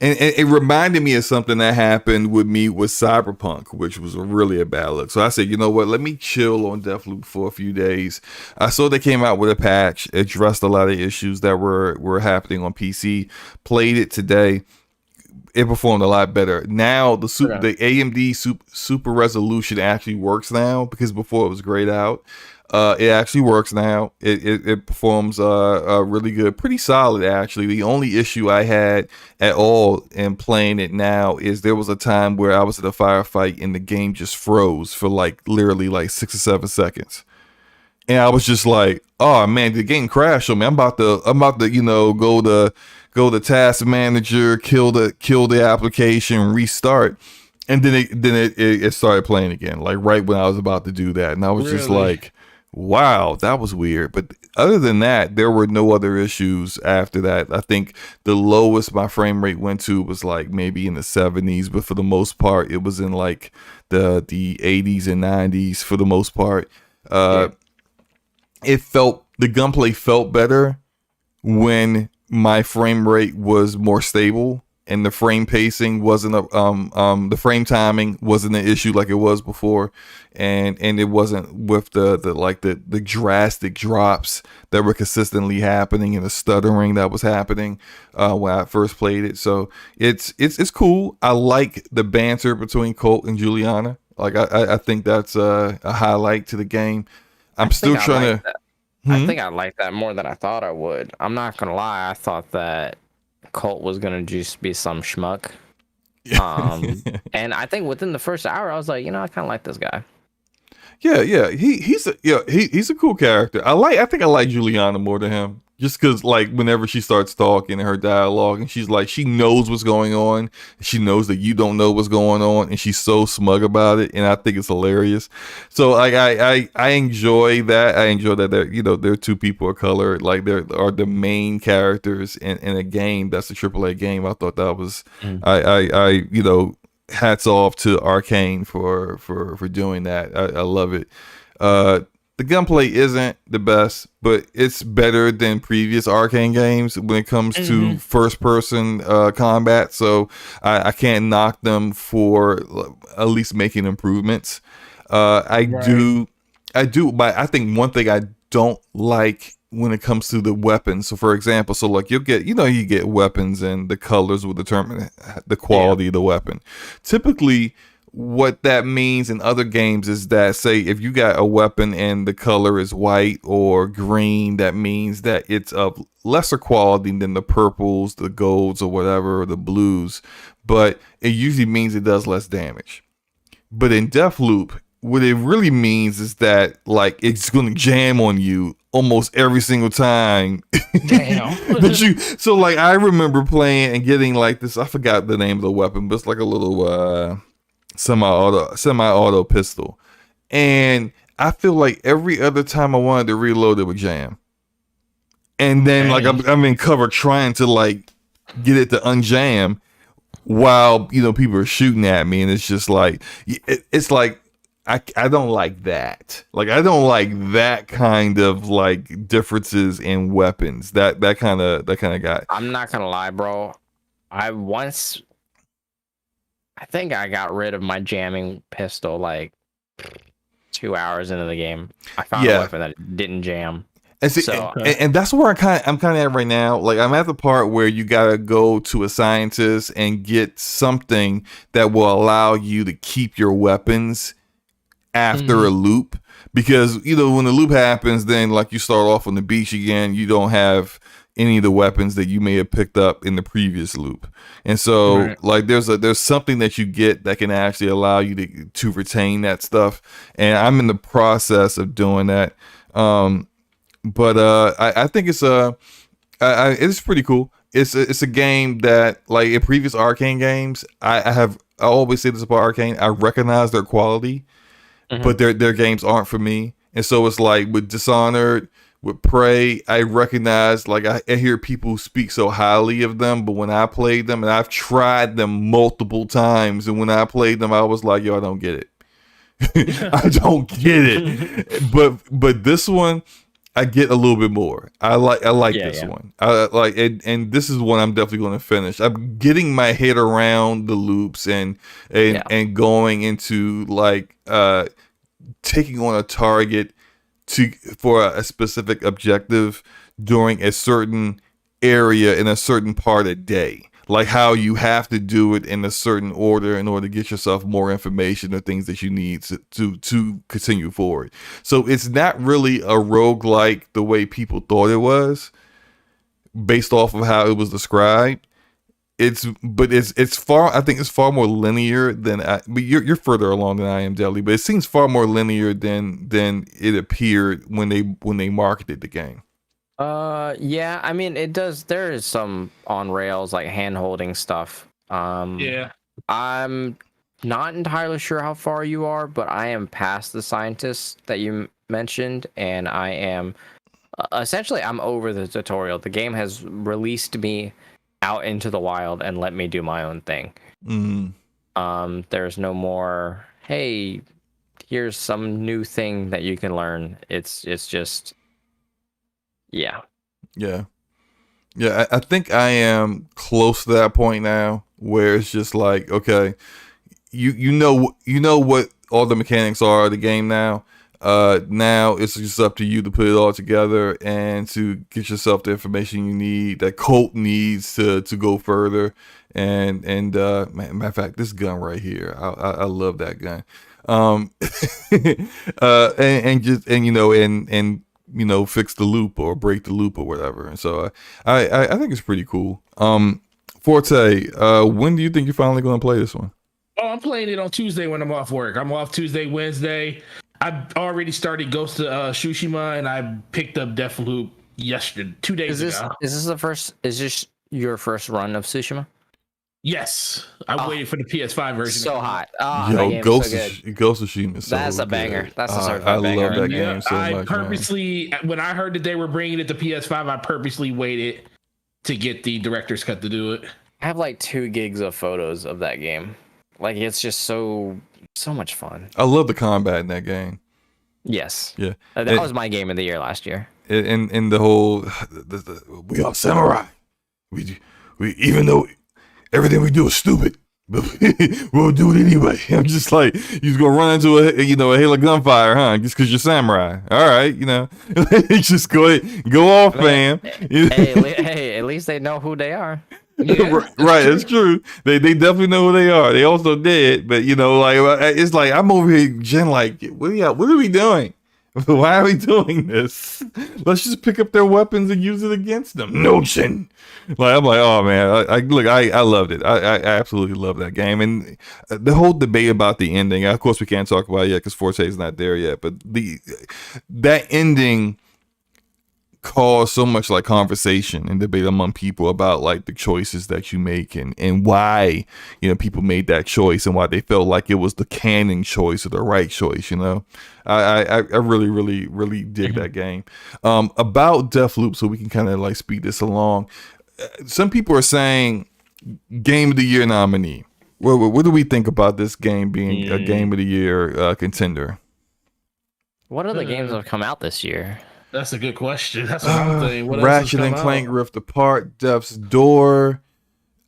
and it reminded me of something that happened with me with Cyberpunk, which was really a bad look. So I said, you know what? Let me chill on Deathloop for a few days. I saw they came out with a patch, addressed a lot of issues that were happening on PC. Played it today. It performed a lot better. Now the AMD super resolution actually works now, because before it was grayed out. It actually works now. It performs really good, pretty solid actually. The only issue I had at all in playing it now is there was a time where I was at a firefight and the game just froze for literally 6 or 7 seconds. And I was just like, oh man, the game crashed on me. I'm about to go to task manager, kill the application, restart, and then it started playing again, right when I was about to do that, and I was just like, wow, that was weird. But other than that, there were no other issues after that. I think the lowest my frame rate went to was maybe in the 70s, but for the most part, it was in the 80s and 90s for the most part. The gunplay felt better when my frame rate was more stable, and the frame pacing wasn't the frame timing wasn't an issue like it was before, and it wasn't with the drastic drops that were consistently happening and the stuttering that was happening when I first played it. So it's cool. I like the banter between Colt and Juliana. I think that's a highlight to the game. I'm still trying to. I think I like that more than I thought I would. I'm not gonna lie. I thought that Colt was gonna just be some schmuck. And I think within the first hour, I was like, I kind of like this guy. Yeah. He's a cool character. I think I like Juliana more than him. Just because, whenever she starts talking in her dialogue, and she's she knows what's going on, she knows that you don't know what's going on, and she's so smug about it, and I think it's hilarious. So, I enjoy that. I enjoy that they're two people of color, they are the main characters in a game that's a AAA game. I thought that was, hats off to Arcane for doing that. I love it. The gunplay isn't the best, but it's better than previous Arcane games when it comes to first-person combat. So I can't knock them for at least making improvements. I do, but I think one thing I don't like when it comes to the weapons. So for example, so like you get weapons and the colors will determine the quality of the weapon. Typically what that means in other games is that, say, if you got a weapon and the color is white or green, that means that it's of lesser quality than the purples, the golds, or whatever, or the blues. But it usually means it does less damage. But in Deathloop, what it really means is that like it's going to jam on you almost every single time. Damn. So like I remember playing and getting like this. I forgot the name of the weapon, but it's like a little semi-auto pistol, and I feel like every other time I wanted to reload, it would jam, and then like I'm in cover trying to like get it to unjam while people are shooting at me, and it's just like it's like I don't like that. Like I don't like that kind of like differences in weapons. That kind of guy. I'm not gonna lie, bro. I think I got rid of my jamming pistol like 2 hours into the game. I found a weapon that didn't jam. And see, and that's where I'm kind of at right now. Like I'm at the part where you gotta go to a scientist and get something that will allow you to keep your weapons after a loop, because when the loop happens, then like you start off on the beach again, you don't have any of the weapons that you may have picked up in the previous loop. And so like there's something that you get that can actually allow you to retain that stuff, and I'm in the process of doing that. But I think it's pretty cool. It's a game that, like in previous Arcane games, I always say this about Arcane, I recognize their quality, but their games aren't for me. And so it's like with Dishonored, with Prey, I recognize, like I hear people speak so highly of them, but when I played them, and I've tried them multiple times, and when I played them, I was like, yo, I don't get it. I don't get it. But this one, I get a little bit more. I like this one. I like it, and this is one I'm definitely going to finish. I'm getting my head around the loops and going into like taking on a target for a specific objective during a certain area in a certain part of day, like how you have to do it in a certain order in order to get yourself more information or things that you need to continue forward. So it's not really a roguelike the way people thought it was based off of how it was described. It's far, I think it's far more linear than but you're further along than I am, Deli, but it seems far more linear than it appeared when they marketed the game. Yeah, I mean it does. There is some on rails like hand holding stuff. I'm not entirely sure how far you are, but I am past the scientist that you mentioned, and I am essentially I'm over the tutorial. The game has released me out into the wild and let me do my own thing. There's no more, hey, here's some new thing that you can learn. It's just yeah. I think I am close to that point now where it's just like, okay, you know what all the mechanics are of the game now. Now it's just up to you to put it all together and to get yourself the information you need, that Colt needs to go further. And matter of fact, this gun right here, I love that gun. And fix the loop or break the loop or whatever. And so I think it's pretty cool. Forte, when do you think you're finally going to play this one? Oh, I'm playing it on Tuesday when I'm off work. I'm off Tuesday, Wednesday. I've already started Ghost of Tsushima, and I picked up Deathloop yesterday, 2 days ago. Is this your first run of Tsushima? Yes, I waited for the PS5 version. So hot. Yo, Ghost of Tsushima is so That's a banger. good. That's a certified banger. I love that game so much. I purposely, when I heard that they were bringing it to PS5, I purposely waited to get the director's cut to do it. I have like 2 gigs of photos of that game. Like it's just so much fun. I love the combat in that game. Yes. Yeah. That was my game of the year last year. And the whole we are samurai. We even though everything we do is stupid, but we'll do it anyway. I'm just like, you're gonna run into a hail of gunfire, huh? Just because you're samurai. All right, just go ahead, go off, fam. Hey, at least they know who they are. Yeah, Right, it's true. They definitely know who they are. They also did, but it's like I'm over here, Jen. Like, what are we doing? Why are we doing this? Let's just pick up their weapons and use it against them. No, Jen. Like, I'm like, oh man, I loved it. I absolutely love that game, and the whole debate about the ending. Of course, we can't talk about it yet because Forte is not there yet. But that ending caused so much like conversation and debate among people about like the choices that you make and why people made that choice and why they felt like it was the canon choice or the right choice. I really really dig that game. About Deathloop, so we can kind of like speed this along. Some people are saying Game of the Year nominee. What do we think about this game being a Game of the Year contender? What other games have come out this year? That's a good question. That's what I'm thinking. What Ratchet and Clank Rift Apart, Death's Door,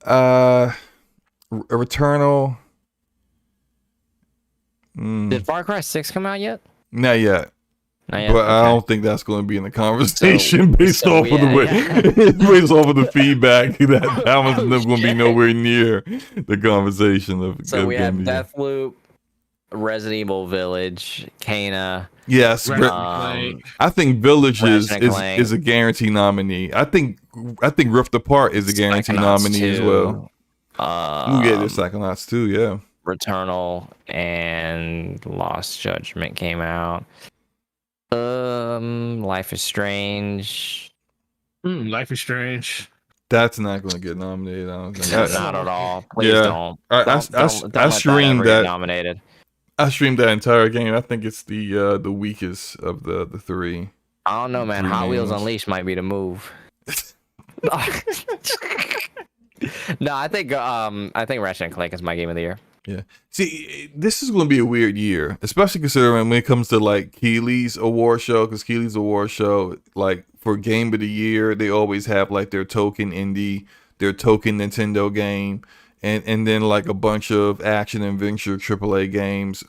Returnal. Did Far Cry 6 come out yet? Not yet. Not yet. But Okay. I don't think that's going to be in the conversation based off of the feedback that one's never going to be nowhere near the conversation of. So we have Deathloop, Resident Evil Village, Kana. Yes, I think Village is a guarantee nominee. I think Rift Apart is a guarantee nominee as well. We'll get the Psychonauts too, yeah. Returnal and Lost Judgment came out. Life is Strange. Life is Strange. That's not going to get nominated. I don't think. Not at all. Please don't. I streamed that. Nominated. I streamed that entire game. I think it's the weakest of the three. I don't know, man. Hot Wheels Unleashed might be the move. No, I think Ratchet and Clank is my game of the year. Yeah. See, this is going to be a weird year, especially considering when it comes to like Keeley's award show, because Keeley's award show, like for Game of the Year, they always have like their token indie, their token Nintendo game, and then like a bunch of action adventure AAA games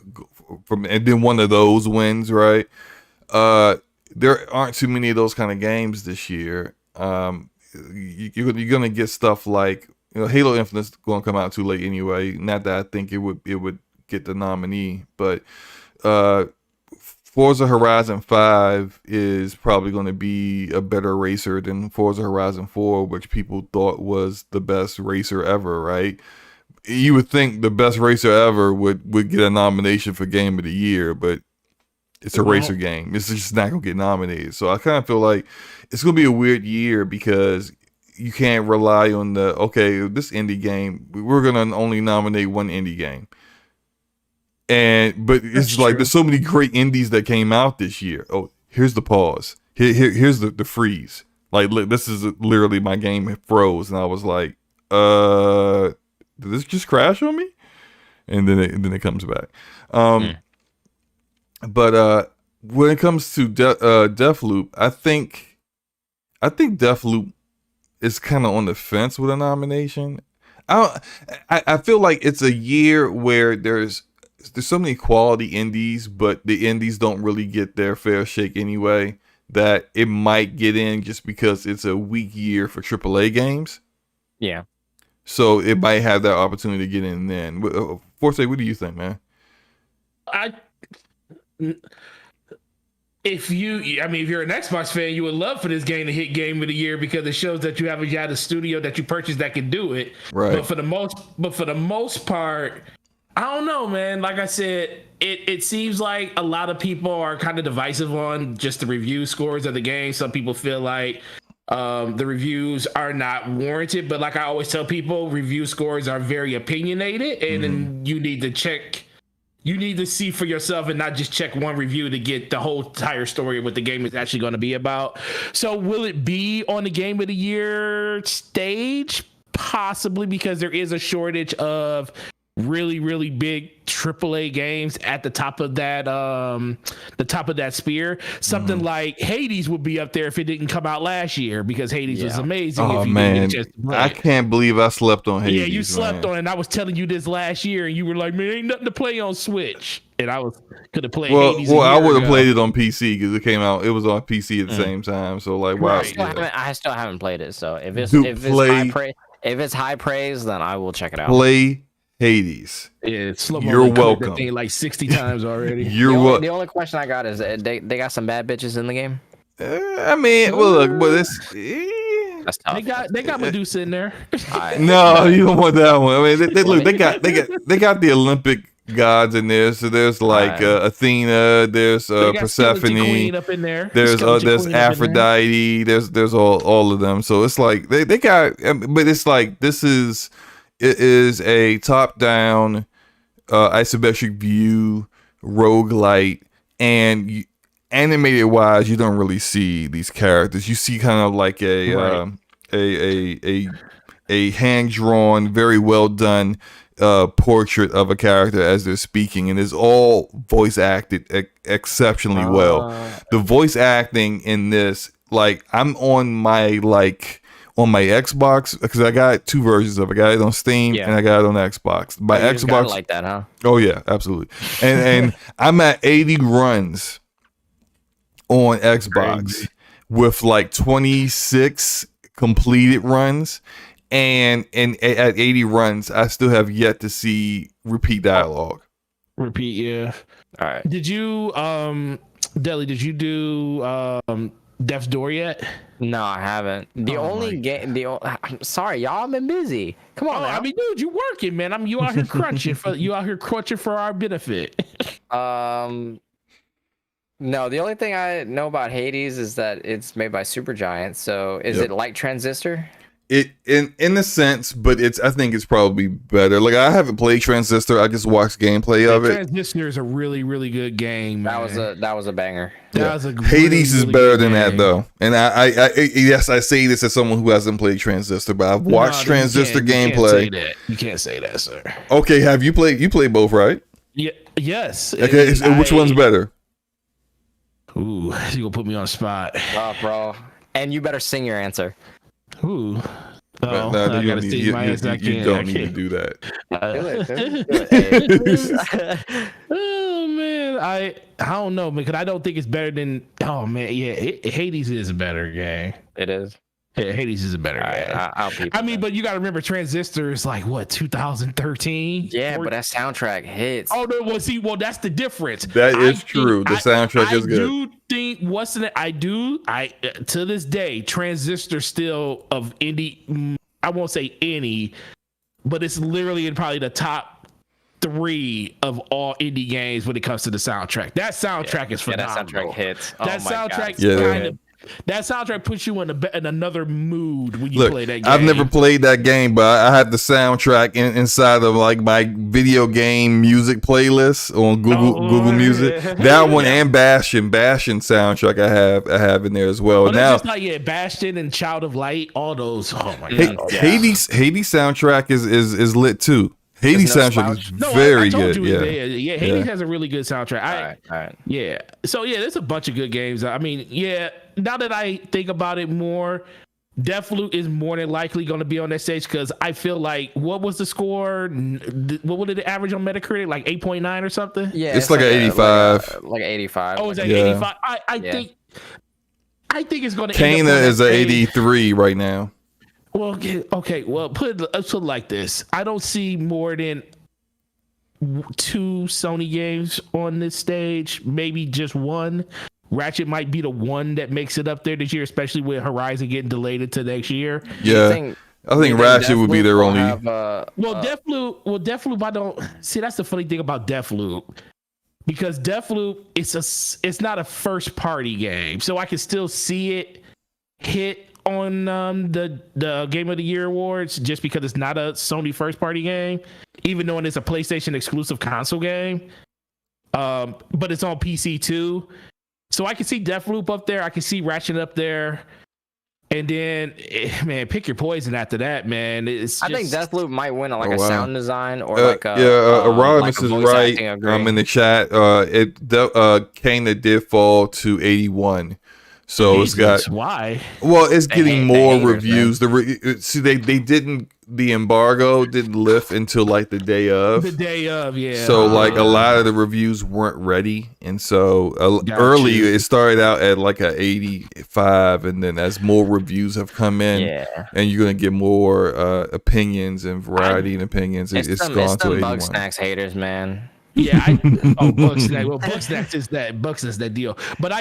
and then one of those wins, right? There aren't too many of those kind of games this year. You're gonna get stuff like Halo Infinite's gonna come out too late anyway. Not that I think it would get the nominee, but Forza Horizon 5 is probably going to be a better racer than Forza Horizon 4, which people thought was the best racer ever, right? You would think the best racer ever would get a nomination for Game of the Year, but it's a racer game. It's just not going to get nominated. So I kind of feel like it's going to be a weird year because you can't rely on this indie game. We're going to only nominate one indie game. But it's like there's so many great indies that came out this year. Oh, here's the pause. Here's the freeze. Like, look, this is literally my game froze, and I was like, did this just crash on me? And then it comes back. But when it comes to Deathloop, I think Deathloop is kind of on the fence with a nomination. I feel like it's a year where there's so many quality indies, but the indies don't really get their fair shake anyway, that it might get in just because it's a weak year for AAA games. Yeah. So it might have that opportunity to get in then. Forte, what do you think, man? If you're an Xbox fan, you would love for this game to hit Game of the Year because it shows that you haven't had a studio that you purchased that can do it. Right. But for the most part, I don't know, man. Like I said, it seems like a lot of people are kind of divisive on just the review scores of the game. Some people feel like the reviews are not warranted, but like I always tell people, review scores are very opinionated, and then you need to check. You need to see for yourself and not just check one review to get the whole entire story of what the game is actually going to be about. So will it be on the Game of the Year stage? Possibly, because there is a shortage of really, really big AAA games at the top of that spear. Something like Hades would be up there if it didn't come out last year, because Hades was amazing. Oh if you man, didn't get a chance to play I it. can't believe I slept on Hades. Yeah, you slept on it. And I was telling you this last year, and you were like, "Man, ain't nothing to play on Switch." And I could have played Hades. Well, I would have played it on PC because it came out. It was on PC at the same time. So like, wow. I still haven't played it. So if it's high praise, then I will check it out. Play Hades. Yeah, you're welcome. That thing like 60 times already. The only question I got is they got some bad bitches in the game. I mean, well, look, but it's. That's tough. They got Medusa in there. No, you don't want that one. I mean, they got the Olympic gods in there. So there's like Athena, there's Persephone, up in there. there's Aphrodite, there's all of them. So it's like they got, but it's like it is a top down isometric view roguelite, and animated wise, you don't really see these characters. You see kind of like a hand drawn, very well done portrait of a character as they're speaking, and it's all voice acted exceptionally well. The voice acting in this, like, I'm on my Xbox, because I got two versions of it. I got it on Steam and I got it on Xbox. My Xbox, like that, huh? Oh yeah, absolutely. And I'm at 80 runs on Xbox with like 26 completed runs, and at 80 runs I still have yet to see repeat dialogue. Yeah. All right. Did you Deli, did you do Death's Door yet? No, I haven't. I'm sorry, y'all. I've been busy. Come on, I mean, dude, you working, man. You out here crunching for our benefit. No, the only thing I know about Hades is that it's made by Supergiant. So is it like Transistor? It in a sense, but I think it's probably better. Like, I haven't played Transistor. I just watched gameplay of it. Transistor is a really, really good game, man. That was a banger. Hades is better than that, though. And I yes, I say this as someone who hasn't played Transistor, but I've watched Transistor gameplay. You can't say that, sir. Okay, have you played? You played both, right? Yeah. Yes. Okay, which one's better? Ooh, you gonna put me on the spot. Oh, bro. And you better sing your answer. Ooh. No, you don't need to do that. Oh man, I don't know, man, because I don't think it's better than. Oh man, yeah, Hades is a better game. It is. Yeah, Hades is a better game. I mean, but you got to remember, Transistor is like what, 2013? Yeah, but that soundtrack hits. Oh no, well, that's the difference. That is true. The soundtrack is good. I do think to this day, Transistor still of indie. I won't say any, but it's literally in probably the top 3 of all indie games when it comes to the soundtrack. That soundtrack is phenomenal. That soundtrack hits. That soundtrack that soundtrack puts you in another mood when you play that game. I've never played that game, but I have the soundtrack inside of like my video game music playlist on Google Music. That one and Bastion soundtrack I have in there as well. Well, now, just like Bastion and Child of Light, all those. Oh my god, Hades soundtrack is lit too. Hades soundtrack is very good. Yeah, Hades has a really good soundtrack. All right. Yeah. So yeah, there's a bunch of good games. I mean, yeah. Now that I think about it more, Deathloop is more than likely going to be on that stage, because I feel like, what was the score? What did it average on Metacritic? Like 8.9 or something? Yeah, it's like an 85. Like 85. Oh, it's like 85. I think it's going to. Kana is an 83 right now. Well, okay. Well, put it like this. I don't see more than 2 Sony games on this stage. Maybe just one. Ratchet might be the one that makes it up there this year, especially with Horizon getting delayed into next year. Yeah, I think Ratchet would be their only. Deathloop. I don't see. That's the funny thing about Deathloop, because Deathloop it's not a first party game, so I can still see it hit on the Game of the Year awards, just because it's not a Sony first party game, even though it's a PlayStation exclusive console game. But it's on PC too. So I can see Deathloop up there. I can see Ratchet up there. And then, man, pick your poison after that, man. I think Deathloop might win like a sound design or like Rodimus is right. In the chat, Kana did fall to 81. So Jesus, it's got why? Well, it's getting more reviews. See, they didn't. The embargo didn't lift until like the day of. The day of, yeah. So like a lot of the reviews weren't ready, and so early it started out at like a 85, and then as more reviews have come in, and you're gonna get more opinions and variety in opinions, it's gone to 81. Bugsnax haters, man. Yeah, Bugsnax. Well, Bugsnax is that deal. But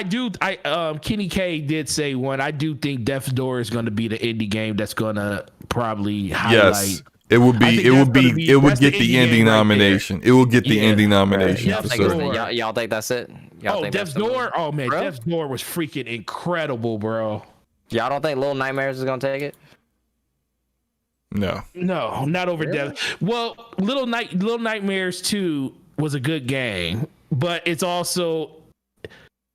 Kenny K did say one. I do think Death's Door is going to be the indie game that's going to probably highlight. Yes, it would get the indie nomination. It will get the indie nomination for sure. Y'all think that's it? Death's Door. Oh man, bro? Death's Door was freaking incredible, bro. Y'all don't think Little Nightmares is going to take it? No, not over Death. Well, Little Nightmares 2 was a good game, but it's also,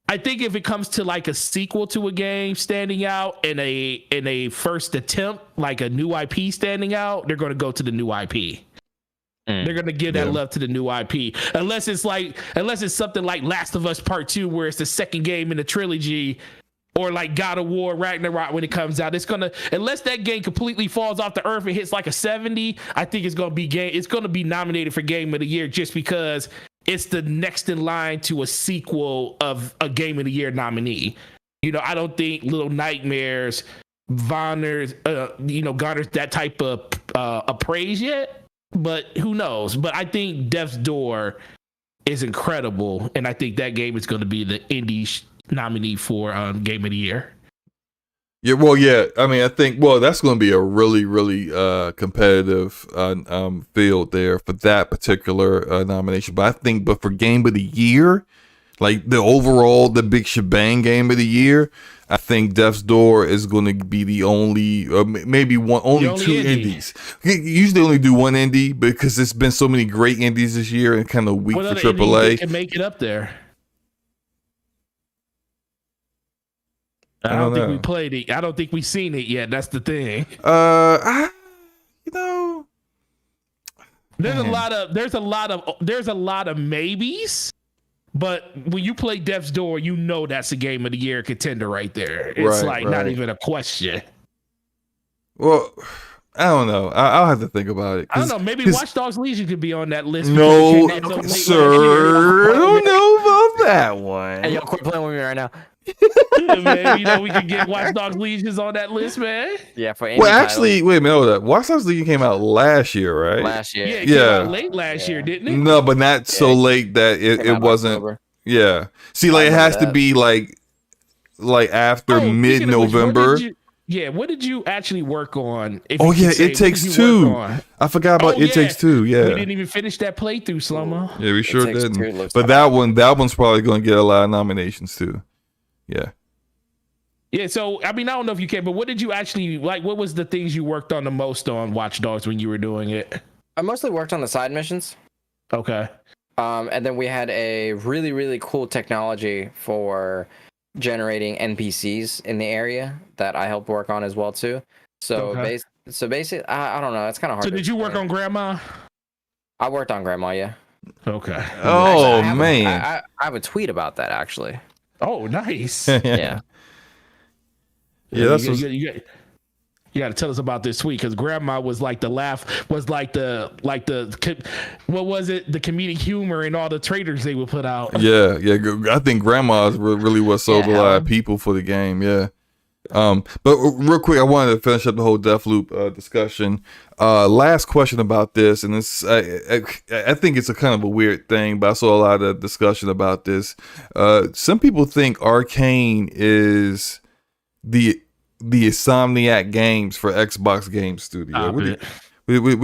I think if it comes to like a sequel to a game standing out and a first attempt, like a new IP standing out, they're going to go to the new IP. They're going to give that love to the new IP, unless it's something like Last of Us Part 2, where it's the second game in the trilogy. Or like God of War Ragnarok when it comes out, unless that game completely falls off the earth and hits like a 70, I think it's gonna be nominated for Game of the Year just because it's the next in line to a sequel of a Game of the Year nominee. I don't think Little Nightmares garners that type of praise yet, but who knows? But I think Death's Door is incredible, and I think that game is going to be the indie nominee for Game of the Year. I mean, I think that's going to be a really, really competitive field there for that particular nomination. But I think, for Game of the Year, like the big shebang Game of the Year, I think Death's Door is going to be the only, maybe two indies. You usually only do one indie because there's been so many great indies this year and kind of weak for AAA. Can make it up there. I don't think we played it. I don't think we've seen it yet. That's the thing. There's a lot of maybes, but when you play Death's Door, that's a Game of the Year contender right there. It's not even a question. Well, I don't know. I'll have to think about it. I don't know. Maybe Watch Dogs Legion could be on that list. No, sir. I don't know about that one. Hey, y'all quit playing with me right now. Man, we can get Watch Dogs Legions on that list, man. Yeah, for actually, wait a minute. Hold up. Watch Dogs Legion came out last year, right? Last year. Yeah, it came out late last year, didn't it? No, but not so late that it wasn't. October. Yeah. See, like it has to be like after mid-November. What did you actually work on? It Takes Two. I forgot about It Takes Two. Yeah, we didn't even finish that playthrough, Slomo. Yeah, we sure didn't. But that one's probably going to get a lot of nominations too. Yeah. Yeah, so I mean, I don't know if you can, but what did you actually like? What was the things you worked on the most on Watch Dogs when you were doing it? I mostly worked on the side missions. Okay. And then we had a really, really cool technology for generating NPCs in the area that I helped work on as well too. So basically, I don't know. It's kind of hard. So did you work on Grandma? I worked on Grandma, yeah. Okay. Oh, actually, man. I have a tweet about that actually. Oh, nice. Yeah. Yeah, that's you got to tell us about this tweet because Grandma was like the what was it? The comedic humor and all the trailers they would put out. Yeah. I think Grandma's really what sold a lot of people for the game. Yeah. But real quick, I wanted to finish up the whole Deathloop discussion. Last question about this, and this I think it's a kind of a weird thing, but I saw a lot of discussion about this. Some people think Arcane is the Insomniac Games for Xbox Game Studio. What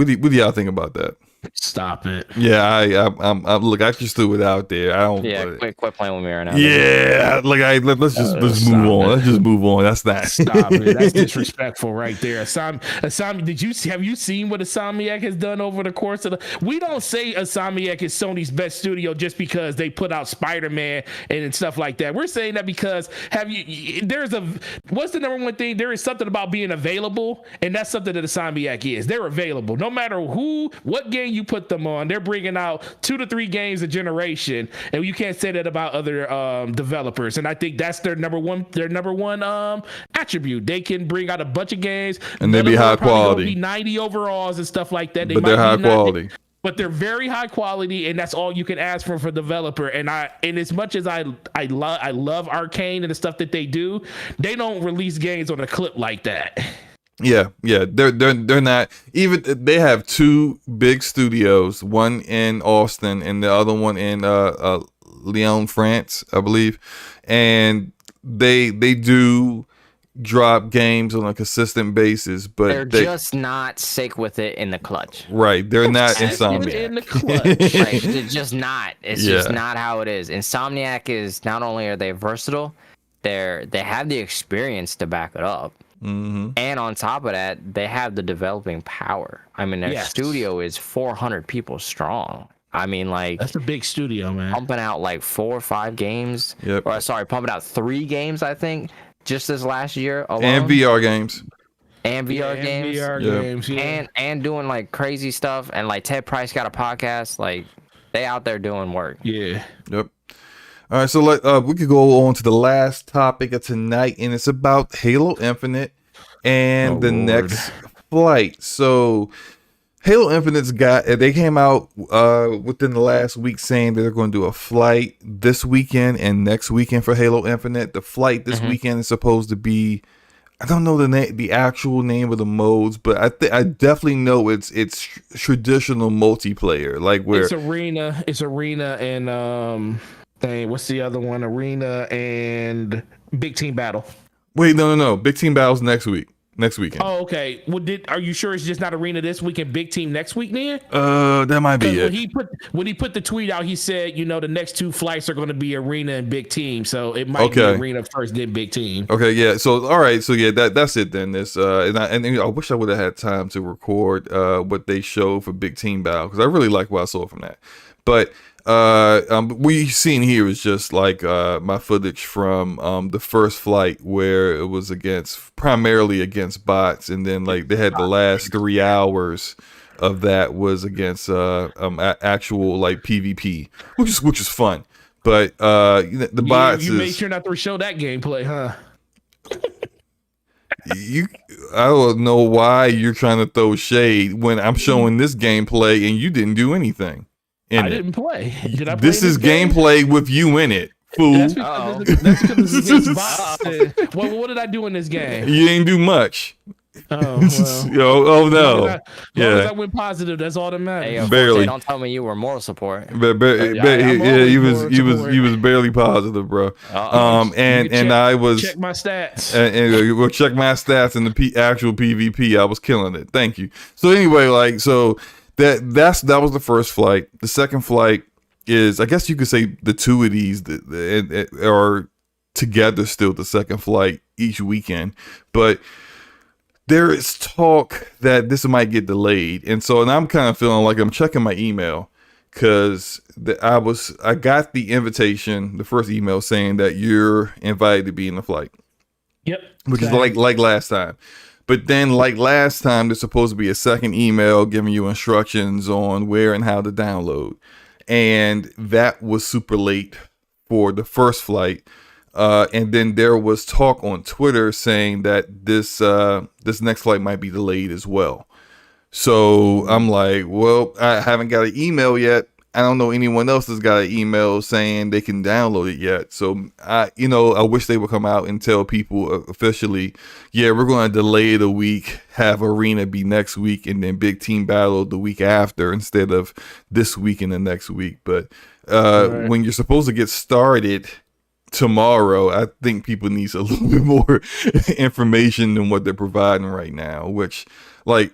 do y'all think about that? Stop it. Yeah, I'm look. I just threw it out there. I don't. Yeah, quit playing with me right now. Yeah, like let's just move on. Let's just move on. That's not. Stop it. That's disrespectful right there. Have you seen what Insomniac has done over the course of the? We don't say Insomniac is Sony's best studio just because they put out Spider-Man and stuff like that. We're saying that because what's the number one thing? There is something about being available, and that's something that Insomniac is. They're available no matter what game you put them on. They're bringing out 2 to 3 games a generation, and you can't say that about other developers. And I think that's their number one attribute. They can bring out a bunch of games, and they be high quality, be 90 overalls and stuff like that. But they're high quality. But they're very high quality, and that's all you can ask for a developer. And as much as I love Arcane and the stuff that they do, they don't release games on a clip like that. Yeah, they're not even. They have 2 big studios, one in Austin and the other one in Lyon, France, I believe, and they do drop games on a consistent basis, but they're just not sick with it in the clutch. Right, they're not Insomniac. In the clutch. Right, they're just not. It's just not how it is. Insomniac is not only are they versatile, they have the experience to back it up. Mm-hmm. And on top of that, they have the developing power. I mean, their studio is 400 people strong. I mean, like, that's a big studio, man. Pumping out like 4 or 5 games. Yep. Or sorry, pumping out 3 games, I think, just this last year alone. And VR games. And VR games. VR games, yeah. And doing like crazy stuff. And like Ted Price got a podcast. Like, they out there doing work. Yeah. Yep. All right, so we could go on to the last topic of tonight, and it's about Halo Infinite and next flight. So Halo Infinite's they came out within the last week saying that they're going to do a flight this weekend and next weekend for Halo Infinite. The flight this weekend is supposed to be, I don't know the actual name of the modes, but I definitely know it's traditional multiplayer, like where it's arena and what's the other one? Arena and Big Team Battle. Wait, no. Big Team Battle's next weekend. Oh, okay. Well, are you sure it's just not Arena this week and Big Team next week, then? That might be it. When he put the tweet out, he said, the next 2 flights are going to be Arena and Big Team, so it might be Arena first, then Big Team. Okay, yeah. So all right, so yeah, that's it then. This and I wish I would have had time to record what they showed for Big Team Battle, because I really like what I saw from that, but. What you've seen here is just like my footage from the first flight, where it was primarily against bots, and then like they had the last 3 hours of that was against actual like PvP, which is fun. But the bots. You made sure not to show that gameplay, huh? I don't know why you're trying to throw shade when I'm showing this gameplay and you didn't do anything. I didn't play. Did I play this is gameplay with you in it, fool. That's because it's against bots. What did I do in this game? You didn't do much. Oh, well. Oh no. As long as I went positive, that's all that matters. Hey, barely. Don't tell me you were moral support. He was barely positive, bro. And I was check my stats. And we'll check my stats in the actual PvP. I was killing it. Thank you. So anyway, that was the first flight. The second flight is, I guess you could say, the 2 of these are together still the second flight each weekend, but there is talk that this might get delayed, and I'm kind of feeling like I'm checking my email, because I got the invitation, the first email saying that you're invited to be in the flight. Yep, which is like last time. But then, like last time, there's supposed to be a second email giving you instructions on where and how to download. And that was super late for the first flight. And then there was talk on Twitter saying that this next flight might be delayed as well. So I'm like, well, I haven't got an email yet. I don't know anyone else that's got an email saying they can download it yet. So I wish they would come out and tell people officially, yeah, we're going to delay it a week, have Arena be next week, and then Big Team Battle the week after instead of this week and the next week. But when you're supposed to get started tomorrow, I think people need a little bit more information than what they're providing right now, which, like,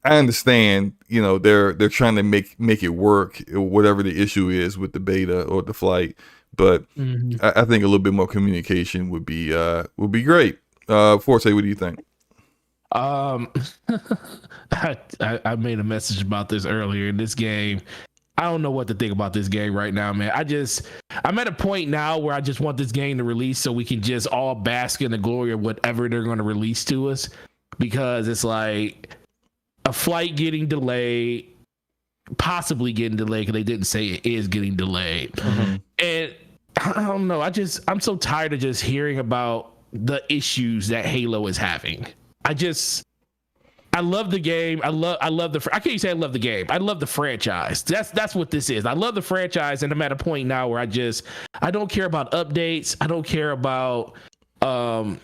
I understand, they're trying to make it work, whatever the issue is with the beta or the flight. But I think a little bit more communication would be great. Forte, what do you think? I made a message about this earlier in this game. I don't know what to think about this game right now, man. I'm at a point now where I just want this game to release so we can just all bask in the glory of whatever they're going to release to us, because it's like a flight getting delayed, possibly getting delayed, because they didn't say it is getting delayed. And I don't know. I'm so tired of just hearing about the issues that Halo is having. I love the game. I love I can't say I love the game. I love the franchise. That's what this is. I love the franchise, and I'm at a point now where I don't care about updates. I don't care about codecs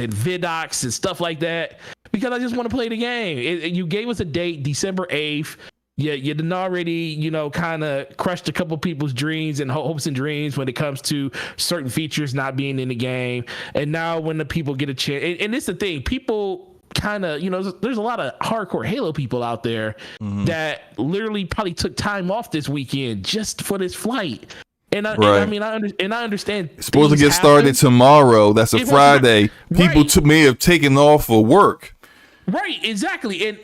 and vidocs and stuff like that, because I just want to play the game. You gave us a date, December 8th. Yeah, you done already, kind of crushed a couple people's dreams and hopes and dreams when it comes to certain features not being in the game. And now when the people get a chance, and it's the thing, people kind of, there's a lot of hardcore Halo people out there that literally probably took time off this weekend just for this flight. And I understand. It's supposed to get started tomorrow. That's a Friday. People may have taken off for work. Right, exactly. And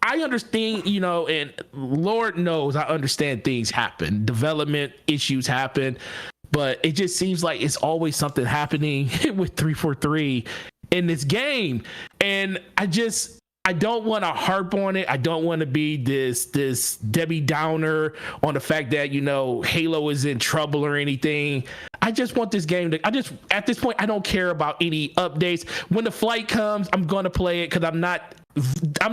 I understand, and Lord knows I understand things happen. Development issues happen, but it just seems like it's always something happening with 343 in this game. And I don't want to harp on it. I don't want to be this Debbie Downer on the fact that, Halo is in trouble or anything. I just want this game at this point, I don't care about any updates. When the flight comes, I'm going to play it, because I'm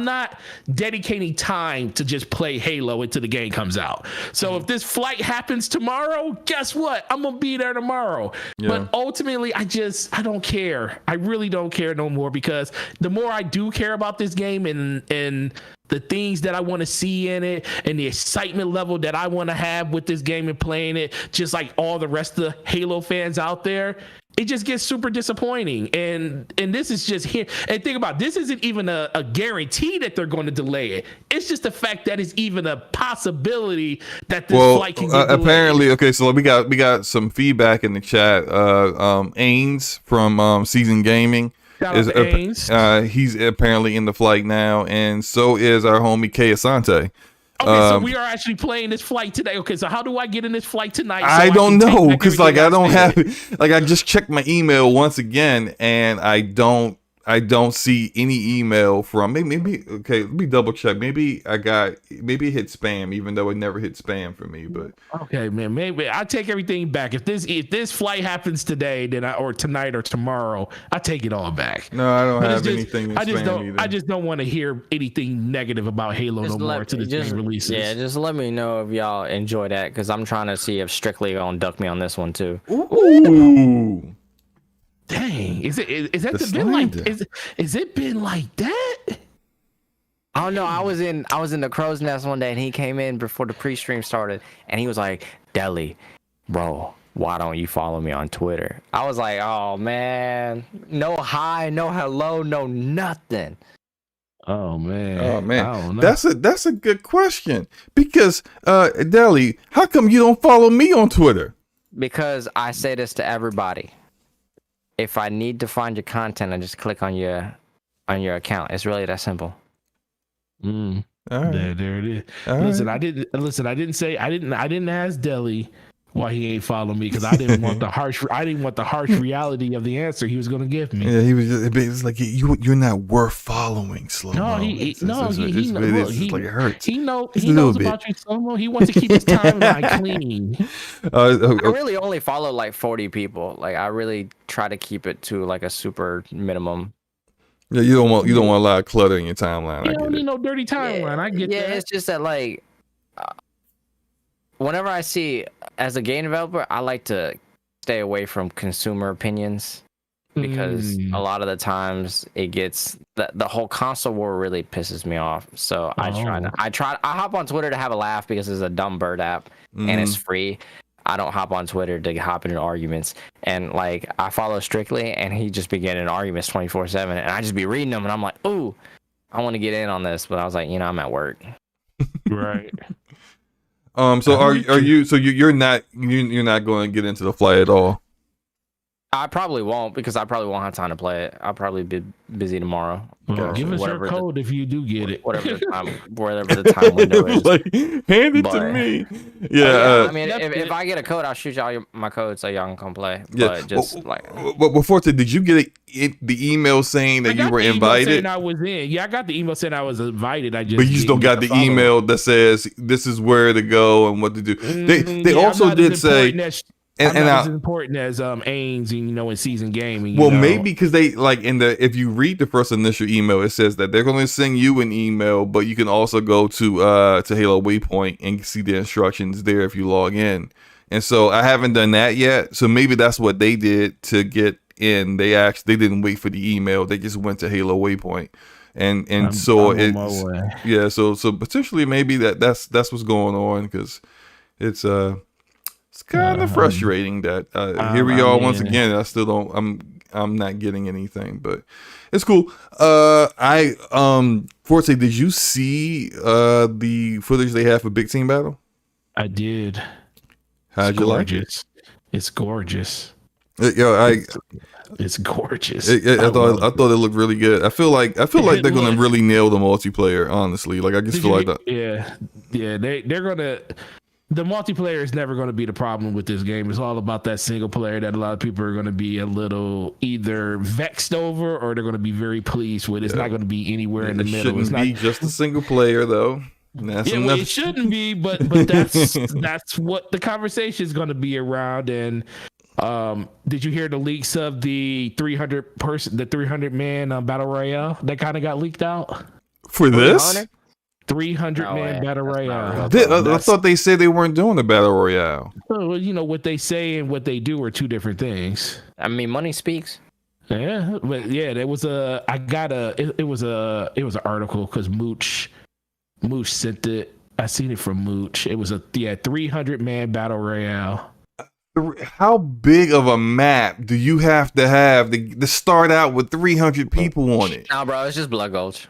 not dedicating time to just play Halo until the game comes out. So if this flight happens tomorrow, guess what? I'm going to be there tomorrow. Yeah. But ultimately, I don't care. I really don't care no more, because the more I do care about this game and the things that I want to see in it and the excitement level that I want to have with this game and playing it, just like all the rest of the Halo fans out there, it just gets super disappointing. And this is just here. And think about it, this isn't even a guarantee that they're going to delay it. It's just the fact that it's even a possibility that this flight can get delayed. Apparently, okay, so we got some feedback in the chat. Ains from Season Gaming. He's apparently in the flight now, and so is our homie Kay Asante. Okay, so we are actually playing this flight today. Okay, so how do I get in this flight tonight? I don't know, because I don't have it. I just checked my email once again, and I don't see any email from maybe. Okay, let me double check. Maybe it hit spam, even though it never hit spam for me. But okay, man, maybe I take everything back. If this flight happens today, then or tonight or tomorrow, I take it all back. No, I don't have anything in spam either. I just don't want to hear anything negative about Halo no more until this game releases. Yeah, just let me know if y'all enjoy that, because I'm trying to see if Strictly gonna duck me on this one too. Ooh. Dang, is it been like that? Oh no, I was in the crow's nest one day, and he came in before the pre-stream started, and he was like, "Deli, bro, why don't you follow me on Twitter?" I was like, "Oh man, no hi, no hello, no nothing." Oh man, I don't know. That's a good question, because Deli, how come you don't follow me on Twitter? Because I say this to everybody. If I need to find your content, I just click on your account. It's really that simple. All right. There it is. Listen, right. I didn't ask Deli why he ain't follow me, because I didn't want the harsh reality of the answer he was going to give me. Yeah, he was like, you're not worth following, Slow-Mo. No, he knows about you, Slow-Mo. He wants to keep his timeline clean. I really only follow like 40 people. Like, I really try to keep it to like a super minimum. Yeah, you don't want a lot of clutter in your timeline. You don't need no dirty timeline. I get that. Yeah, it's just that like. Whenever I see, as a game developer, I like to stay away from consumer opinions, because a lot of the times it gets the whole console war really pisses me off. So I hop on Twitter to have a laugh, because it's a dumb bird app and it's free. I don't hop on Twitter to hop into arguments. And like, I follow Strictly, and he just be getting in arguments 24/7, and I just be reading them, and I'm like, ooh, I want to get in on this, but I was like, I'm at work. Right. So are you? So you're not going to get into the flight at all? I probably won't because I probably won't have time to play it. I'll probably be busy tomorrow. Well, give us your code if you do get it. Whatever the time window is. Like, hand it to me. Yeah. I mean, if I get a code, I'll shoot y'all my code so y'all can come play. Yeah. But just But Forte, did you get the email saying that you were invited? I was in. Yeah, I got the email saying I was invited. But you just don't got the email that says this is where to go and what to do. They also did say. And not as important as Ains, in season gaming. Well, maybe because they if you read the first initial email, it says that they're going to send you an email, but you can also go to Halo Waypoint and see the instructions there if you log in. And so I haven't done that yet. So maybe that's what they did to get in. They didn't wait for the email. They just went to Halo Waypoint. And so so potentially maybe that's what's going on, because it's kind of frustrating that here we are once again. I still don't. I'm not getting anything, but it's cool. Forte, did you see the footage they have for Big Team Battle? I did. How'd you like it? It's gorgeous. It's gorgeous. I thought it looked really good. I feel like they're gonna really nail the multiplayer. Honestly, like I just feel like that. Yeah, they're gonna. The multiplayer is never going to be the problem with this game. It's all about that single player that a lot of people are going to be a little either vexed over or they're going to be very pleased with. It's not going to be anywhere in the middle. It shouldn't be just a single player, though. It shouldn't be, but that's what the conversation is going to be around. And did you hear the leaks of the 300-man battle royale that kind of got leaked out for this? 300-man battle royale. I thought they said they weren't doing a battle royale. Well, what they say and what they do are two different things. I mean, money speaks. Yeah, but there was an article because Mooch sent it. I seen it from Mooch. It was a 300-man battle royale. How big of a map do you have to start out with 300 people on it? Nah, bro, it's just Blood Gulch.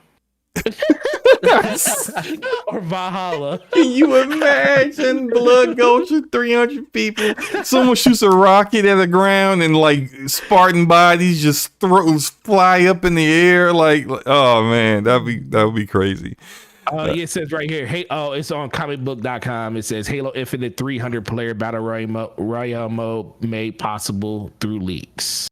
Or Valhalla. Can you imagine Blood Gulch with 300 people? Someone shoots a rocket at the ground and like Spartan bodies just fly up in the air. Like, oh man, that would be crazy. It says right here. Hey, it's on comicbook.com. It says Halo Infinite 300 player battle royale mode made possible through leaks.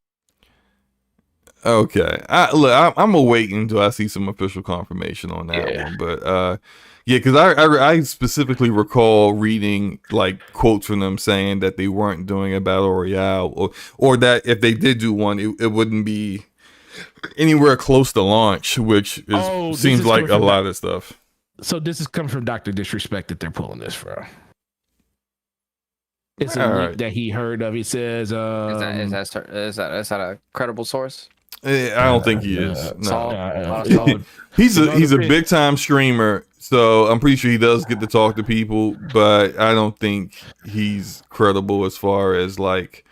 Okay, I'm awaiting until I see some official confirmation on that one. But because I specifically recall reading like quotes from them saying that they weren't doing a battle royale, or that if they did do one, it wouldn't be anywhere close to launch, which seems like a lot of stuff. So this is coming from Dr. Disrespect that they're pulling this from. It's a leak that he heard of. He says, "Is that a credible source?" I don't think he is. No. He's a big time streamer, so I'm pretty sure he does get to talk to people, but I don't think he's credible as far as like.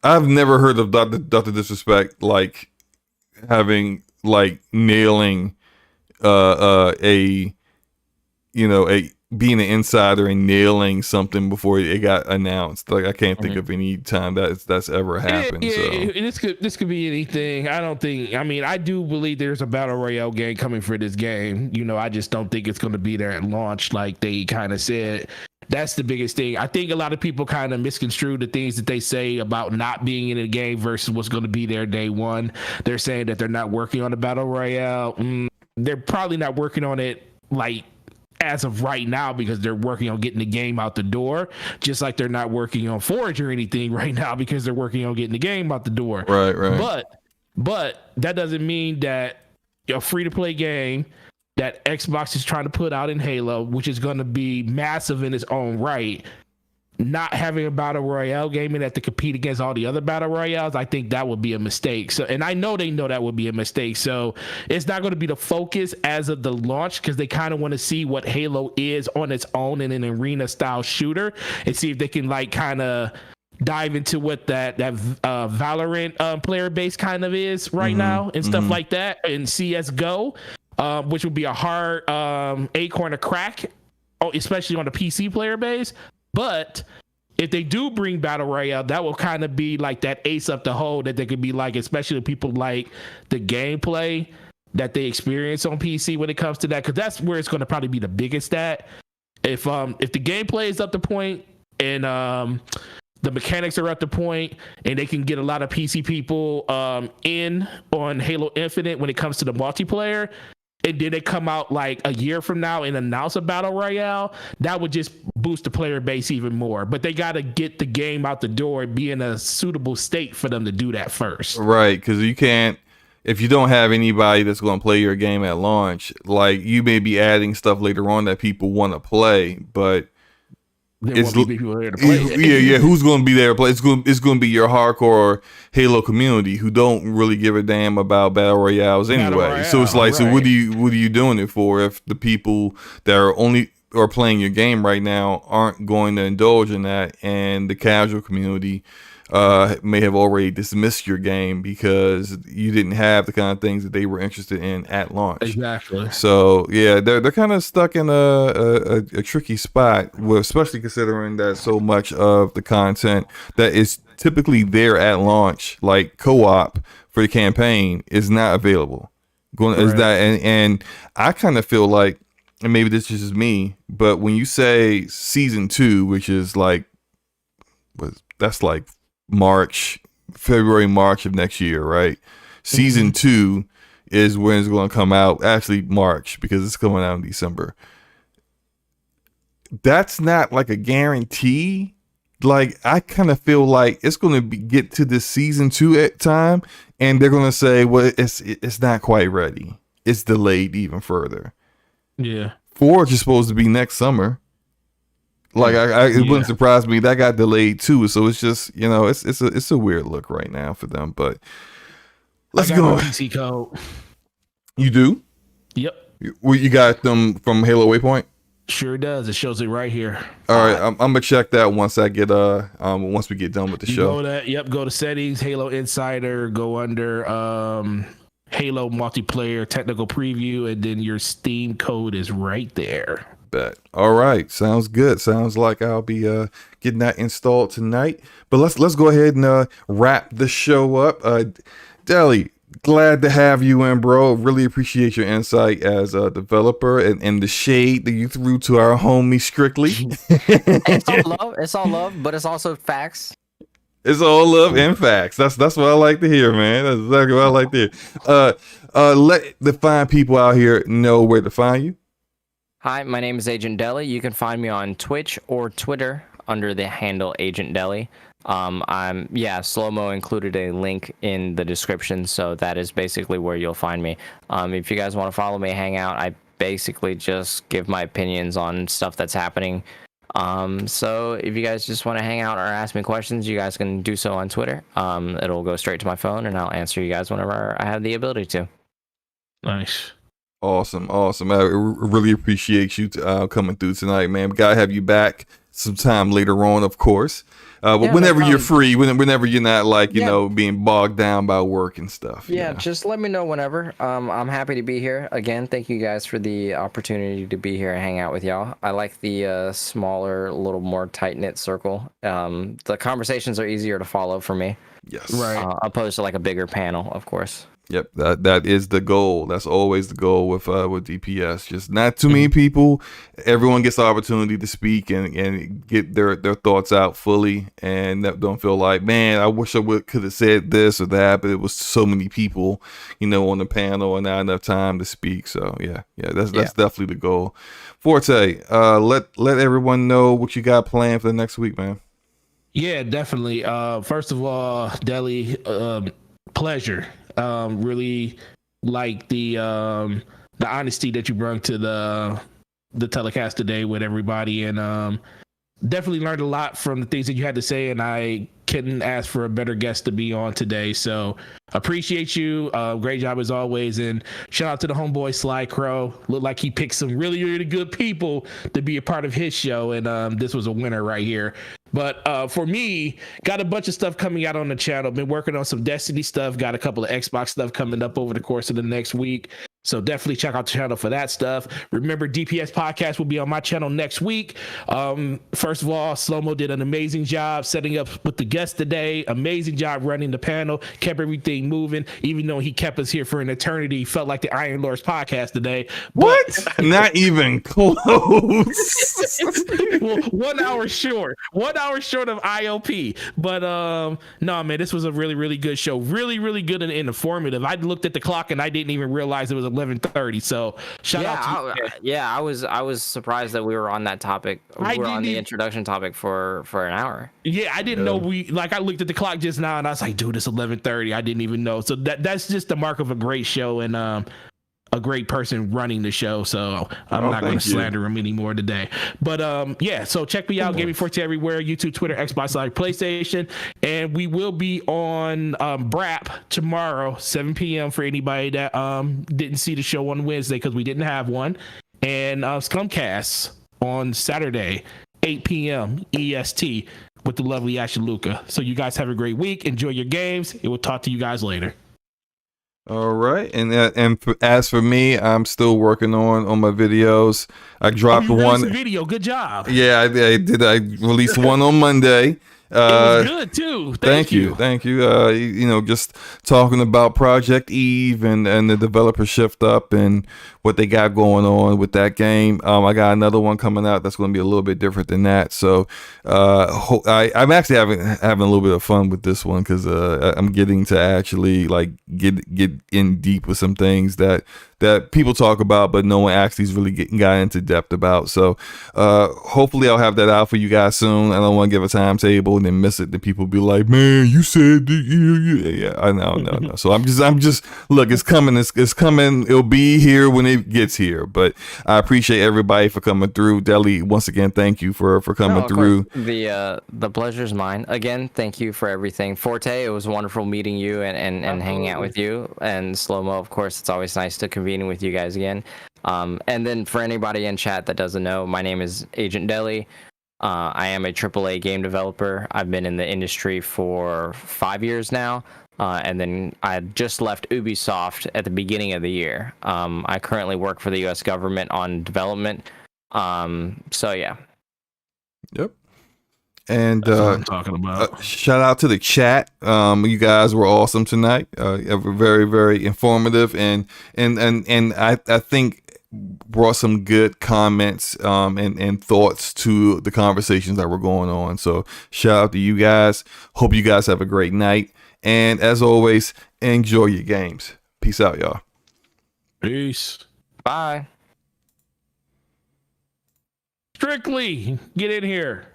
I've never heard of Dr. Disrespect like having like nailing being an insider and nailing something before it got announced. Like I can't think of any time that's ever happened. This could be anything. I do believe there's a battle royale game coming for this game. I just don't think it's going to be there at launch like they kind of said. That's the biggest thing. I think a lot of people kind of misconstrue the things that they say about not being in the game versus what's going to be there day one. They're saying that they're not working on the battle royale. They're probably not working on it like as of right now because they're working on getting the game out the door, just like they're not working on Forge or anything right now because they're working on getting the game out the door. Right. But that doesn't mean that a free-to-play game that Xbox is trying to put out in Halo, which is going to be massive in its own right, not having a battle royale game and have to compete against all the other battle royales, I think that would be a mistake. So, and I know they know that would be a mistake. So it's not going to be the focus as of the launch because they kind of want to see what Halo is on its own in an arena style shooter and see if they can like kind of dive into what that Valorant player base kind of is right now and stuff like that and CS:GO. which would be a hard acorn to crack, especially on the PC player base. But if they do bring Battle Royale, that will kind of be like that ace up the hole that they could be like, especially people like the gameplay that they experience on PC when it comes to that, because that's where it's going to probably be the biggest at. If the gameplay is up to point and the mechanics are up to point and they can get a lot of PC people in on Halo Infinite when it comes to the multiplayer, and then they come out like a year from now and announce a Battle Royale, that would just boost the player base even more. But they got to get the game out the door and be in a suitable state for them to do that first. Right, because you can't, if you don't have anybody that's going to play your game at launch, like you may be adding stuff later on that people want to play, but It's people there to play it. Yeah. Who's going to be there to play? It's going to be your hardcore Halo community who don't really give a damn about battle royales anyway. So it's like, right. so what are you doing it for if the people that are playing your game right now aren't going to indulge in that, and the casual community may have already dismissed your game because you didn't have the kind of things that they were interested in at launch. Exactly. So yeah, they're kind of stuck in a tricky spot, especially considering that so much of the content that is typically there at launch, like co-op for the campaign, is not available. Is that and I kind of feel like, and maybe this is just me, but when you say season 2, which is like, that's like February, March of next year, right? Season 2 is when it's going to come out. Actually, March, because it's coming out in December. That's not like a guarantee. Like, I kind of feel like it's going to get to this season 2 at time, and they're going to say, well, it's not quite ready. It's delayed even further. Yeah. Forge is supposed to be next summer. Like it wouldn't surprise me that got delayed too. So it's just, it's a weird look right now for them. But let's go. PC code. You do? Yep. You got them from Halo Waypoint? Sure does. It shows it right here. All right, I'm gonna check that once I get once we get done with the show. Go to settings, Halo Insider, go under Halo multiplayer technical preview, and then your Steam code is right there. Bet. All right, sounds good. Sounds like I'll be getting that installed tonight. But let's go ahead and wrap the show up. Deli, glad to have you in, bro. Really appreciate your insight as a developer and the shade that you threw to our homie Strictly. It's all love, but it's also facts. It's all love and facts. That's what I like to hear, man. That's exactly what I like to hear. Let the fine people out here know where to find you. Hi, my name is Agent Deli. You can find me on Twitch or Twitter under the handle Agent Deli. Slow-mo included a link in the description, so that is basically where you'll find me. If you guys want to follow me, hang out, I basically just give my opinions on stuff that's happening. So if you guys just want to hang out or ask me questions, you guys can do so on Twitter. It'll go straight to my phone, and I'll answer you guys whenever I have the ability to. Nice. Awesome. I really appreciate you coming through tonight, man. We gotta have you back sometime later on, of course. But whenever you're free, whenever you're not like, being bogged down by work and stuff. Yeah, just let me know whenever. I'm happy to be here. Again, thank you guys for the opportunity to be here and hang out with y'all. I like the smaller, a little more tight-knit circle. The conversations are easier to follow for me. Yes. Right. Opposed to like a bigger panel, of course. Yep, that is the goal. That's always the goal with DPS. Just not too many people. Everyone gets the opportunity to speak and get their thoughts out fully, and don't feel like, man, I wish I could have said this or that, but it was so many people, on the panel and not enough time to speak. So that's definitely the goal. Forte, let everyone know what you got planned for the next week, man. Yeah, definitely. First of all, Deli, pleasure. Really like the honesty that you brought to the telecast today with everybody, and definitely learned a lot from the things that you had to say, and I couldn't ask for a better guest to be on today. So appreciate you. Great job as always, and shout out to the homeboy Sly Crow. Looked like he picked some really, really good people to be a part of his show, and this was a winner right here. But for me, got a bunch of stuff coming out on the channel. Been working on some Destiny stuff. Got a couple of Xbox stuff coming up over the course of the next week. So definitely check out the channel for that stuff. Remember, DPS podcast will be on my channel next week. First of all, Slow-Mo did an amazing job setting up with the guest today. Amazing job running the panel. Kept everything moving. Even though he kept us here for an eternity, felt like the Iron Lords podcast today. What? Not even close. Well, 1 hour short. 1 hour short of IOP. But no, man, this was a really, really good show. Really, really good and informative. I looked at the clock and I didn't even realize it was 11:30. So shout out to you. I was surprised that we were on that topic. We were on the introduction topic for an hour. Yeah, I didn't know I looked at the clock just now and I was like, dude, it's 11:30. I didn't even know. So that's just the mark of a great show and a great person running the show. So I'm not going to slander him anymore today. But yeah, so check me out, Gaming Forte everywhere, YouTube, Twitter, Xbox Live, PlayStation. And we will be on BRAP tomorrow, 7 p.m. for anybody that didn't see the show on Wednesday because we didn't have one. And Scumcast on Saturday, 8 p.m. EST with the lovely Ashaluka. So you guys have a great week. Enjoy your games. And we'll talk to you guys later. All right, and as for me, I'm still working on my videos. I dropped one video. Good job. Yeah, I did. I released one on Monday. It was good too. Thank you. You know, just talking about Project Eve and the developer shift up and what they got going on with that game. I got another one coming out that's going to be a little bit different than that. So I'm actually having a little bit of fun with this one because I'm getting to actually like get in deep with some things that people talk about, but no one actually is really got into depth about. So hopefully I'll have that out for you guys soon. I don't want to give a timetable and then miss it. Then people be like, man, you said that. Yeah, I know, no. So I'm just look, it's coming. It's coming. It'll be here when it gets here. But I appreciate everybody for coming through. Deli, once again, thank you for coming through. The pleasure's mine. Again, thank you for everything. Forte, it was wonderful meeting you and hanging out with you. And Slow-Mo, of course, it's always nice to convene with you guys again. And then for anybody in chat that doesn't know, my name is Agent Deli. I am a AAA game developer. I've been in the industry for 5 years now. And then I just left Ubisoft at the beginning of the year. I currently work for the US government on development. So yeah. Yep. And that's what I'm talking about. Shout out to the chat. You guys were awesome tonight. Very, very informative, and I think brought some good comments and thoughts to the conversations that were going on. So shout out to you guys. Hope you guys have a great night. And as always, enjoy your games. Peace out, y'all. Peace. Bye. Strictly, get in here.